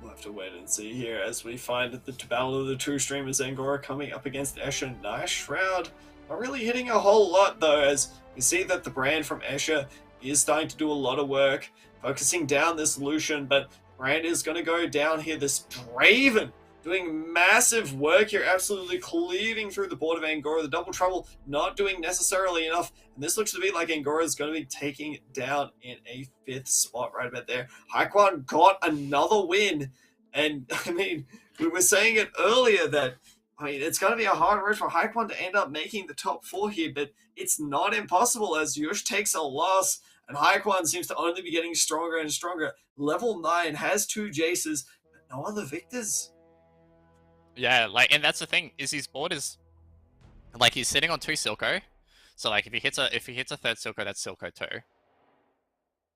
We'll have to wait and see here as we find that the battle of the 2 streamers, Angora coming up against Escher. Nice Shroud. Not really hitting a whole lot though, as you see that the brand from Escher is starting to do a lot of work, focusing down this Lucian, but Brand is going to go down here. This Draven doing massive work here, absolutely cleaving through the board of Angora. The double trouble not doing necessarily enough, and this looks to be like Angora is going to be taking it down in a 5th spot right about there. Haikwan got another win, and I mean, we were saying it earlier that, I mean, it's going to be a hard road for Haikwan to end up making the top 4 here, but it's not impossible as Yush takes a loss, and Haikwan seems to only be getting stronger and stronger. Level 9 has 2 Jaces, but no other Victors. Yeah, like, and that's the thing, is his board is, like, he's sitting on 2 Silco, so, like, if he hits a 3rd Silco, that's Silco 2.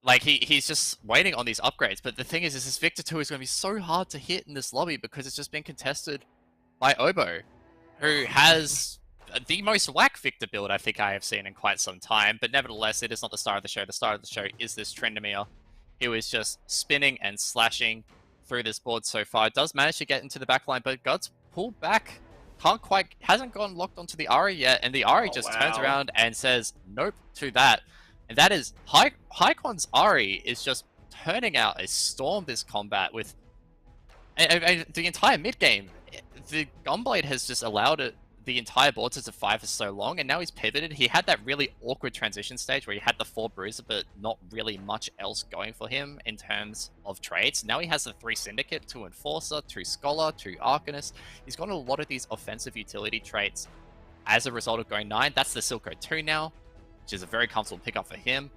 Like, he's just waiting on these upgrades, but the thing is this Victor 2 is going to be so hard to hit in this lobby because it's just been contested by Obo, who has the most whack Victor build I think I have seen in quite some time, but nevertheless, it is not the star of the show. The star of the show is this Tryndamere, who is just spinning and slashing through this board so far. It does manage to get into the backline, but God's pulled back. Hasn't gone locked onto the Ahri yet, and the Ahri just turns around and says nope to that. And that is, Haikwan's Ahri is just turning out a storm this combat with and the entire mid game. The Gunblade has just allowed the the entire board to 5 for so long, and now he's pivoted. He had that really awkward transition stage where he had the 4 Bruiser, but not really much else going for him in terms of trades. Now he has the 3 Syndicate, 2 Enforcer, 2 Scholar, 2 Arcanist. He's got a lot of these offensive utility traits as a result of going 9. That's the Silco 2 now, which is a very comfortable pickup for him.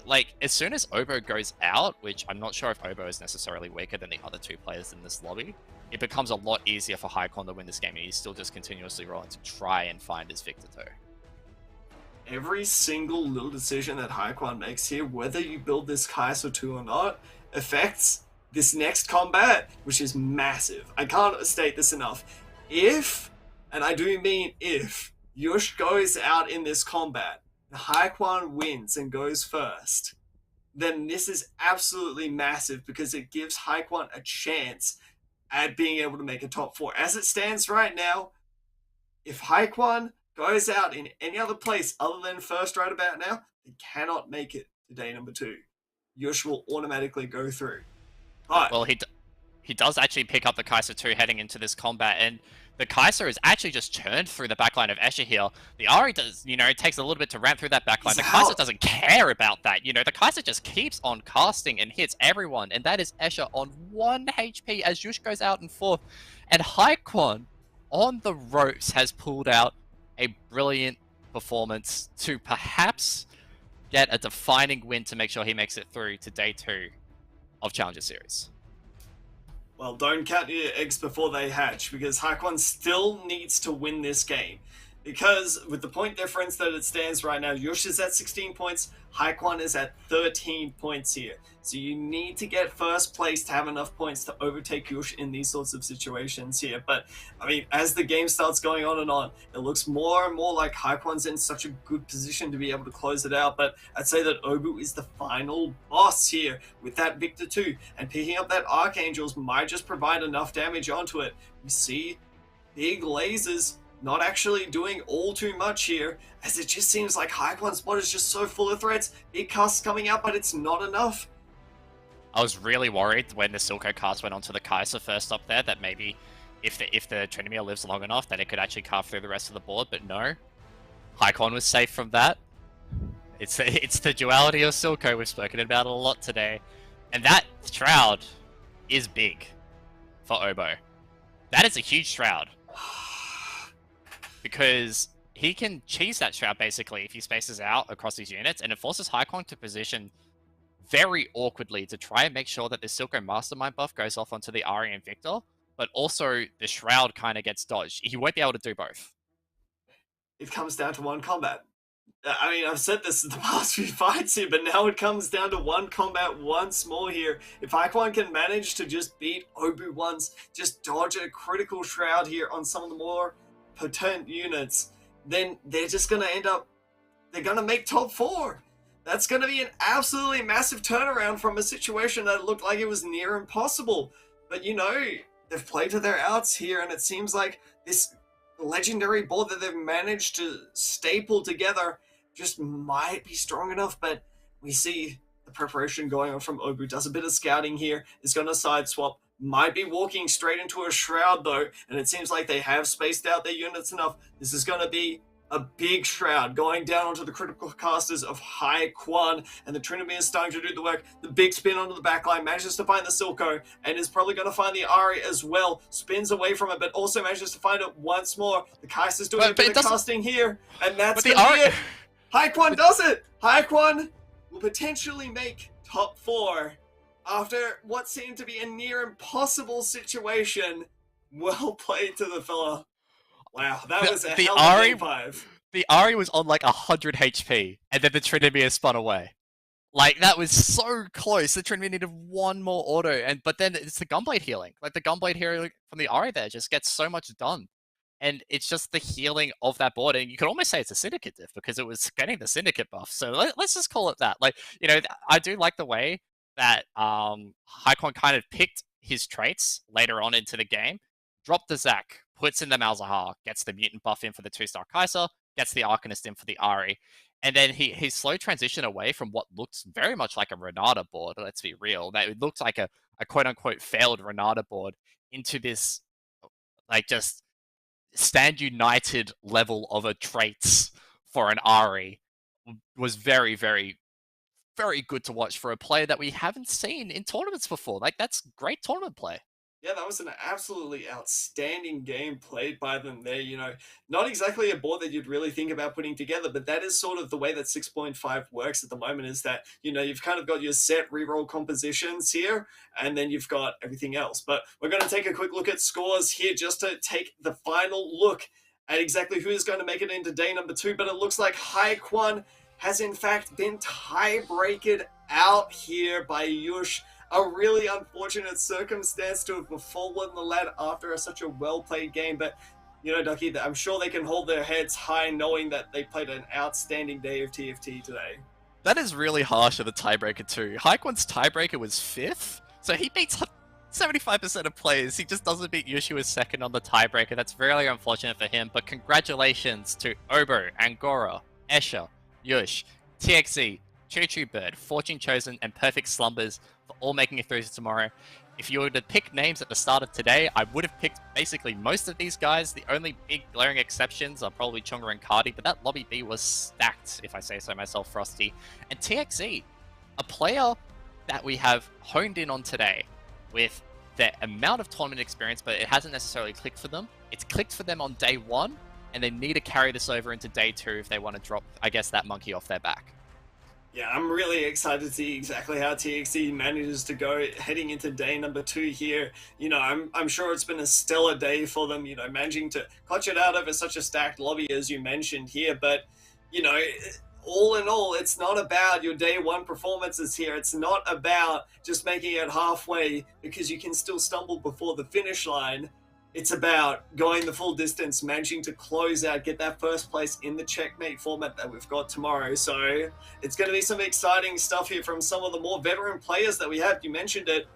Like, as soon as Obo goes out, which I'm not sure if Obo is necessarily weaker than the other 2 players in this lobby, it becomes a lot easier for Haikon to win this game, and he's still just continuously rolling to try and find his Victor 2. Every single little decision that Haikon makes here, whether you build this Kaiser 2 or not, affects this next combat, which is massive. I can't state this enough. If, and I do mean if, Yush goes out in this combat, Haikon wins and goes first, then this is absolutely massive because it gives Haikon a chance at being able to make a top 4. As it stands right now, if Haikon goes out in any other place other than first right about now, they cannot make it to day number 2. Yush will automatically go through. But well, he does actually pick up the Kaiser 2 heading into this combat, and the Kaiser is actually just churned through the backline of Escher here. The Ari does, it takes a little bit to ramp through that backline. The Kaiser doesn't care about that. The Kaiser just keeps on casting and hits everyone, and that is Escher on 1 HP as Yush goes out in 4th. And Haikon on the ropes has pulled out a brilliant performance to perhaps get a defining win to make sure he makes it through to day 2 of Challenger Series. Well, don't count your eggs before they hatch, because Haikon still needs to win this game. Because with the point difference that it stands right now, Yush is at 16 points, Haikon is at 13 points here. So you need to get first place to have enough points to overtake Yush in these sorts of situations here. But, I mean, as the game starts going on and on, it looks more and more like Haikon's in such a good position to be able to close it out. But I'd say that Obu is the final boss here with that Victor 2. And picking up that Archangels might just provide enough damage onto it. We see big lasers not actually doing all too much here, as it just seems like Haikon's spot is just so full of threats. Big casts coming out, but it's not enough. I was really worried when the Silco cast went onto the Kaiser first up there that maybe if the Trinimir lives long enough that it could actually carve through the rest of the board, but no. Haikon was safe from that. It's the duality of Silco. We've spoken about it a lot today. And that Shroud is big for Obo. That is a huge Shroud. Because he can cheese that Shroud basically if he spaces out across his units, and it forces Haikon to position very awkwardly to try and make sure that the Silco Mastermind buff goes off onto the Ari and Victor, but also the Shroud kind of gets dodged. He won't be able to do both. It comes down to one combat. I mean, I've said this in the past few fights here, but now it comes down to one combat once more here. If Haikon can manage to just beat Obu once, just dodge a critical Shroud here on some of the more potent units, then they're just going to end up, they're going to make top 4. That's going to be an absolutely massive turnaround from a situation that looked like it was near impossible. But they've played to their outs here, and it seems like this legendary board that they've managed to staple together just might be strong enough. But we see the preparation going on from Obu, does a bit of scouting here, is going to side swap. Might be walking straight into a Shroud though, and it seems like they have spaced out their units enough. This is going to be a big Shroud going down onto the critical casters of Haikon, and the Trinimir is starting to do the work. The big spin onto the backline, manages to find the Silco, and is probably going to find the Ari as well. Spins away from it, but also manages to find it once more. The Kaiser's doing a bit of casting here, and that's going to be it. Haikon does it! Haikon will potentially make top 4. After what seemed to be a near impossible situation. Well played to the fella. Wow, that was a hell of a game 5. The Ari was on like 100 HP, and then the Trinimir spun away. Like, that was so close. The Trinimir needed one more auto, but then it's the Gunblade healing. Like, the Gunblade healing from the Ari there just gets so much done. And it's just the healing of that board, and you could almost say it's a Syndicate diff, because it was getting the Syndicate buff. So let's just call it that. Like, I do like the way that Haikon kind of picked his traits later on into the game, dropped the Zac, puts in the Malzahar, gets the mutant buff in for the 2-star Kaiser, gets the Arcanist in for the Ari, and then he slow transition away from what looks very much like a Renata board, let's be real. That it looked like a quote-unquote failed Renata board into this, like, just stand united level of a traits for an Ari was very, very, very good to watch for a player that we haven't seen in tournaments before. Like, that's great tournament play. Yeah, that was an absolutely outstanding game played by them there. Not exactly a board that you'd really think about putting together, but that is sort of the way that 6.5 works at the moment is that, you've kind of got your set reroll compositions here, and then you've got everything else. But we're going to take a quick look at scores here just to take the final look at exactly who's going to make it into day number 2. But it looks like Haikwan has in fact been tie-breaked out here by Yush, a really unfortunate circumstance to have befallen the lad after such a well-played game. But, Ducky, I'm sure they can hold their heads high knowing that they played an outstanding day of TFT today. That is really harsh of the tiebreaker too. Haikwan's tiebreaker was 5th, so he beats 75% of players. He just doesn't beat Yushu as second on the tiebreaker. That's really unfortunate for him, but congratulations to Obo, Angora, Escher, Yush, TXE, Choo Choo Bird, Fortune Chosen, and Perfect Slumbers for all making it through to tomorrow. If you were to pick names at the start of today, I would have picked basically most of these guys. The only big glaring exceptions are probably Chunga and Cardi, but that lobby B was stacked, if I say so myself, Frosty. And TXE, a player that we have honed in on today with their amount of tournament experience, but it hasn't necessarily clicked for them. It's clicked for them on day 1, and they need to carry this over into day 2 if they want to drop, I guess, that monkey off their back. Yeah, I'm really excited to see exactly how TXE manages to go heading into day number 2 here. I'm sure it's been a stellar day for them, managing to clutch it out over such a stacked lobby as you mentioned here. But, you know, all in all, it's not about your day 1 performances here. It's not about just making it halfway because you can still stumble before the finish line. It's about going the full distance, managing to close out, get that first place in the checkmate format that we've got tomorrow. So it's going to be some exciting stuff here from some of the more veteran players that we have. You mentioned it.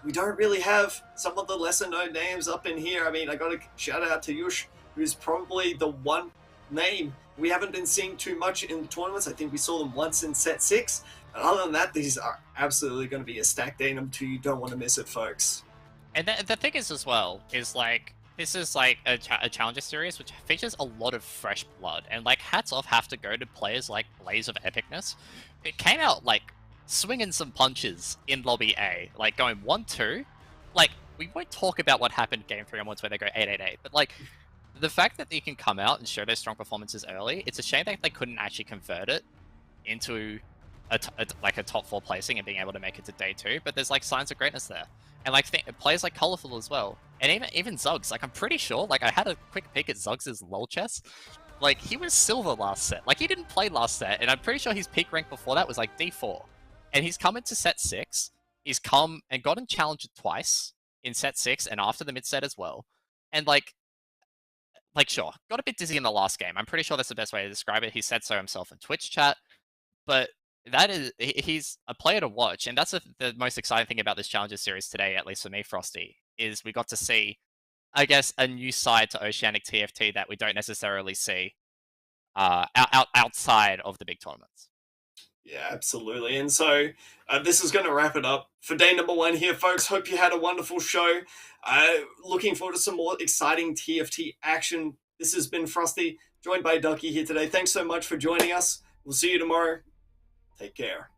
We don't really have some of the lesser known names up in here. I mean, I got to shout out to Yush, who's probably the one name we haven't been seeing too much in tournaments. I think we saw them once in set 6. But other than that, these are absolutely going to be a stacked day number 2. You don't want to miss it, folks. And the thing is as well, is like, this is like a Challenger series which features a lot of fresh blood. And like, hats off have to go to players like Blaze of Epicness. It came out like swinging some punches in Lobby A, like going 1-2. Like, we won't talk about what happened game 3 onwards where they go 8-8-8, but like, the fact that they can come out and show their strong performances early, it's a shame that they couldn't actually convert it into like a top 4 placing and being able to make it to day 2, but there's like signs of greatness there. And like players like Colorful as well. And even Zuggs, like I'm pretty sure, like I had a quick peek at Zuggs' LOL chess. Like he was silver last set. Like he didn't play last set, and I'm pretty sure his peak rank before that was like D4. And he's come into set 6, he's come and gotten challenged twice in set 6 and after the mid set as well. And like sure, got a bit dizzy in the last game. I'm pretty sure that's the best way to describe it. He said so himself in Twitch chat. But he's a player to watch, and that's the most exciting thing about this Challenger series today, at least for me, Frosty, is we got to see, I guess, a new side to Oceanic TFT that we don't necessarily see outside of the big tournaments. Yeah, absolutely. And so this is going to wrap it up for day number 1 here, folks. Hope you had a wonderful show. Looking forward to some more exciting TFT action. This has been Frosty, joined by Ducky here today. Thanks so much for joining us. We'll see you tomorrow. Take care.